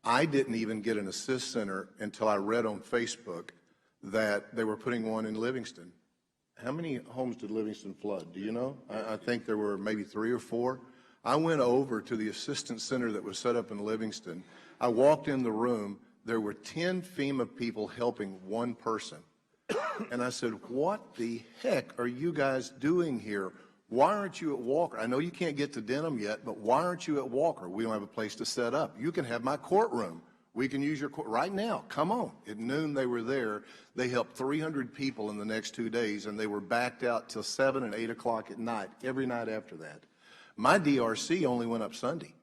Speaker 9: I didn't even get an assist center until I read on Facebook that they were putting one in Livingston. How many homes did Livingston flood? Do you know? I think there were maybe 3 or 4. I went over to the assistance center that was set up in Livingston. I walked in the room. There were 10 FEMA people helping one person. And I said, what the heck are you guys doing here? Why aren't you at Walker? I know you can't get to Denham yet, but why aren't you at Walker? We don't have a place to set up. You can have my courtroom. We can use your court right now. Come on. At noon, they were there. They helped 300 people in the next 2 days, and they were backed out till 7 and 8 o'clock at night, every night after that. My DRC only went up Sunday.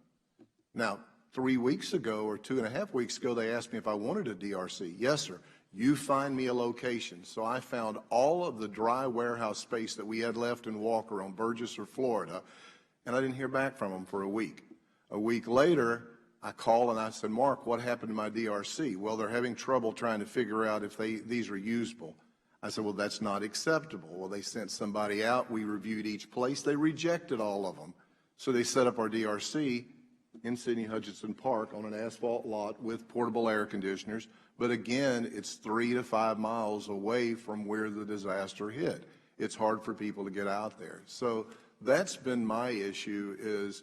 Speaker 9: Now, 3 weeks ago or 2.5 weeks ago, they asked me if I wanted a DRC. Yes, sir. You find me a location. So I found all of the dry warehouse space that we had left in Walker on Burgess or Florida, and I didn't hear back from them for a week. A week later, I called and I said, Mark, what happened to my DRC? Well, they're having trouble trying to figure out if these are usable. I said, well, that's not acceptable. Well, they sent somebody out. We reviewed each place. They rejected all of them. So they set up our DRC in Sidney Hutchinson Park on an asphalt lot with portable air conditioners. But again, it's 3 to 5 miles away from where the disaster hit. It's hard for people to get out there. So that's been my issue, is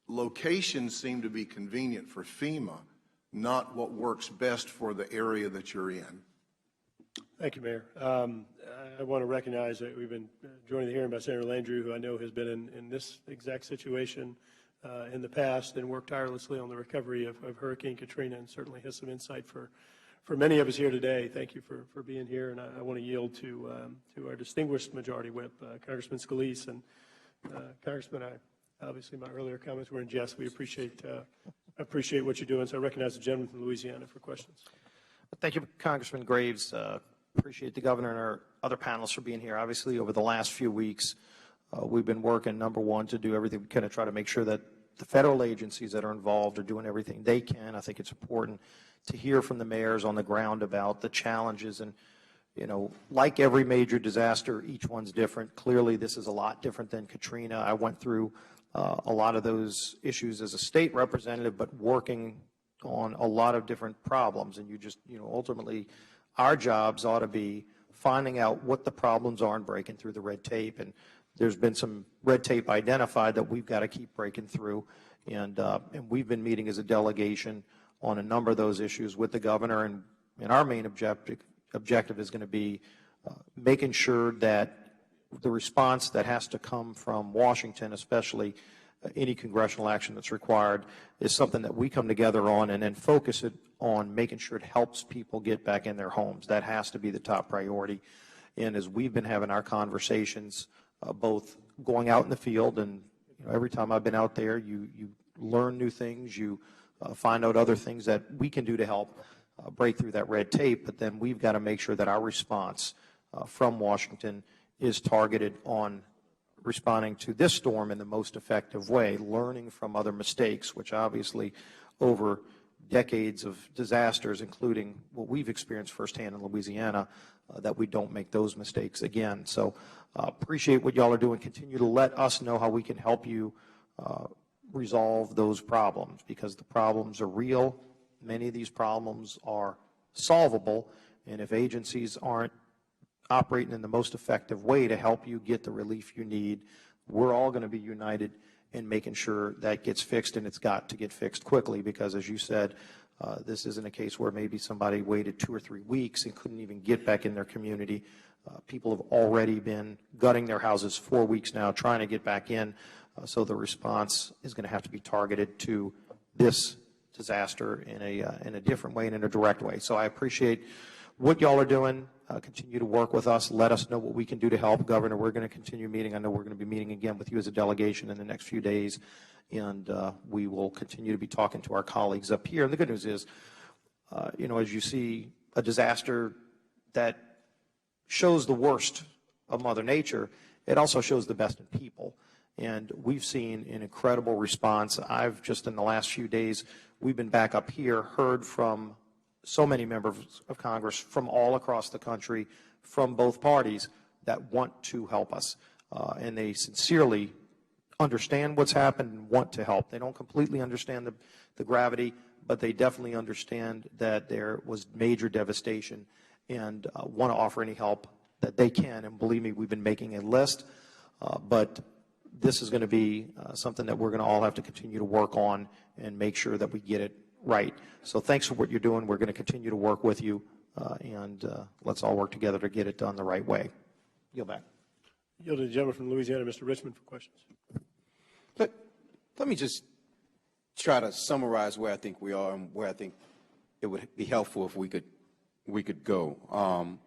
Speaker 9: locations seem to be convenient for FEMA, not what works best for the area that you're in.
Speaker 3: Thank you, Mayor. I want to recognize that we've been joined in the hearing by Senator Landry, who I know has been in this exact situation in the past and worked tirelessly on the recovery of Hurricane Katrina, and certainly has some insight for many of us here today. Thank you for being here, and I want to yield to our distinguished Majority Whip, Congressman Scalise. And Congressman, obviously my earlier comments were in jest. We appreciate what you're doing. So I recognize the gentleman from Louisiana for questions.
Speaker 6: Thank you, Congressman Graves. Appreciate the governor and our other panelists for being here. Obviously, over the last few weeks, we've been working, number one, to do everything we can to try to make sure that the federal agencies that are involved are doing everything they can. I think it's important to hear from the mayors on the ground about the challenges. And, you know, like every major disaster, each one's different. Clearly, this is a lot different than Katrina. I went through a lot of those issues as a state representative, but working on a lot of different problems. And ultimately, our jobs ought to be finding out what the problems are and breaking through the red tape. And there's been some red tape identified that we've got to keep breaking through. And we've been meeting as a delegation on a number of those issues with the governor. And our main objective is going to be making sure that the response that has to come from Washington, especially any congressional action that's required, is something that we come together on and then focus it on making sure it helps people get back in their homes. That has to be the top priority. And as we've been having our conversations, both going out in the field, and every time I've been out there, you learn new things, you find out other things that we can do to help break through that red tape. But then we've got to make sure that our response from Washington is targeted on responding to this storm in the most effective way, learning from other mistakes, which obviously over decades of disasters, including what we've experienced firsthand in Louisiana, that we don't make those mistakes again. So appreciate what y'all are doing. Continue to let us know how we can help you resolve those problems, because the problems are real. Many of these problems are solvable, and if agencies aren't operating in the most effective way to help you get the relief you need, we're all going to be united in making sure that gets fixed, and it's got to get fixed quickly, because as you said, this isn't a case where maybe somebody waited 2 or 3 weeks and couldn't even get back in their community. People have already been gutting their houses 4 weeks now, trying to get back in, so the response is going to have to be targeted to this disaster in a different way and in a direct way. So I appreciate what y'all are doing. Continue to work with us. Let us know what we can do to help. Governor, we're going to continue meeting. I know we're going to be meeting again with you as a delegation in the next few days, and we will continue to be talking to our colleagues up here. And the good news is, as you see a disaster that shows the worst of Mother Nature, it also shows the best in people. And we've seen an incredible response. I've just in the last few days, we've been back up here, heard from
Speaker 11: so many members of Congress from all across the country, from both parties, that want to help us. And they sincerely understand what's happened and want to help. They don't completely understand the gravity, but they definitely understand that there was major devastation and want to offer any help that they can. And believe me, we've been making a list, but this is going to be something that we're going to all have to continue to work on and make sure that we get it right. So thanks for what you're doing. We're going to continue to work with you, and let's all work together to get it done the right way. Yield back.
Speaker 3: Yield to the gentleman from Louisiana, Mr. Richmond, for questions.
Speaker 4: Let me just try to summarize where I think we are and where I think it would be helpful if we could go.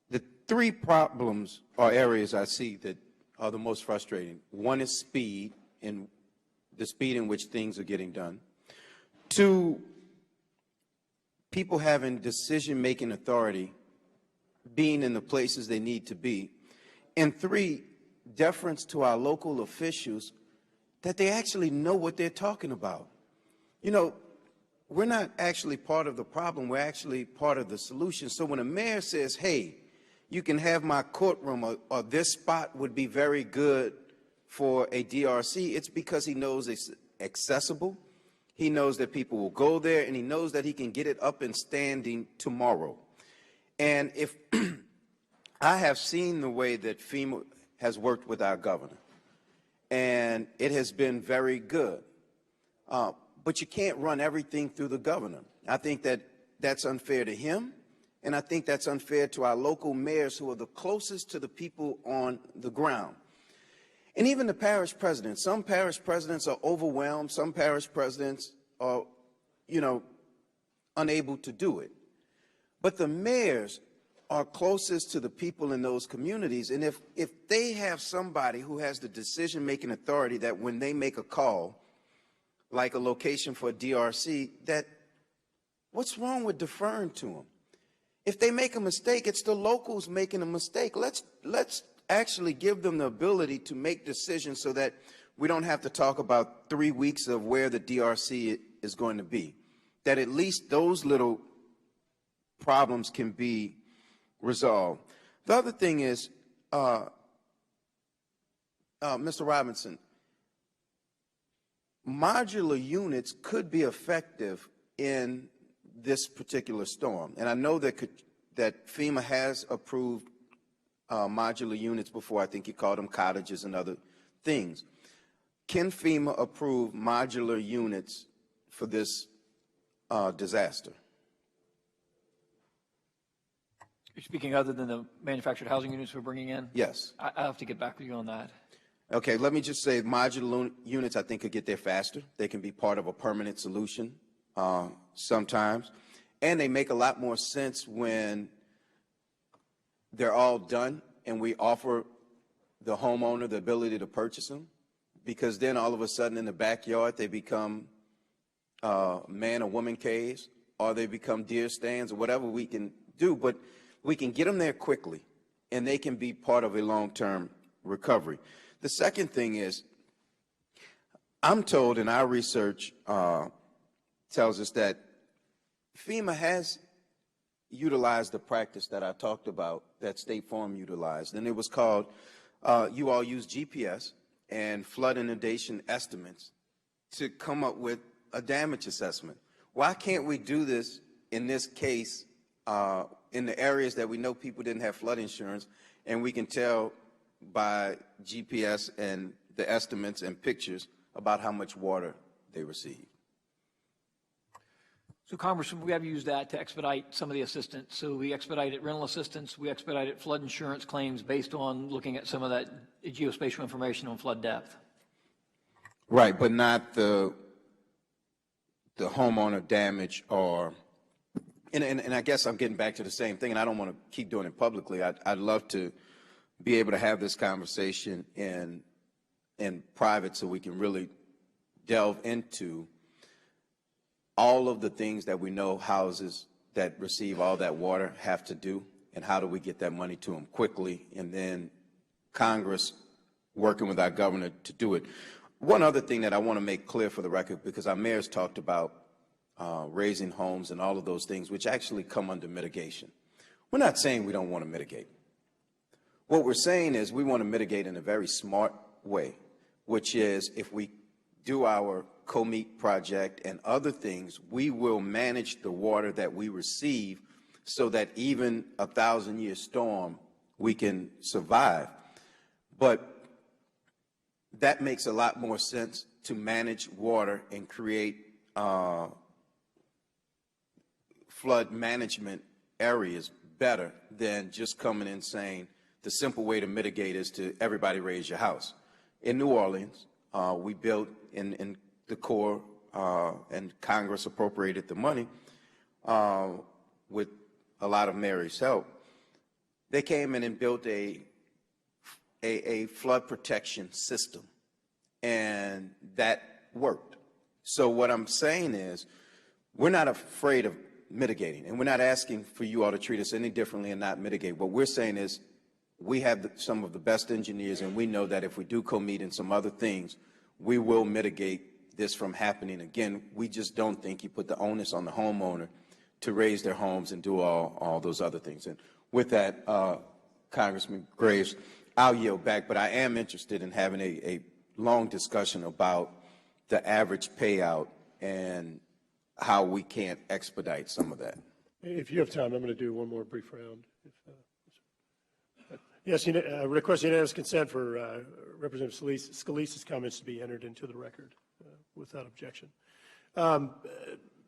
Speaker 4: The three problems or areas I see that are the most frustrating. One is speed, and the speed in which things are getting done. Two, people having decision-making authority, being in the places they need to be. And three, deference to our local officials that they actually know what they're talking about. You know, we're not actually part of the problem, we're actually part of the solution. So when a mayor says, hey, you can have my courtroom, or this spot would be very good for a DRC, it's because he knows it's accessible, he knows that people will go there, and he knows that he can get it up and standing tomorrow. And if I have seen the way that FEMA has worked with our governor, and it has been very good. But you can't run everything through the governor. I think that that's unfair to him, and I think that's unfair to our local mayors who are the closest to the people on the ground. And even the parish presidents. Some parish presidents are overwhelmed. Some parish presidents are, unable to do it. But the mayors are closest to the people in those communities, and if they have somebody who has the decision-making authority that when they make a call, like a location for a DRC, that what's wrong with deferring to them? If they make a mistake, it's the locals making a mistake. Let's actually give them the ability to make decisions so that we don't have to talk about 3 weeks of where the DRC is going to be, that at least those little problems can be resolved. The other thing is, Mr. Robinson, modular units could be effective in this particular storm. And I know that FEMA has approved modular units before. I think you called them cottages and other things. Can FEMA approve modular units for this disaster?
Speaker 6: You're speaking other than the manufactured housing units we're bringing in?
Speaker 4: Yes.
Speaker 6: I'll have to get back with you on that.
Speaker 4: Okay, let me just say modular units I think could get there faster. They can be part of a permanent solution sometimes. And they make a lot more sense when they're all done and we offer the homeowner the ability to purchase them, because then all of a sudden in the backyard they become man or woman caves, or they become deer stands, or whatever we can do. But we can get them there quickly, and they can be part of a long-term recovery. The second thing is, I'm told, and our research tells us that FEMA has utilized the practice that I talked about, that State Farm utilized, and it was called, you all use GPS and flood inundation estimates to come up with a damage assessment. Why can't we do this in this case in the areas that we know people didn't have flood insurance, and we can tell by GPS and the estimates and pictures about how much water they received?
Speaker 6: So, Congressman, we have used that to expedite some of the assistance. So we expedited rental assistance, we expedited flood insurance claims based on looking at some of that geospatial information on flood depth.
Speaker 4: Right, but not the homeowner damage or, and I guess I'm getting back to the same thing, and I don't want to keep doing it publicly. I'd love to be able to have this conversation in private so we can really delve into all of the things that we know houses that receive all that water have to do, and how do we get that money to them quickly, and then Congress working with our governor to do it. One other thing that I want to make clear for the record, because our mayor's talked about raising homes, and all of those things, which actually come under mitigation. We're not saying we don't want to mitigate. What we're saying is we want to mitigate in a very smart way, which is if we do our COMET project and other things, we will manage the water that we receive so that even a 1,000-year storm, we can survive. But that makes a lot more sense to manage water and create flood management areas better than just coming in saying the simple way to mitigate is to everybody raise your house. In New Orleans, we built in the Corps, and Congress appropriated the money with a lot of Mary's help. They came in and built a flood protection system, and that worked. So what I'm saying is we're not afraid of mitigating, and we're not asking for you all to treat us any differently and not mitigate. What we're saying is we have some of the best engineers, and we know that if we do COMET and some other things, we will mitigate this from happening again. We just don't think you put the onus on the homeowner to raise their homes and do all those other things. And with that, Congressman Graves, I'll yield back, but I am interested in having a long discussion about the average payout and how we can't expedite some of that.
Speaker 3: If you have time, I'm going to do one more brief round. Yes, request unanimous consent for Representative Scalise's comments to be entered into the record without objection.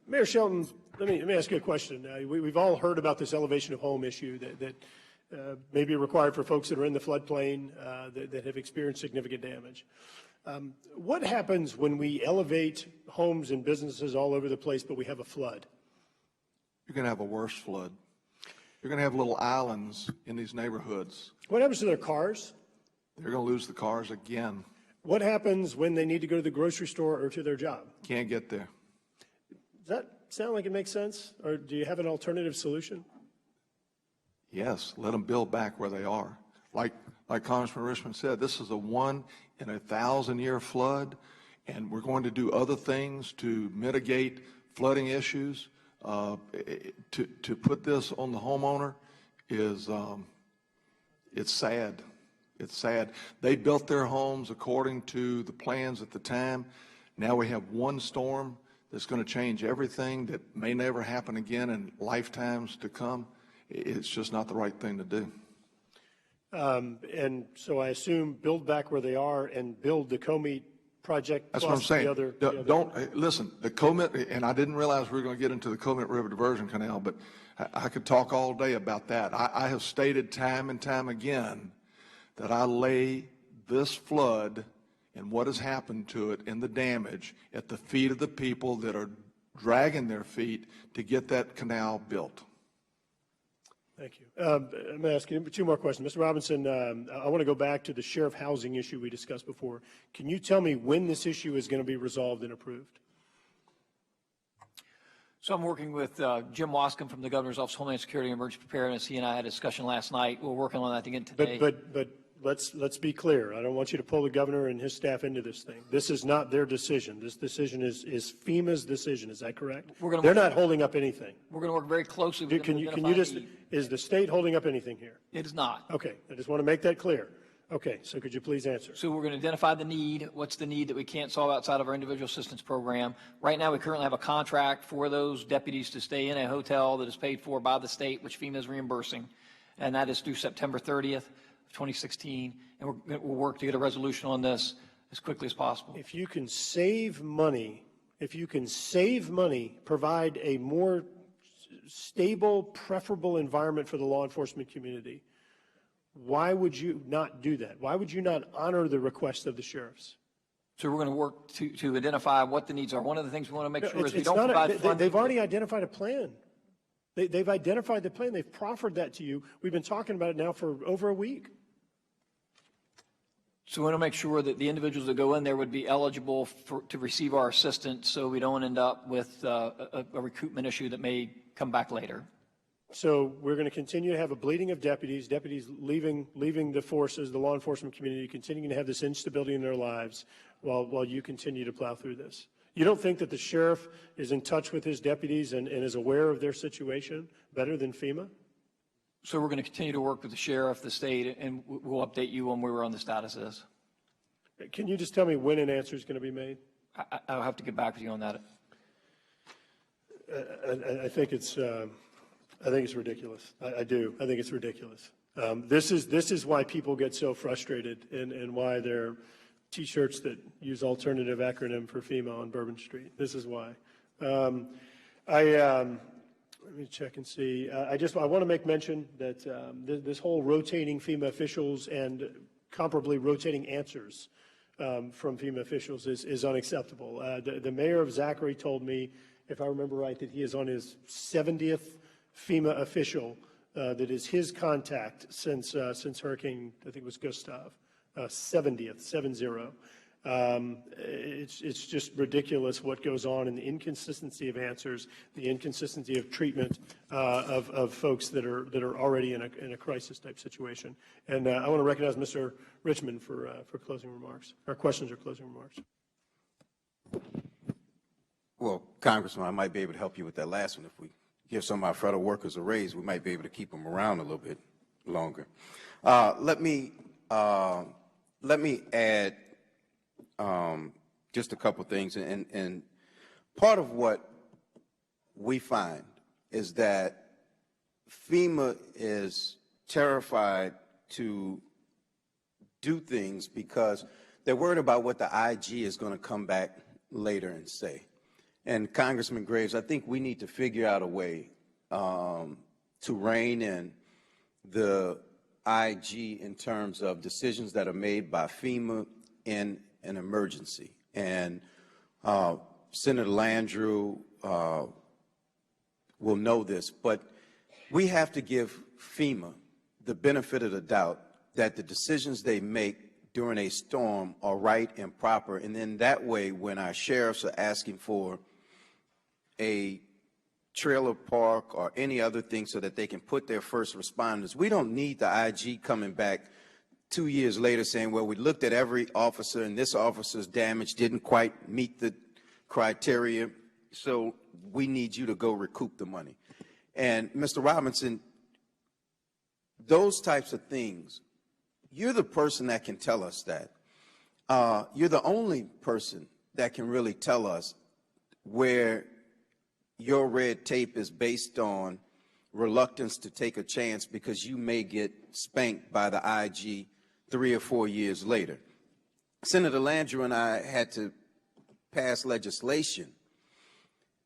Speaker 3: Mayor Shelton, let me ask you a question. We've all heard about this elevation of home issue that may be required for folks that are in the floodplain that have experienced significant damage. What happens when we elevate homes and businesses all over the place, but we have a flood?
Speaker 7: You're going to have a worse flood. You're going to have little islands in these neighborhoods.
Speaker 3: What happens to their cars?
Speaker 7: They're going to lose the cars again.
Speaker 3: What happens when they need to go to the grocery store or to their job?
Speaker 7: Can't get there.
Speaker 3: Does that sound like it makes sense? Or do you have an alternative solution?
Speaker 7: Yes, let them build back where they are. Like Congressman Richmond said, this is a 1 in 1,000-year flood, and we're going to do other things to mitigate flooding issues. To put this on the homeowner is, it's sad. It's sad. They built their homes according to the plans at the time. Now we have one storm that's going to change everything that may never happen again in lifetimes to come. It's just not the right thing to do.
Speaker 3: And so I assume build back where they are and build the COMET project.
Speaker 7: That's what I'm saying. Listen, the COMET, and I didn't realize we were going to get into the COMET River Diversion Canal, but I could talk all day about that. I have stated time and time again that I lay this flood and what has happened to it and the damage at the feet of the people that are dragging their feet to get that canal built.
Speaker 3: Thank you. I'm going to ask you 2 more questions. Mr. Robinson, I want to go back to the sheriff housing issue we discussed before. Can you tell me when this issue is going to be resolved and approved?
Speaker 6: So I'm working with Jim Wascom from the Governor's Office of Homeland Security and Emergency Preparedness. He and I had a discussion last night. We're working on that again today.
Speaker 3: But let's be clear. I don't want you to pull the governor and his staff into this thing. This is not their decision. This decision is FEMA's decision. Is that correct? They're not holding up anything.
Speaker 6: We're going to work very closely with them.
Speaker 3: Can you just, is the state holding up anything here?
Speaker 6: It is not.
Speaker 3: Okay, I just want to make that clear. Okay, so could you please answer?
Speaker 6: So we're going to identify the need. What's the need that we can't solve outside of our individual assistance program? Right now, we currently have a contract for those deputies to stay in a hotel that is paid for by the state, which FEMA is reimbursing, and that is through September 30th of 2016. And we'll work to get a resolution on this as quickly as possible.
Speaker 3: If you can save money, provide a more stable, preferable environment for the law enforcement community, why would you not do that? Why would you not honor the request of the sheriffs?
Speaker 6: So we're going to work to identify what the needs are. One of the things we want to make sure is we don't provide funding.
Speaker 3: They've already identified a plan. They've identified the plan. They've proffered that to you. We've been talking about it now for over a week.
Speaker 6: So we want to make sure that the individuals that go in there would be eligible to receive our assistance so we don't end up with a recoupment issue that may come back later.
Speaker 3: So we're going to continue to have a bleeding of deputies leaving the forces, the law enforcement community, continuing to have this instability in their lives while you continue to plow through this. You don't think that the sheriff is in touch with his deputies and is aware of their situation better than FEMA?
Speaker 6: So we're going to continue to work with the sheriff, the state, and we'll update you on where we're on the status is.
Speaker 3: Can you just tell me when an answer is going to be made?
Speaker 6: I'll have to get back with you on that.
Speaker 3: I think it's ridiculous. I do. I think it's ridiculous. This is why people get so frustrated and why there are T-shirts that use alternative acronym for FEMA on Bourbon Street. This is why. Let me check and see. I want to make mention that this whole rotating FEMA officials and comparably rotating answers from FEMA officials is unacceptable. The mayor of Zachary told me, if I remember right, that he is on his 70th FEMA official that is his contact since Hurricane, I think it was Gustav, 70th, 70. It's just ridiculous what goes on in the inconsistency of answers, the inconsistency of treatment of folks that are already in a crisis type situation. And I want to recognize Mr. Richmond for closing remarks, or questions or closing remarks.
Speaker 4: Well, Congressman, I might be able to help you with that last one. If we give some of our federal workers a raise, we might be able to keep them around a little bit longer. Let me add just a couple things. And part of what we find is that FEMA is terrified to do things because they're worried about what the IG is going to come back later and say. And Congressman Graves, I think we need to figure out a way to rein in the IG in terms of decisions that are made by FEMA in an emergency. And Senator Landrieu will know this, but we have to give FEMA the benefit of the doubt that the decisions they make during a storm are right and proper. And then that way, when our sheriffs are asking for a trailer park or any other thing so that they can put their first responders, we don't need the IG coming back 2 years later saying, well, we looked at every officer and this officer's damage didn't quite meet the criteria, so we need you to go recoup the money. And Mr. Robinson, those types of things, you're the person that can tell us that. You're the only person that can really tell us where your red tape is based on reluctance to take a chance because you may get spanked by the IG 3 or 4 years later. Senator Landrieu and I had to pass legislation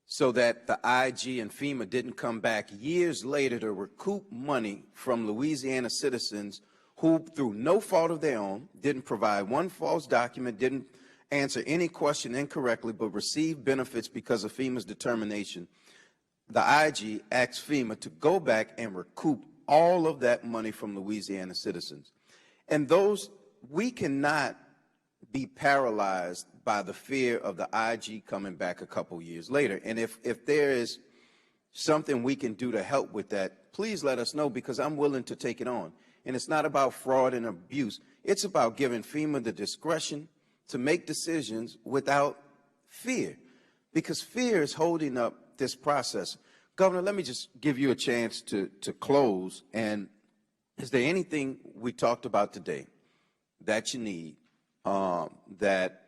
Speaker 4: so that the IG and FEMA didn't come back years later to recoup money from Louisiana citizens who, through no fault of their own, didn't provide one false document, didn't answer any question incorrectly, but received benefits because of FEMA's determination. The IG asked FEMA to go back and recoup all of that money from Louisiana citizens. And those, we cannot be paralyzed by the fear of the IG coming back a couple years later. And if there is something we can do to help with that, please let us know, because I'm willing to take it on. And it's not about fraud and abuse. It's about giving FEMA the discretion to make decisions without fear, because fear is holding up this process. Governor, let me just give you a chance to close. And is there anything we talked about today that you need that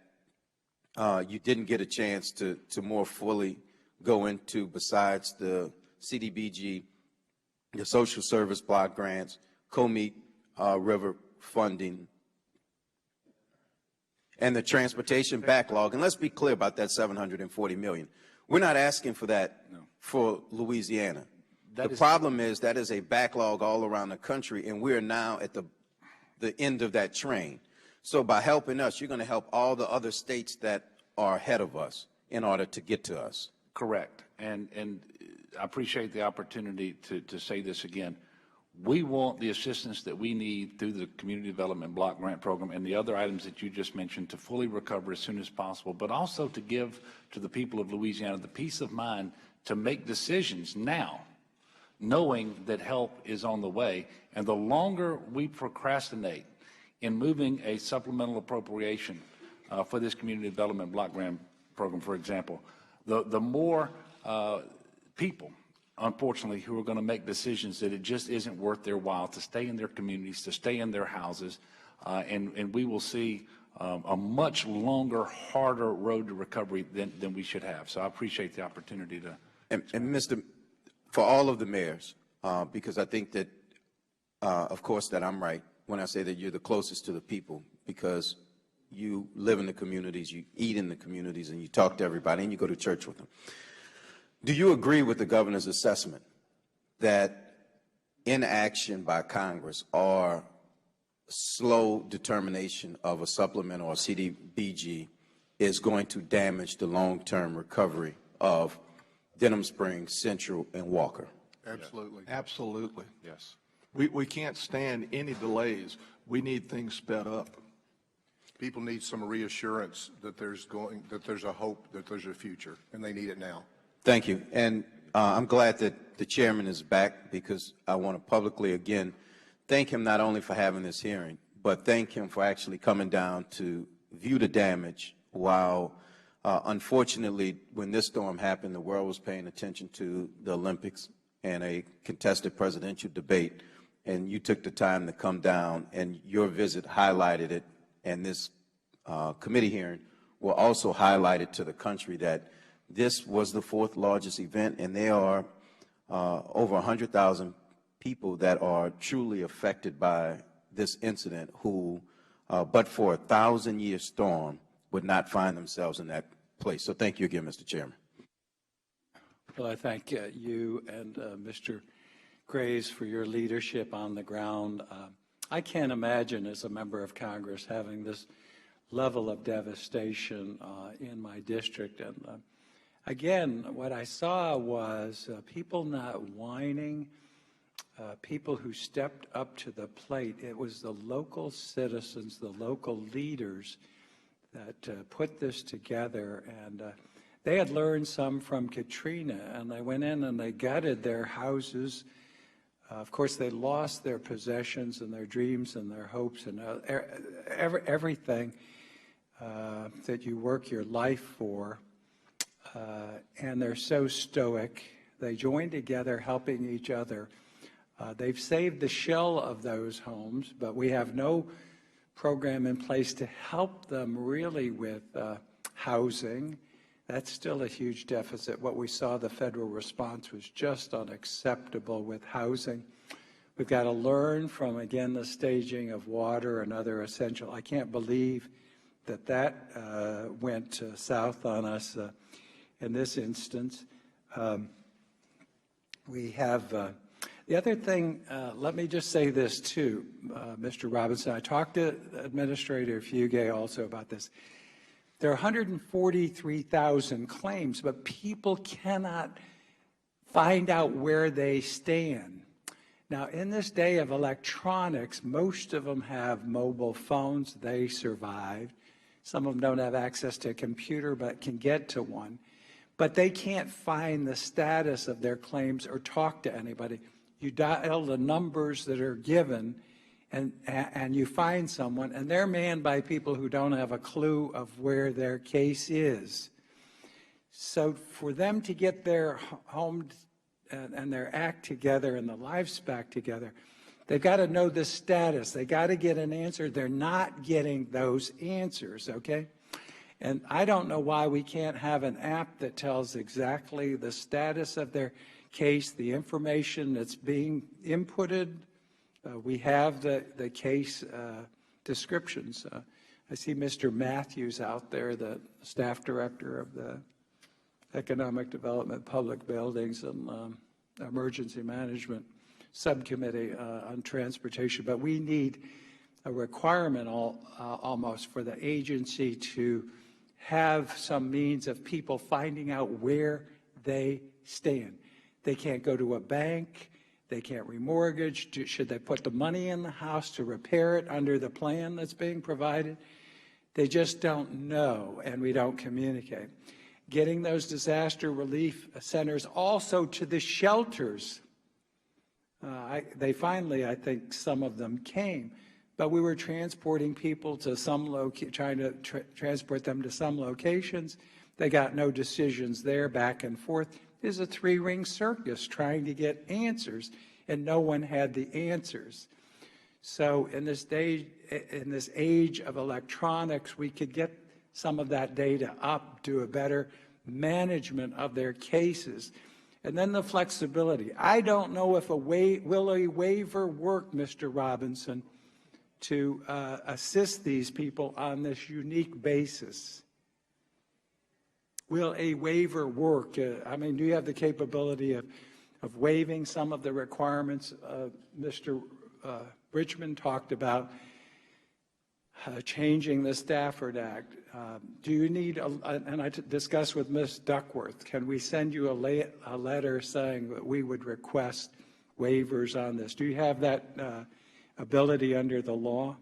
Speaker 4: you didn't get a chance to more fully go into besides the CDBG, the social service block grants, Comite River funding, and the transportation backlog? And let's be clear about that $740 million. We're not asking for that for Louisiana. The problem is that is a backlog all around the country, and we're now at the end of that train. So by helping us, you're going to help all the other states that are ahead of us in order to get to us.
Speaker 5: Correct. And I appreciate the opportunity to say this again. We want the assistance that we need through the Community Development Block Grant Program and the other items that you just mentioned to fully recover as soon as possible, but also to give to the people of Louisiana the peace of mind to make decisions now, knowing that help is on the way. And the longer we procrastinate in moving a supplemental appropriation for this Community Development Block Grant program, for example. The more people, unfortunately, who are going to make decisions that it just isn't worth their while to stay in their communities, to stay in their houses, and we will see a much longer, harder road to recovery than we should have. So I appreciate the opportunity to.
Speaker 4: And Mr. For all of the mayors, because I think that, of course, that I'm right when I say that you're the closest to the people, because you live in the communities, you eat in the communities, and you talk to everybody, and you go to church with them. Do you agree with the governor's assessment that inaction by Congress or slow determination of a supplement or a CDBG is going to damage the long-term recovery of Denham Springs, Central, and Walker?
Speaker 9: Absolutely.
Speaker 7: Absolutely.
Speaker 8: Yes.
Speaker 7: We can't stand any delays. We need things sped up.
Speaker 9: People need some reassurance that there's a hope, that there's a future, and they need it now.
Speaker 4: Thank you. And I'm glad that the chairman is back, because I want to publicly again thank him not only for having this hearing, but thank him for actually coming down to view the damage while, unfortunately, when this storm happened, the world was paying attention to the Olympics and a contested presidential debate, and you took the time to come down, and your visit highlighted it, and this committee hearing will also highlight it to the country that this was the fourth largest event, and there are over 100,000 people that are truly affected by this incident who, but for a 1,000-year storm, would not find themselves in that place. So thank you again, Mr. Chairman.
Speaker 2: Well, I thank you and Mr. Graves for your leadership on the ground. I can't imagine as a member of Congress having this level of devastation in my district. And again, what I saw was people not whining, people who stepped up to the plate. It was the local citizens, the local leaders that put this together. And they had learned some from Katrina, and they went in and they gutted their houses. Of course, they lost their possessions and their dreams and their hopes and everything that you work your life for. And they're so stoic. They joined together, helping each other. They've saved the shell of those homes, but we have no program in place to help them really with housing. That's still a huge deficit. What we saw, the federal response was just unacceptable with housing. We've got to learn from, again, the staging of water and other essential. I can't believe that went south on us in this instance. We have the other thing, let me just say this too, Mr. Robinson. I talked to Administrator Fugay also about this. There are 143,000 claims, but people cannot find out where they stand. Now, in this day of electronics, most of them have mobile phones. They survived. Some of them don't have access to a computer, but can get to one. But they can't find the status of their claims or talk to anybody. You dial the numbers that are given, and you find someone, and they're manned by people who don't have a clue of where their case is. So for them to get their home and their act together and the lives back together, they've got to know the status. They got to get an answer. They're not getting those answers, okay? And I don't know why we can't have an app that tells exactly the status of their case, the information that's being inputted. We have the case descriptions. I see Mr. Matthews out there, the staff director of the Economic Development, Public Buildings, and Emergency Management Subcommittee on Transportation. But we need a requirement almost for the agency to have some means of people finding out where they stand. They can't go to a bank. They can't remortgage. Should they put the money in the house to repair it under the plan that's being provided? They just don't know, and we don't communicate. Getting those disaster relief centers also to the shelters. They finally, I think, some of them came, but we were transporting people to some trying to transport them to some locations.
Speaker 12: They got no decisions there, back and forth. There's a three-ring circus trying to get answers, and no one had the answers. So in this age of electronics, we could get some of that data up, do a better management of their cases. And then the flexibility. I don't know if will a waiver work, Mr. Robinson, to assist these people on this unique basis. Will a waiver work? I mean, do you have the capability of waiving some of the requirements? Mr. Richmond talked about changing the Stafford Act. Do you need, and I discussed with Ms. Duckworth, can we send you a letter saying that we would request waivers on this? Do you have that ability under the law?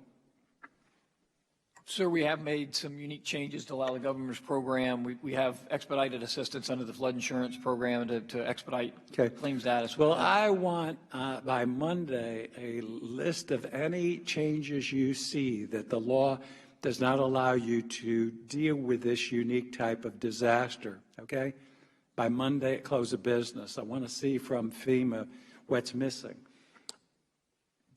Speaker 6: Sir, we have made some unique changes to allow the governor's program. We have expedited assistance under the flood insurance program to expedite claims data.
Speaker 12: Well, I want by Monday a list of any changes you see that the law does not allow you to deal with this unique type of disaster, okay? By Monday at close of business. I want to see from FEMA what's missing.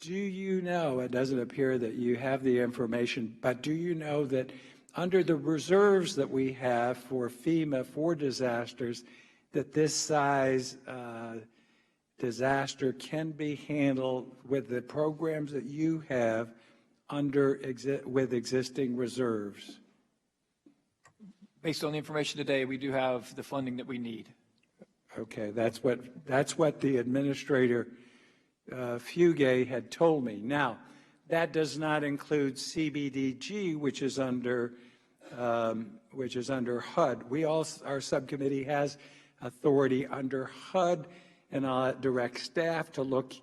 Speaker 12: Do you know, it doesn't appear that you have the information, but do you know that under the reserves that we have for FEMA for disasters, that this size disaster can be handled with the programs that you have with existing reserves?
Speaker 6: Based on the information today, we do have the funding that we need.
Speaker 12: Okay, that's what the administrator Fugay had told me. Now, that does not include CBDG, which is under HUD. Our subcommittee has authority under HUD, and I'll direct staff to look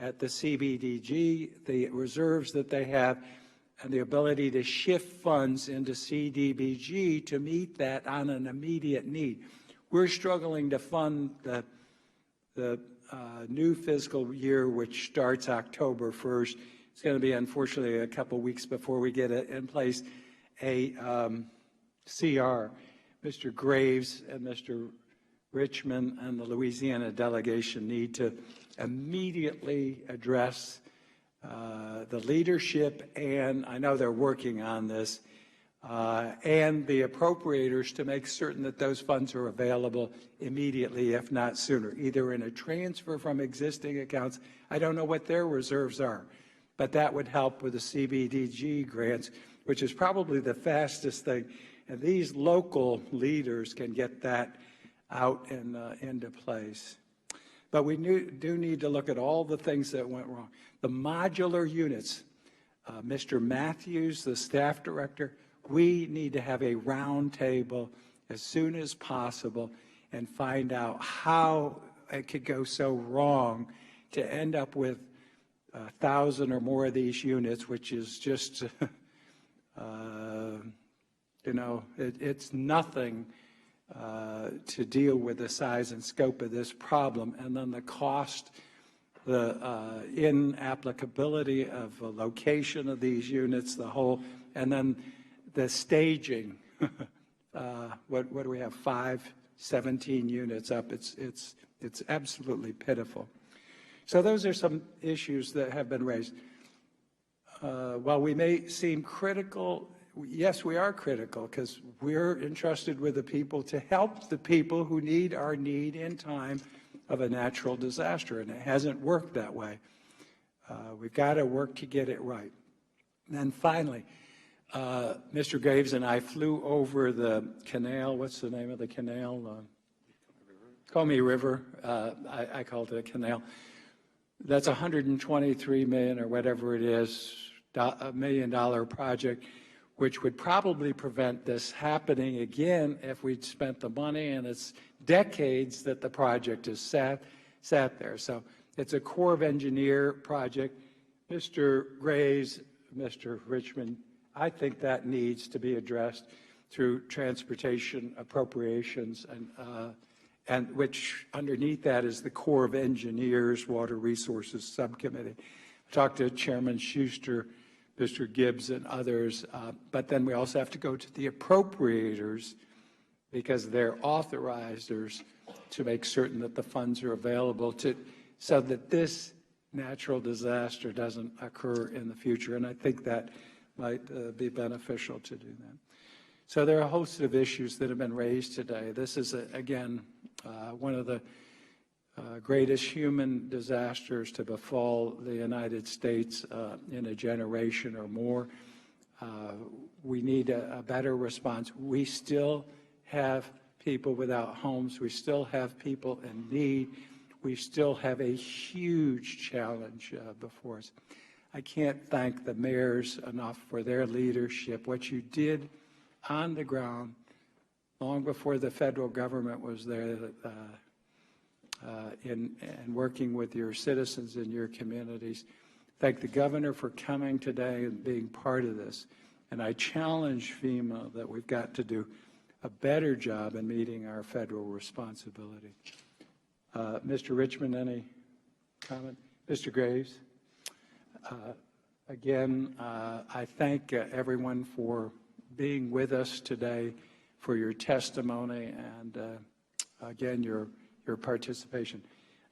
Speaker 12: at the CBDG, the reserves that they have, and the ability to shift funds into CDBG to meet that on an immediate need. We're struggling to fund the new fiscal year, which starts October 1st. It's going to be, unfortunately, a couple weeks before we get it in place, a CR. Mr. Graves and Mr. Richmond and the Louisiana delegation need to immediately address the leadership, and I know they're working on this, and the appropriators to make certain that those funds are available immediately, if not sooner, either in a transfer from existing accounts. I don't know what their reserves are, but that would help with the CBDG grants, which is probably the fastest thing. And these local leaders can get that out and into place. But we do need to look at all the things that went wrong. The modular units, Mr. Matthews, the staff director, we need to have a round table as soon as possible and find out how it could go so wrong to end up with 1,000 or more of these units, which is just, it's nothing to deal with the size and scope of this problem. And then the cost, the inapplicability of the location of these units, and then the staging. What do we have? 17 units up. It's absolutely pitiful. So those are some issues that have been raised. While we may seem critical, yes, we are critical because we're entrusted with the people to help the people who need our need in time of a natural disaster, and it hasn't worked that way. We've got to work to get it right. And then finally, Mr. Graves and I flew over the canal. What's the name of the canal? Comey River. I called it a canal. That's $123 million or whatever it is, $1 million project, which would probably prevent this happening again if we'd spent the money, and it's decades that the project has sat there. So it's a Corps of Engineer project. Mr. Graves, Mr. Richmond, I think that needs to be addressed through transportation appropriations, and which underneath that is the Corps of Engineers Water Resources Subcommittee. I talked to Chairman Schuster, Mr. Gibbs, and others, but then we also have to go to the appropriators because they're authorizers to make certain that the funds are available so that this natural disaster doesn't occur in the future. And I think that might be beneficial to do that. So there are a host of issues that have been raised today. This is, again, one of the greatest human disasters to befall the United States in a generation or more. We need a better response. We still have people without homes. We still have people in need. We still have a huge challenge before us. I can't thank the mayors enough for their leadership. What you did on the ground, long before the federal government was there, in working with your citizens in your communities. Thank the governor for coming today and being part of this. And I challenge FEMA that we've got to do a better job in meeting our federal responsibility. Mr. Richmond, any comment? Mr. Graves? Again, I thank everyone for being with us today, for your testimony, and again, your participation.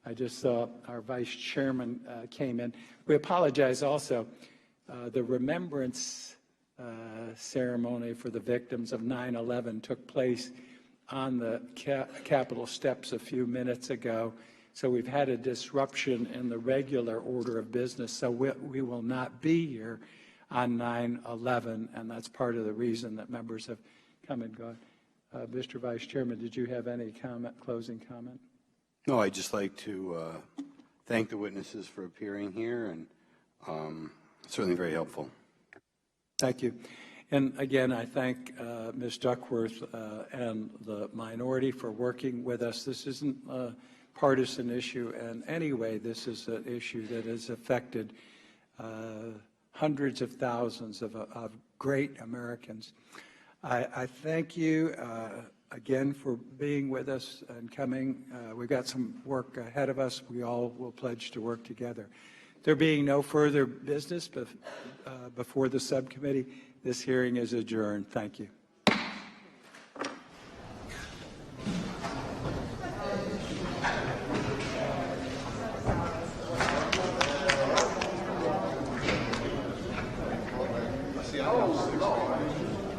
Speaker 12: I just saw our vice chairman came in. We apologize also. The remembrance ceremony for the victims of 9/11 took place on the Capitol steps a few minutes ago. So we've had a disruption in the regular order of business. So we will not be here on 9/11, and that's part of the reason that members have come and gone. Mr. Vice Chairman, did you have any closing comment?
Speaker 13: No, I'd just like to thank the witnesses for appearing here, and certainly very helpful.
Speaker 12: Thank you. And again, I thank Ms. Duckworth and the minority for working with us. This isn't a partisan issue, and anyway, this is an issue that has affected hundreds of thousands of great Americans. I thank you again for being with us and coming. We've got some work ahead of us. We all will pledge to work together. There being no further business before the subcommittee, this hearing is adjourned. Thank you.
Speaker 9: See, I have 6.